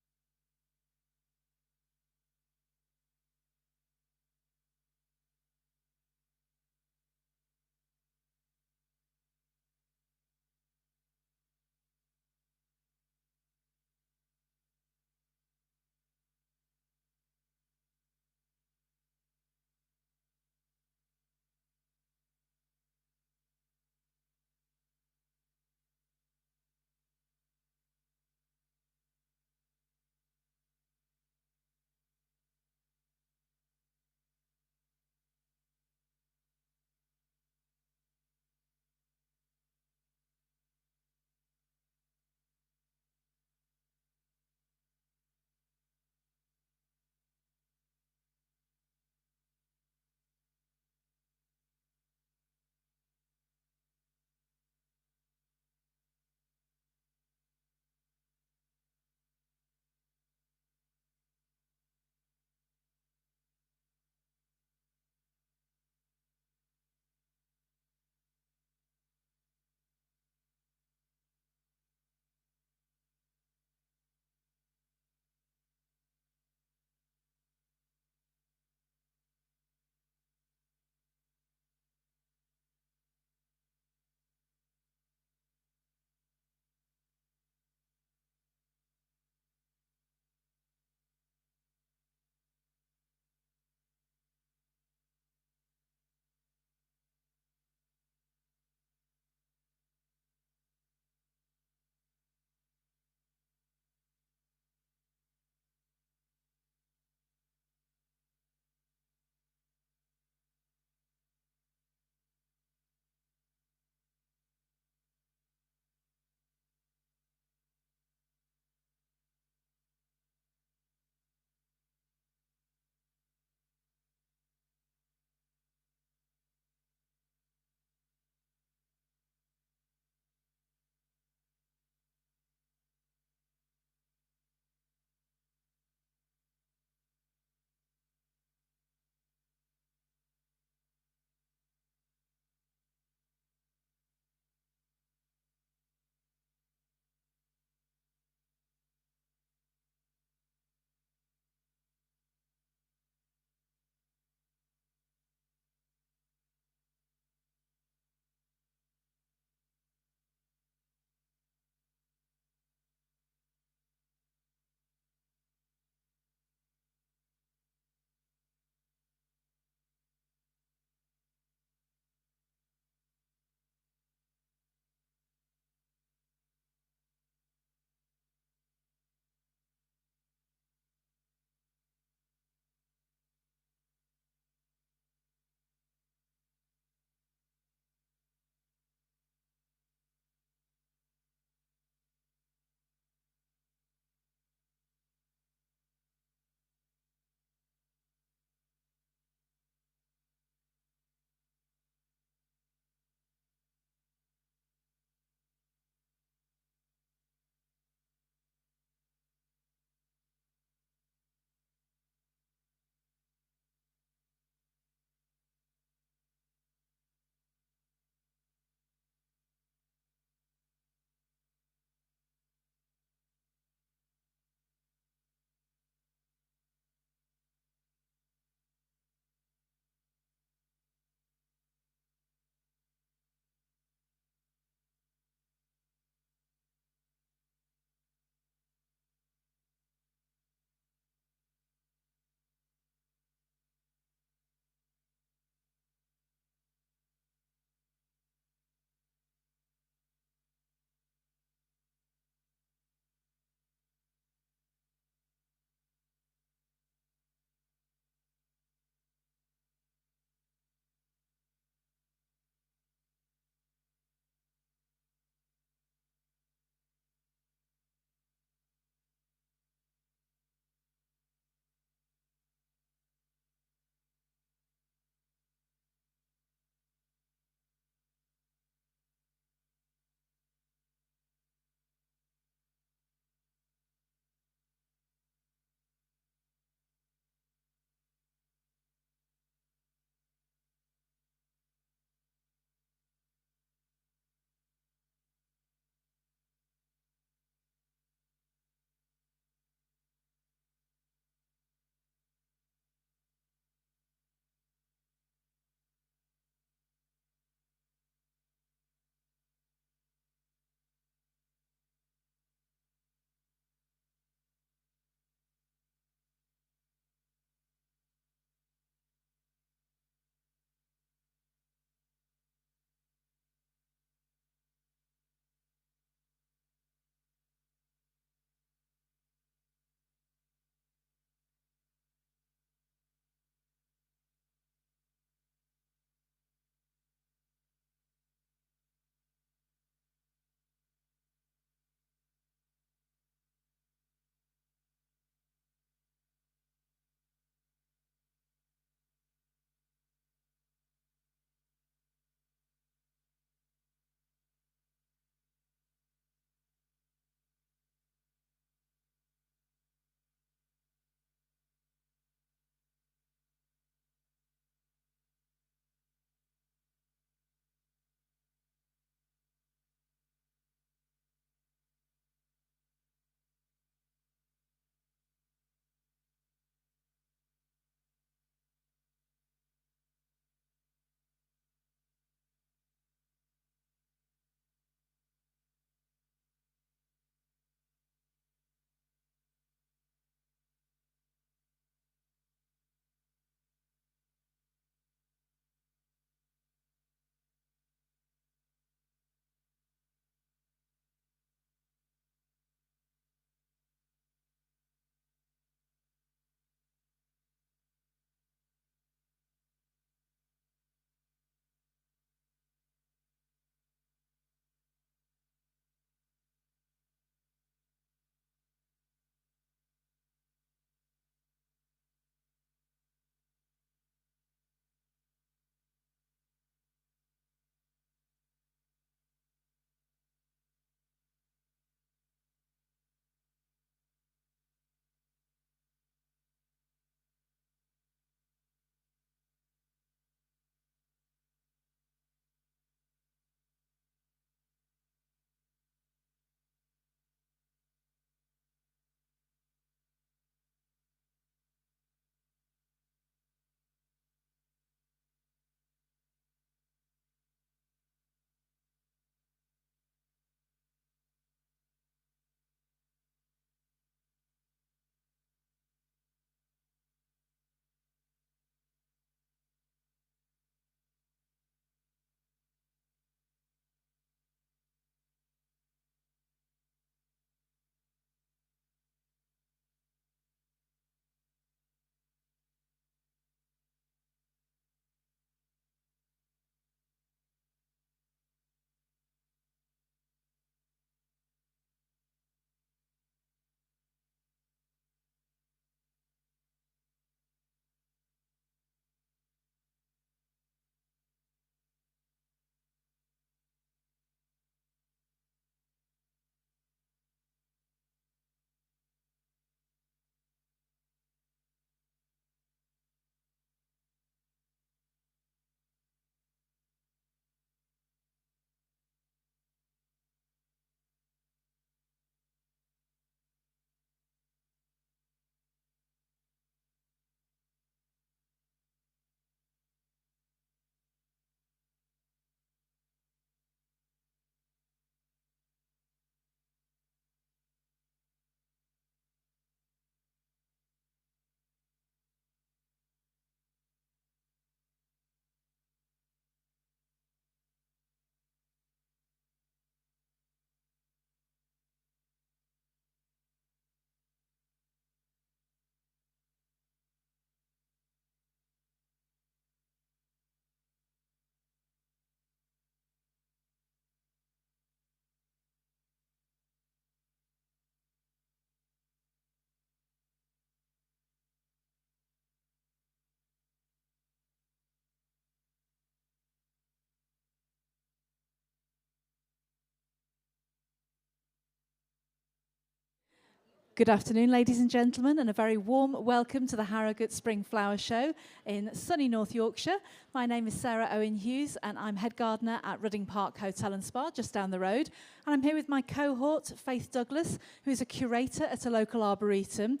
Good afternoon, ladies and gentlemen, and a very warm welcome to the Harrogate Spring Flower Show in sunny North Yorkshire. My name is Sarah Owen Hughes, and I'm head gardener at Rudding Park Hotel and Spa, just down the road. And I'm here with my cohort, Faith Douglas, who is a curator at a local arboretum.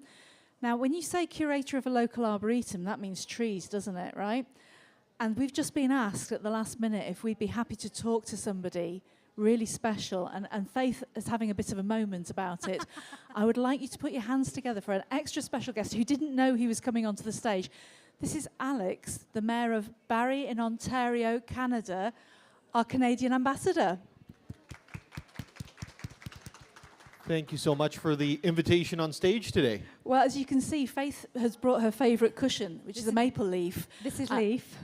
Now, when you say curator of a local arboretum, that means trees, doesn't it, right? And we've just been asked at the last minute if we'd be happy to talk to somebody really special, and Faith is having a bit of a moment about it. I would like you to put your hands together for an extra special guest who didn't know he was coming onto the stage. This is Alex, the Mayor of Barrie in Ontario, Canada, our Canadian ambassador. Thank you so much for the invitation on stage today. Well, as you can see, Faith has brought her favourite cushion, which is a maple leaf. This is Leaf.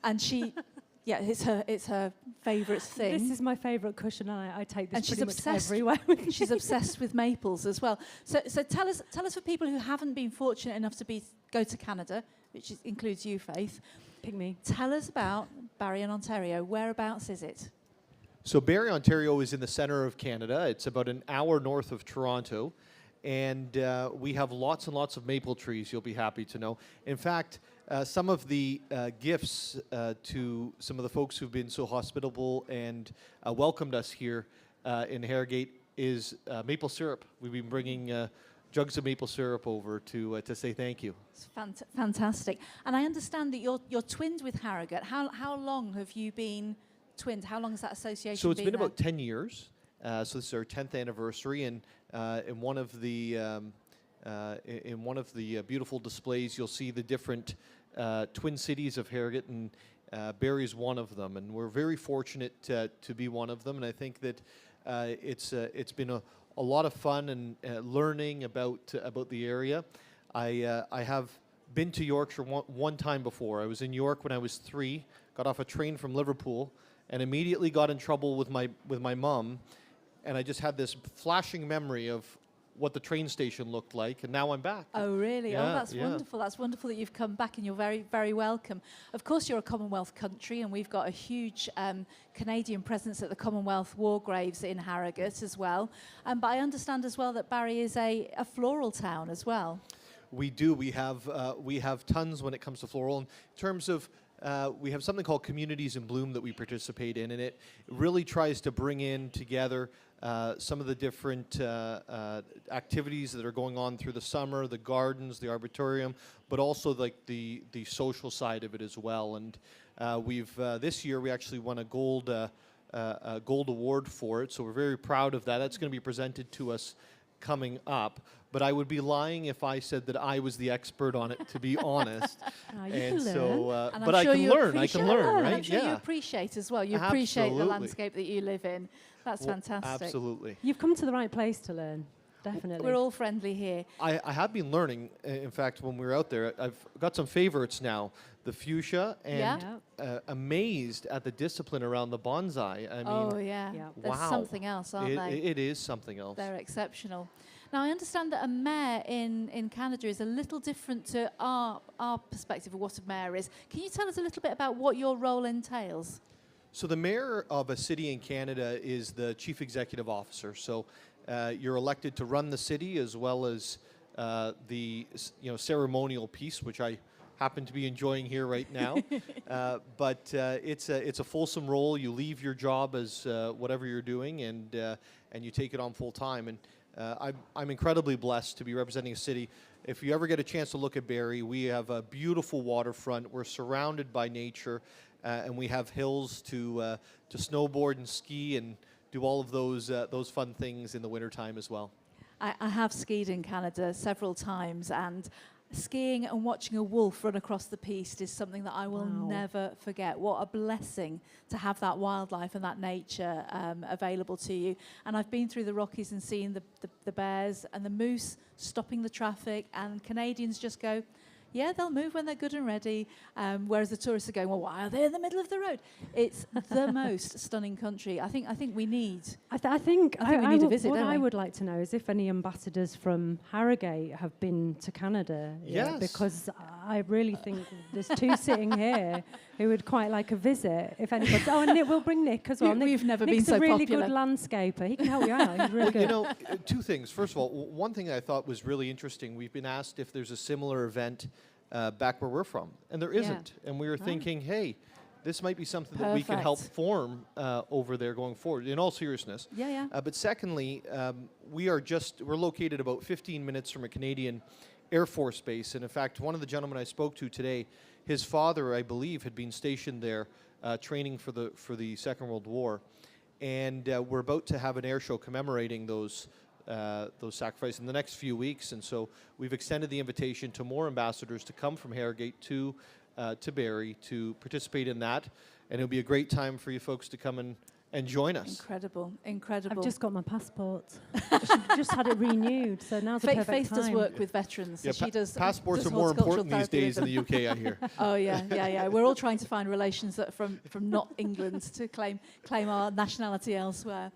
And she... Yeah, it's her favourite thing. This is my favourite cushion, and I take this and pretty she's much obsessed, everywhere with me. She's obsessed with maples as well. So tell us for people who haven't been fortunate enough to go to Canada, which includes you, Faith. Pick me. Tell us about Barrie in Ontario. Whereabouts is it? So Barrie, Ontario is in the center of Canada. It's about an hour north of Toronto. And we have lots and lots of maple trees, you'll be happy to know. In fact, some of the gifts to some of the folks who've been so hospitable and welcomed us here in Harrogate is maple syrup. We've been bringing jugs of maple syrup over to say thank you. It's fantastic. And I understand that you're twinned with Harrogate. How long have you been twinned? How long has that association So it's been there? about 10 years. So this is our 10th anniversary, and in one of the beautiful displays, you'll see the different twin cities of Harrogate, and Barrie is one of them. And we're very fortunate to be one of them. And I think that it's been a lot of fun and learning about the area. I have been to Yorkshire one time before. I was in York when I was 3. Got off a train from Liverpool, and immediately got in trouble with my mum. And I just had this flashing memory of what the train station looked like, and now I'm back. Oh, really? Yeah, Oh, that's wonderful. That's wonderful that you've come back, and you're very, very welcome. Of course, you're a Commonwealth country, and we've got a huge Canadian presence at the Commonwealth War Graves in Harrogate as well. But I understand as well that Barrie is a floral town as well. We do. We have tons when it comes to floral. In terms of we have something called Communities in Bloom that we participate in, and it really tries to bring in together some of the different activities that are going on through the summer, the gardens, the arboretum, but also like the social side of it as well. And we've this year we actually won a gold award for it, so we're very proud of that. That's going to be presented to us coming up. But I would be lying if I said that I was the expert on it, to be honest. And so, and but I can learn. I can learn, right? I'm sure you appreciate as well. You appreciate the landscape that you live in. That's fantastic. Absolutely. You've come to the right place to learn, definitely. We're all friendly here. I have been learning. In fact, when we were out there, I've got some favorites now. The fuchsia, and amazed at the discipline around the bonsai. I mean, There's something else, aren't they? It is something else. They're exceptional. Now, I understand that a mayor in Canada is a little different to our perspective of what a mayor is. Can you tell us a little bit about what your role entails? So the mayor of a city in Canada is the chief executive officer. So you're elected to run the city as well as the ceremonial piece, which I happen to be enjoying here right now. But it's a fulsome role. You leave your job as whatever you're doing, and you take it on full time. And I'm incredibly blessed to be representing a city. If you ever get a chance to look at Barrie, we have a beautiful waterfront. We're surrounded by nature, and we have hills to snowboard and ski and do all of those fun things in the wintertime as well. I have skied in Canada several times, and skiing and watching a wolf run across the piste is something that I will never forget. What a blessing to have that wildlife and that nature available to you. And I've been through the Rockies and seen the bears and the moose stopping the traffic, and Canadians just go, yeah, they'll move when they're good and ready, whereas the tourists are going, well, why are they in the middle of the road? It's the most stunning country. I think we need. I think we need a visit. What don't we? I would like to know is if any ambassadors from Harrogate have been to Canada. Yes. Because I really think there's two sitting here who would quite like a visit. If anybody, oh, and Nick, we'll bring Nick as well. We've never Nick's been so a really popular. good landscaper. He can help you out. He's really Well, good. you know, two things. First of all, one thing I thought was really interesting, we've been asked if there's a similar event back where we're from, and there isn't. And we were thinking, hey, this might be something that we can help form over there going forward, in all seriousness. Yeah, yeah. But secondly, we're located about 15 minutes from a Canadian Air Force base. And in fact, one of the gentlemen I spoke to today, his father, I believe, had been stationed there training for the Second World War. And we're about to have an air show commemorating those sacrifices in the next few weeks. And so we've extended the invitation to more ambassadors to come from Harrogate to Barrie to participate in that. And it'll be a great time for you folks to come and join us. Incredible, incredible. I've just got my passport. just had it renewed, so now's the perfect Faith time. does work with veterans. So she does. Passports does are more horticultural important these therapy days in with the UK, I hear. Oh yeah, yeah, yeah. We're all trying to find relations that from not England to claim our nationality elsewhere.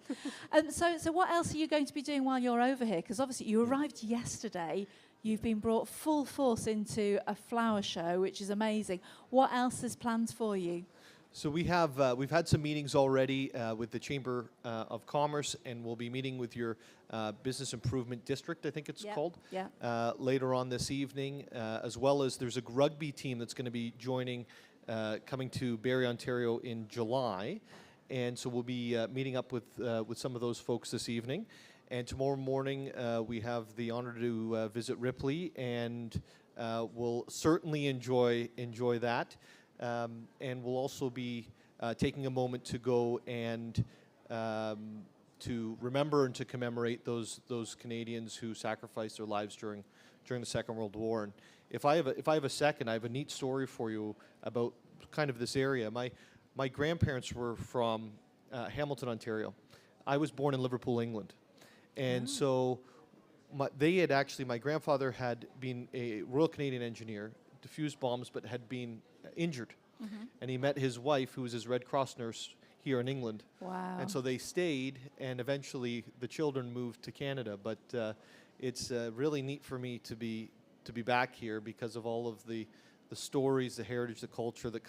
So what else are you going to be doing while you're over here? Because obviously you arrived yesterday. You've been brought full force into a flower show, which is amazing. What else is planned for you? So we've had some meetings already with the Chamber of Commerce, and we'll be meeting with your Business Improvement District, I think it's called, later on this evening, as well as there's a rugby team that's going to be joining, coming to Barrie, Ontario in July, and so we'll be meeting up with some of those folks this evening. And tomorrow morning we have the honor to visit Ripley, and we'll certainly enjoy that. And we'll also be taking a moment to go and to remember and to commemorate those Canadians who sacrificed their lives during the Second World War. And if I have a second, I have a neat story for you about kind of this area. My grandparents were from Hamilton, Ontario. I was born in Liverpool, England, and so my grandfather had been a Royal Canadian engineer, diffused bombs, but had been injured. And he met his wife, who was his Red Cross nurse here in England. Wow. And so they stayed, and eventually the children moved to Canada. But it's really neat for me to be back here because of all of the stories, the heritage, the culture that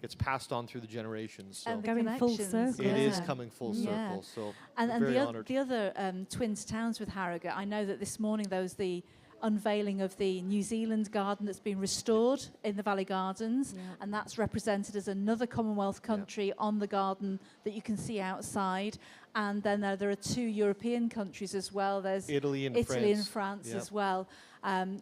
gets passed on through the generations. So And the Going full connections. circle. it is coming full Yeah. circle. So And very the honored. the other twins towns with Harrogate, I know that this morning there was the unveiling of the New Zealand garden that's been restored in the Valley Gardens, and that's represented as another Commonwealth country on the garden that you can see outside. And then there are two European countries as well. There's Italy and France as well,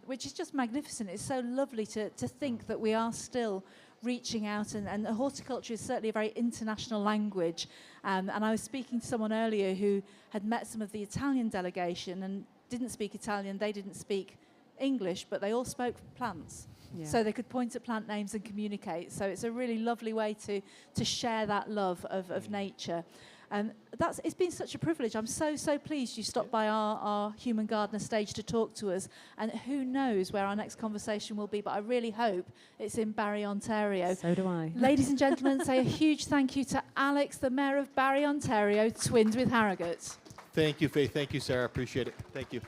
which is just magnificent. It's so lovely to think that we are still reaching out, and horticulture is certainly a very international language. And I was speaking to someone earlier who had met some of the Italian delegation and didn't speak Italian, they didn't speak English, but they all spoke plants. Yeah. So they could point at plant names and communicate. So it's a really lovely way to share that love of nature. It's been such a privilege. I'm so pleased you stopped by our Human Gardener stage to talk to us. And who knows where our next conversation will be, but I really hope it's in Barrie, Ontario. So do I. Ladies and gentlemen, say a huge thank you to Alex, the Mayor of Barrie, Ontario, twinned with Harrogate. Thank you, Faith. Thank you, Sarah. Appreciate it. Thank you.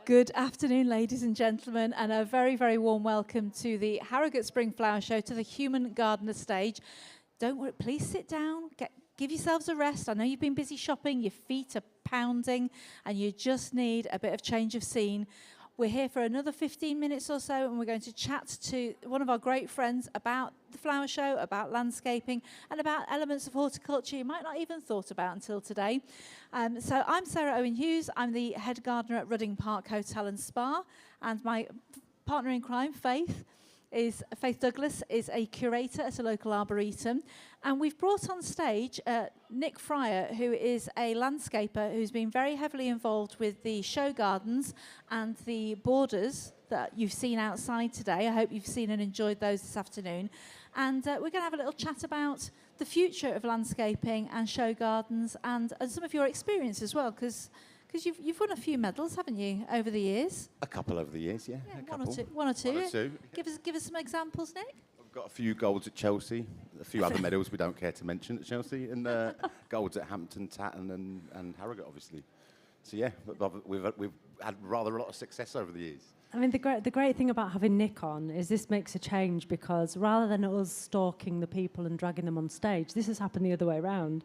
Good afternoon, ladies and gentlemen, and a very, very warm welcome to the Harrogate Spring Flower Show, to the Human Gardener stage. Don't worry, please sit down, give yourselves a rest. I know you've been busy shopping, your feet are pounding, and you just need a bit of change of scene. We're here for another 15 minutes or so, and we're going to chat to one of our great friends about the flower show, about landscaping, and about elements of horticulture you might not even thought about until today. So I'm Sarah Owen Hughes. I'm the head gardener at Rudding Park Hotel and Spa, and my partner in crime, Faith Douglas, is a curator at a local arboretum. And we've brought on stage Nick Fryer, who is a landscaper who's been very heavily involved with the show gardens and the borders that you've seen outside today. I hope you've seen and enjoyed those this afternoon. And we're going to have a little chat about the future of landscaping and show gardens and some of your experience as well, because you've won a few medals, haven't you, over the years? A couple over the years, yeah. One or two. Give us some examples, Nick. I've got a few golds at Chelsea, a few other medals we don't care to mention at Chelsea, and golds at Hampton, Tatton, and Harrogate, obviously. So yeah, we've had rather a lot of success over the years. I mean, the great thing about having Nick on is this makes a change, because rather than us stalking the people and dragging them on stage, this has happened the other way around.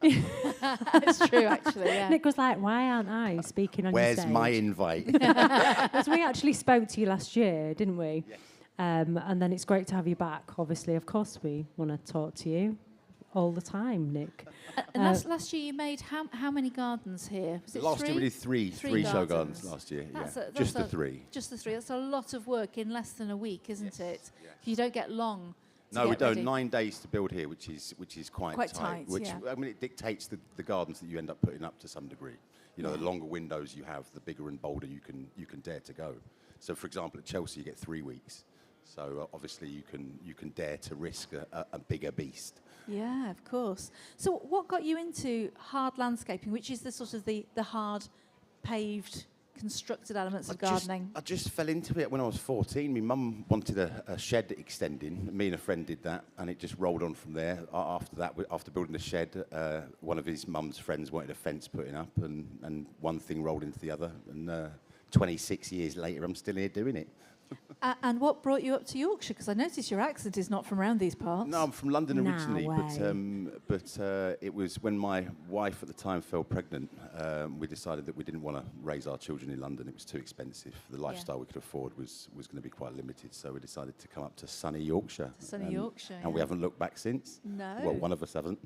It's true, actually. Yeah. Nick was like, "Why aren't I speaking on your stage? Where's my invite?" Because we actually spoke to you last year, didn't we? Yes. And then it's great to have you back. Obviously, of course, we want to talk to you all the time, Nick. And last year you made how many gardens here? Was it last three? year we did three show gardens last year. Just the three. Just the three. That's a lot of work in less than a week, isn't it? Yeah. You don't get long. No, we don't. 9 days to build here, which is quite tight. Which yeah. I mean, it dictates the gardens that you end up putting up to some degree. You know, the longer windows you have, the bigger and bolder you can dare to go. So, for example, at Chelsea, you get 3 weeks. So obviously, you can dare to risk a bigger beast. Yeah, of course. So, what got you into hard landscaping, which is the sort of the hard paved, constructed elements of gardening? I just fell into it when I was 14. My mum wanted a shed extending. Me and a friend did that, and it just rolled on from there. After that, after building the shed, one of his mum's friends wanted a fence putting up, and one thing rolled into the other. And 26 years later, I'm still here doing it. And what brought you up to Yorkshire? Because I notice your accent is not from around these parts. No, I'm from London originally, but it was when my wife at the time fell pregnant. We decided that we didn't want to raise our children in London. It was too expensive. The lifestyle we could afford was going to be quite limited. So we decided to come up to sunny Yorkshire. Yorkshire. And we haven't looked back since. No. Well, one of us haven't.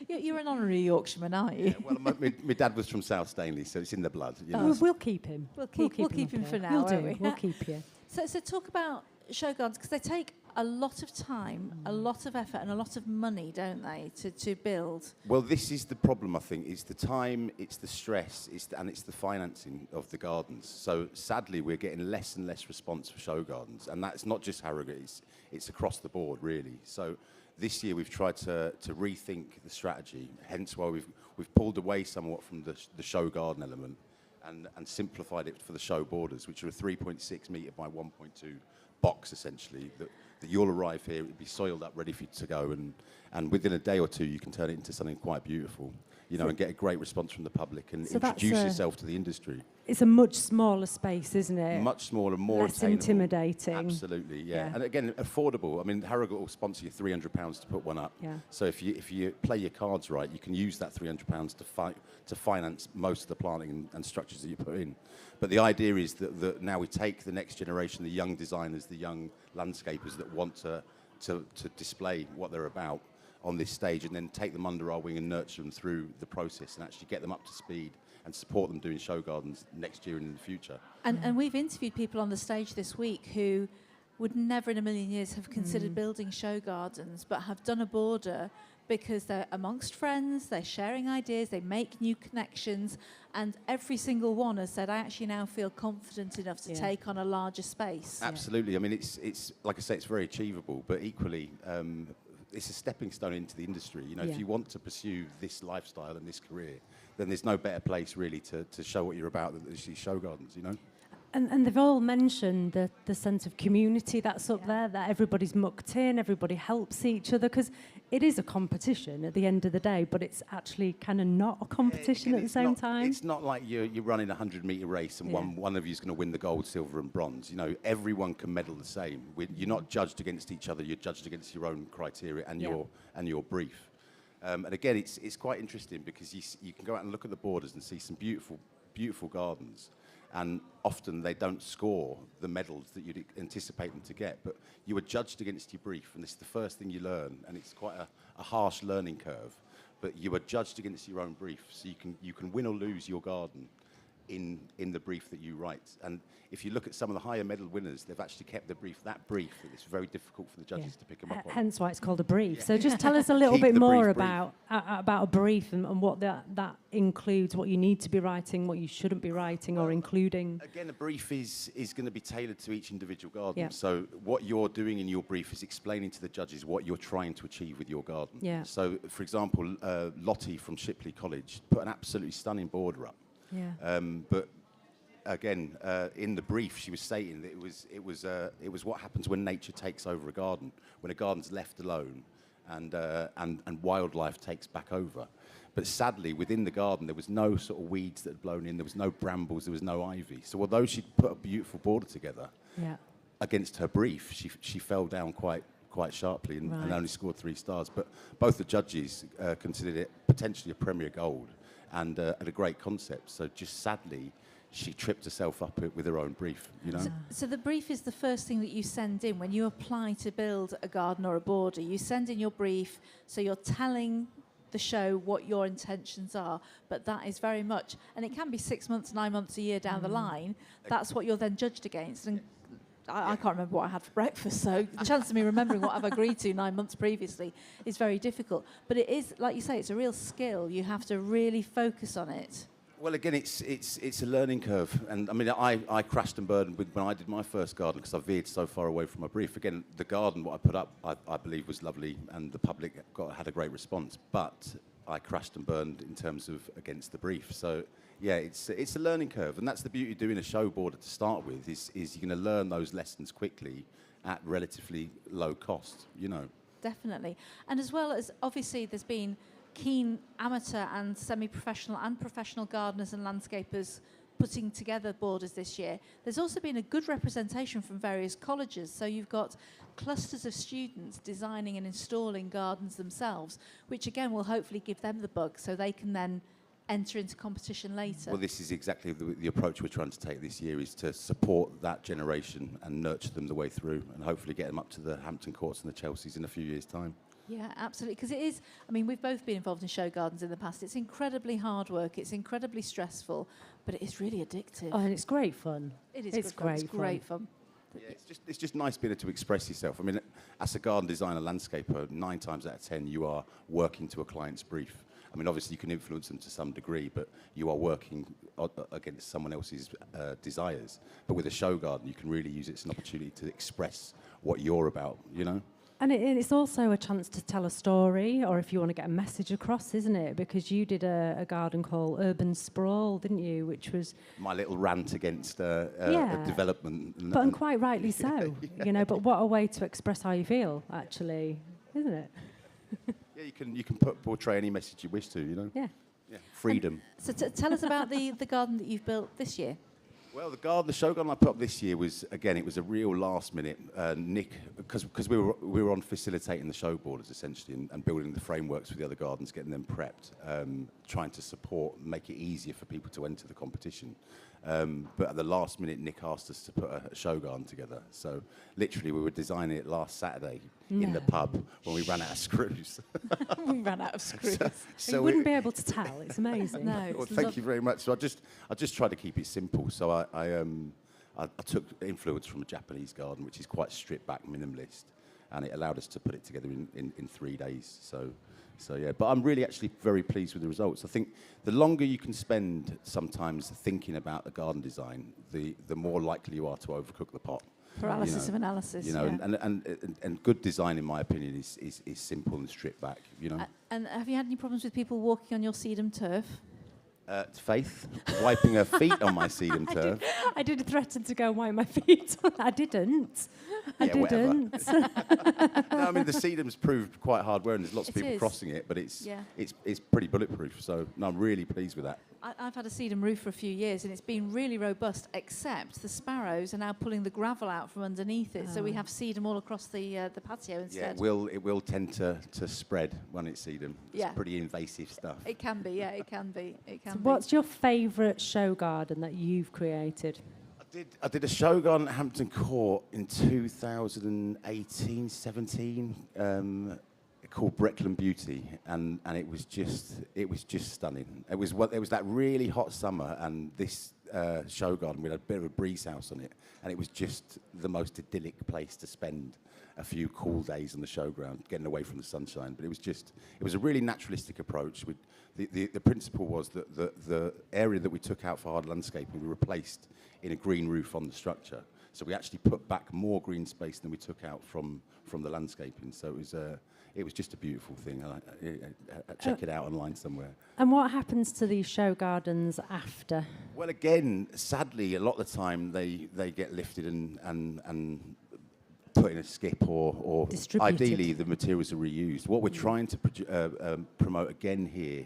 You're an honorary Yorkshireman, aren't you? Yeah, well, my dad was from South Stanley, so it's in the blood. You know. We'll keep him. We'll keep him for now, won't we? We'll keep you. So talk about show gardens, because they take a lot of time, a lot of effort, and a lot of money, don't they, to build? Well, this is the problem, I think. It's the time, it's the stress, and it's the financing of the gardens. So sadly, we're getting less and less response for show gardens, and that's not just Harrogate, it's across the board, really. So this year we've tried to rethink the strategy, hence why we've pulled away somewhat from the show garden element and simplified it for the show borders, which are a 3.6 metre by 1.2 box, essentially, that you'll arrive here, it'll be soiled up, ready for you to go, and within a day or two you can turn it into something quite beautiful, you know, and get a great response from the public and introduce yourself to the industry. It's a much smaller space, isn't it? Much smaller, more less attainable. intimidating. Absolutely, yeah. And again, affordable. I mean, Harrogate will sponsor you £300 to put one up. Yeah. So if you play your cards right, you can use that £300 to finance most of the planting and structures that you put in. But the idea is that now we take the next generation, the young designers, the young landscapers that want to display what they're about on this stage, and then take them under our wing and nurture them through the process and actually get them up to speed and support them doing show gardens next year and in the future. And we've interviewed people on the stage this week who would never in a million years have considered building show gardens, but have done a border because they're amongst friends, they're sharing ideas, they make new connections, and every single one has said, I actually now feel confident enough to take on a larger space. Absolutely. I mean, it's like I say, it's very achievable, but equally, it's a stepping stone into the industry. You know, if you want to pursue this lifestyle and this career, then there's no better place really to show what you're about than these show gardens, you know? And they've all mentioned the sense of community that's up there, that everybody's mucked in, everybody helps each other, because it is a competition at the end of the day, but it's actually kind of not a competition at the same time. It's not like you're running a 100-metre race and one of you is going to win the gold, silver and bronze. You know, everyone can medal the same. You're not judged against each other, you're judged against your own criteria and your brief. And again, it's quite interesting because you can go out and look at the borders and see some beautiful, beautiful gardens. And often they don't score the medals that you'd anticipate them to get, but you are judged against your brief, and this is the first thing you learn, and it's quite a harsh learning curve, but you are judged against your own brief, so you can win or lose your garden in the brief that you write. And if you look at some of the higher medal winners, they've actually kept the brief that brief that it's very difficult for the judges to pick them up on. Hence why it's called a brief. So just tell us a little bit more about a brief and what that includes, what you need to be writing, what you shouldn't be writing or including. Again, a brief is going to be tailored to each individual garden. So what you're doing in your brief is explaining to the judges what you're trying to achieve with your garden. So, for example, Lottie from Shipley College put an absolutely stunning border up. But again, in the brief, she was stating that it was what happens when nature takes over a garden, when a garden's left alone, and wildlife takes back over. But sadly, within the garden, there was no sort of weeds that had blown in. There was no brambles. There was no ivy. So although she'd put a beautiful border together, against her brief, she fell down quite sharply and only scored 3 stars. But both the judges considered it potentially a Premier Gold and a great concept. So just sadly, she tripped herself up with her own brief, you know. So the brief is the first thing that you send in when you apply to build a garden or a border. You send in your brief, so you're telling the show what your intentions are, but that is very much, and it can be 6 months, 9 months, a year down the line. That's what you're then judged against. And I can't remember what I had for breakfast, so the chance of me remembering what I've agreed to 9 months previously is very difficult. But it is, like you say, it's a real skill. You have to really focus on it. Well, again, it's a learning curve. And I mean, I crashed and burned when I did my first garden because I veered so far away from my brief. Again, the garden, what I put up, I believe was lovely and the public had a great response. But I crashed and burned in terms of against the brief. So, yeah, it's a learning curve. And that's the beauty of doing a show border to start with, is you're going to learn those lessons quickly at relatively low cost, you know. Definitely. And as well as, obviously, there's been keen amateur and semi-professional and professional gardeners and landscapers putting together borders this year. There's also been a good representation from various colleges. So you've got clusters of students designing and installing gardens themselves, which again will hopefully give them the bug so they can then enter into competition later. Well, this is exactly the approach we're trying to take this year, is to support that generation and nurture them the way through and hopefully get them up to the Hampton Courts and the Chelseas in a few years' time. Yeah, absolutely. Because it is, I mean, we've both been involved in show gardens in the past. It's incredibly hard work. It's incredibly stressful, but it is really addictive. Oh, and it's great fun. It is it's good fun. great It's great fun. Yeah, it's just nice being able to express yourself. I mean, as a garden designer, landscaper, 9 times out of 10, you are working to a client's brief. I mean, obviously, you can influence them to some degree, but you are working against someone else's desires. But with a show garden, you can really use it as an opportunity to express what you're about, you know? And it's also a chance to tell a story, or if you want to get a message across, isn't it? Because you did a garden called Urban Sprawl, didn't you? Which was my little rant against development. And quite rightly so, you know. But what a way to express how you feel, actually, isn't it? Yeah, you can portray any message you wish to, you know. Yeah. Freedom. And so tell us about the garden that you've built this year. Well, the show garden I put up this year was, again, it was a real last minute. Nick, because we were on facilitating the show borders essentially and building the frameworks for the other gardens, getting them prepped, trying to support, make it easier for people to enter the competition. But at the last minute, Nick asked us to put a show garden together. So literally, we were designing it last Saturday in the pub when we ran out of screws. We ran out of screws. So you wouldn't be able to tell. It's amazing. No. Well, thank you very much. So I just tried to keep it simple. So I took influence from a Japanese garden, which is quite stripped back, minimalist, and it allowed us to put it together in 3 days. So yeah, but I'm really actually very pleased with the results. I think the longer you can spend sometimes thinking about the garden design, the more likely you are to overcook the pot. Paralysis of analysis. You know, and good design, in my opinion, is simple and stripped back. You know. And have you had any problems with people walking on your sedum turf? Faith, wiping her feet on my sedum turf. I did threaten to go and wipe my feet. I didn't. I Yeah, whatever. didn't. No, I mean the sedum's proved quite hard wearing. There's lots of It people is. crossing it, but it's Yeah. it's pretty bulletproof. So no, I'm really pleased with that. I've had a sedum roof for a few years and it's been really robust, except the sparrows are now pulling the gravel out from underneath it. So we have sedum all across the patio Yeah, instead. it will tend to spread when it's sedum. It's Yeah. pretty invasive stuff. It can be, yeah, it can be. It can So be. what's your favourite show garden that you've created? I did a show garden at Hampton Court in 2018, 17, called Breckland Beauty, and it was just stunning. It was that really hot summer, and this show garden with a bit of a breeze house on it, and it was just the most idyllic place to spend a few cool days on the showground, getting away from the sunshine. But it was a really naturalistic approach. The principle was that the area that we took out for hard landscaping we replaced in a green roof on the structure. So we actually put back more green space than we took out from the landscaping. So it was just a beautiful thing. Check it out online somewhere. And what happens to these show gardens after? Well, again, sadly, a lot of the time they get lifted and put in a skip or Distributed. ideally the materials are reused. What we're trying to promote again here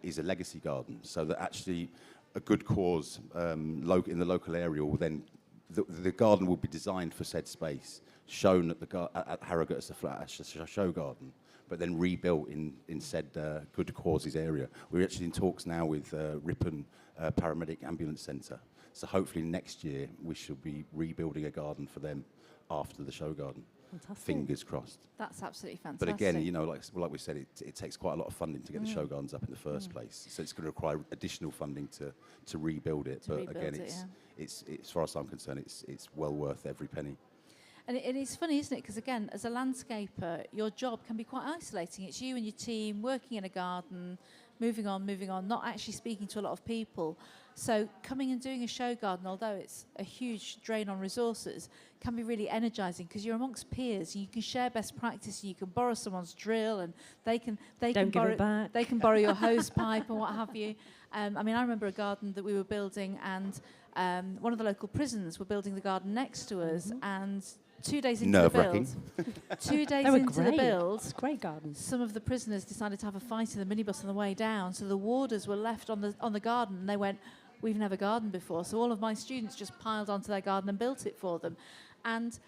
is a legacy garden, so that actually a good cause in the local area will then, the garden will be designed for said space, shown at Harrogate as a show garden, but then rebuilt in said good causes area. We're actually in talks now with Ripon Paramedic Ambulance Centre, so hopefully next year we should be rebuilding a garden for them after the show garden. Fantastic. Fingers crossed. That's absolutely fantastic. But again, you know, like we said, it takes quite a lot of funding to get the show gardens up in the first place. So it's going to require additional funding to rebuild it. But again, it's as far as I'm concerned, it's well worth every penny. And it's funny, isn't it? Because again, as a landscaper, your job can be quite isolating. It's you and your team working in a garden, moving on, not actually speaking to a lot of people. So coming and doing a show garden, although it's a huge drain on resources, can be really energizing because you're amongst peers and you can share best practice and you can borrow someone's drill and they can borrow your hose pipe and what have you. I mean, I remember a garden that we were building and one of the local prisons were building the garden next to us and 2 days into the build, 2 days into the build, it's great gardens. Some of the prisoners decided to have a fight in the minibus on the way down. So the warders were left on the garden, and they went, "We've never gardened before." So all of my students just piled onto their garden and built it for them. And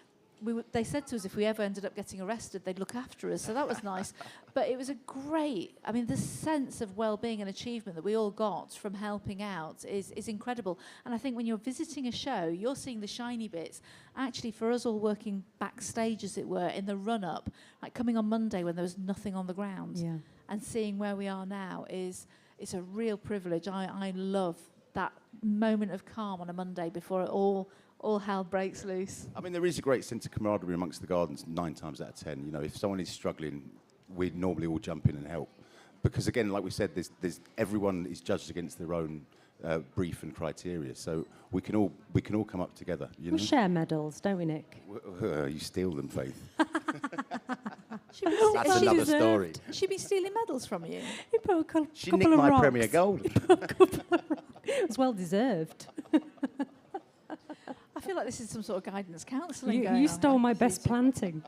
they said to us if we ever ended up getting arrested, they'd look after us. So that was nice. But it was the sense of well-being and achievement that we all got from helping out is incredible. And I think when you're visiting a show, you're seeing the shiny bits. Actually, for us all working backstage, as it were, in the run-up, like coming on Monday when there was nothing on the ground, and seeing where we are now it's a real privilege. I love that moment of calm on a Monday before it all hell breaks loose. I mean, there is a great sense of camaraderie amongst the gardens 9 times out of 10. You know, if someone is struggling, we normally all jump in and help. Because again, like we said, there's everyone is judged against their own brief and criteria. So we can all come up together. You know? We share medals, don't we, Nick? You steal them, Faith. That's another story. She'd be stealing medals from you. He put a couple She nicked of my rocks. Premier Gold. It was well deserved. I feel like this is some sort of guidance counselling going You on stole here. my best planting.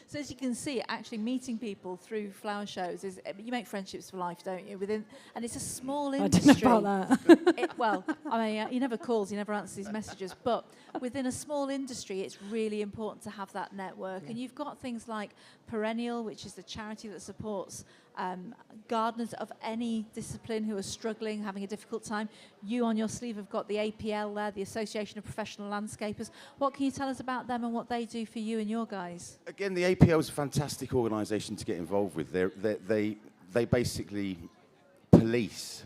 So as you can see, actually meeting people through flower shows is you make friendships for life, don't you? And it's a small industry. I don't know about that. He never calls, he never answers these messages. But within a small industry, it's really important to have that network. And you've got things like Perennial, which is the charity that supports gardeners of any discipline who are struggling, having a difficult time. You on your sleeve have got the APL there, the Association of Professional Landscapers. What can you tell us about them and what they do for you and your guys? Again, the APL is a fantastic organisation to get involved with. They basically police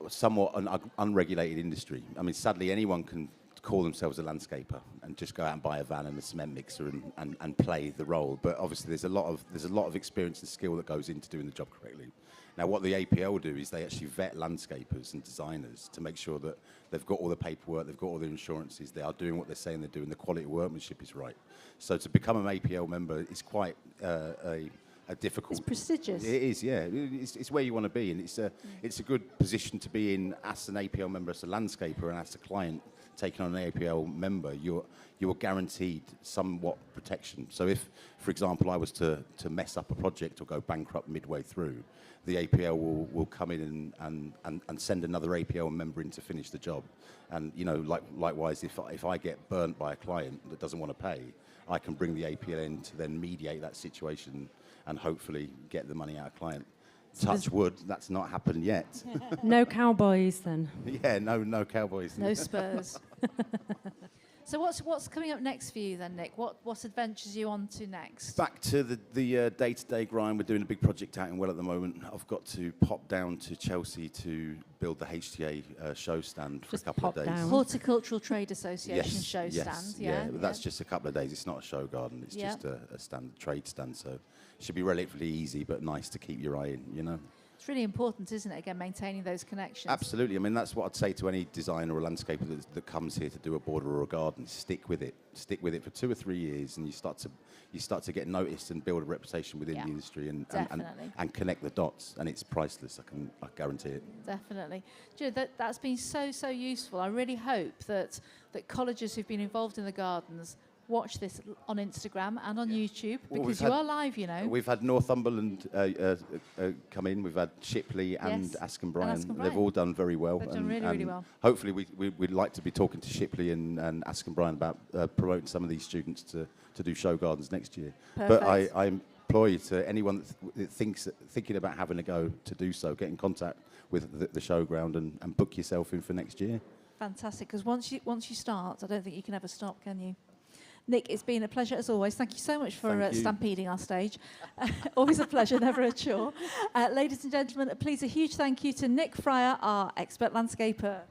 somewhat an unregulated industry. I mean, sadly, anyone can call themselves a landscaper and just go out and buy a van and a cement mixer and play the role. But obviously, there's a lot of experience and skill that goes into doing the job correctly. Now, what the APL do is they actually vet landscapers and designers to make sure that they've got all the paperwork, they've got all the insurances, they are doing what they're saying they're doing, the quality of workmanship is right. So to become an APL member is quite a a difficult. It's prestigious. It is, yeah. It's where you want to be, and it's a good position to be in as an APL member, as a landscaper, and as a client taking on an APL member. You're guaranteed somewhat protection. So if, for example, I was to mess up a project or go bankrupt midway through, the APL will come in and send another APL member in to finish the job. And likewise, if I get burnt by a client that doesn't want to pay, I can bring the APL in to then mediate that situation and hopefully get the money out of client. Touch wood, that's not happened yet. No cowboys then. Yeah, no cowboys. No Spurs. So what's coming up next for you then, Nick? What adventures are you on to next? Back to the day-to-day grind. We're doing a big project out in Well at the moment. I've got to pop down to Chelsea to build the HTA show stand for a couple of days. Horticultural Trade Association show stand. Yeah, but that's just a couple of days. It's not a show garden. It's just a trade stand. So it should be relatively easy, but nice to keep your eye in, It's really important, isn't it, again, maintaining those connections? Absolutely. I mean, that's what I'd say to any designer or landscaper that comes here to do a border or a garden. Stick with it. Stick with it for 2 or 3 years, and you start to get noticed and build a reputation within the industry and connect the dots. And it's priceless. I guarantee it. Definitely. Do you know, that's been so useful. I really hope that colleges who've been involved in the gardens watch this on Instagram and on YouTube, because you are live, We've had Northumberland come in. We've had Shipley and Askham Bryan. They've all done very well. They've done really well. Hopefully we'd like to be talking to Shipley and Askham Bryan about promoting some of these students to do show gardens next year. Perfect. But I implore you, to anyone that thinking about having a go, to do so. Get in contact with the showground and book yourself in for next year. Fantastic, because once you start, I don't think you can ever stop, can you? Nick, it's been a pleasure as always. Thank you so much for stampeding our stage. Always a pleasure, never a chore. Ladies and gentlemen, please a huge thank you to Nick Fryer, our expert landscaper.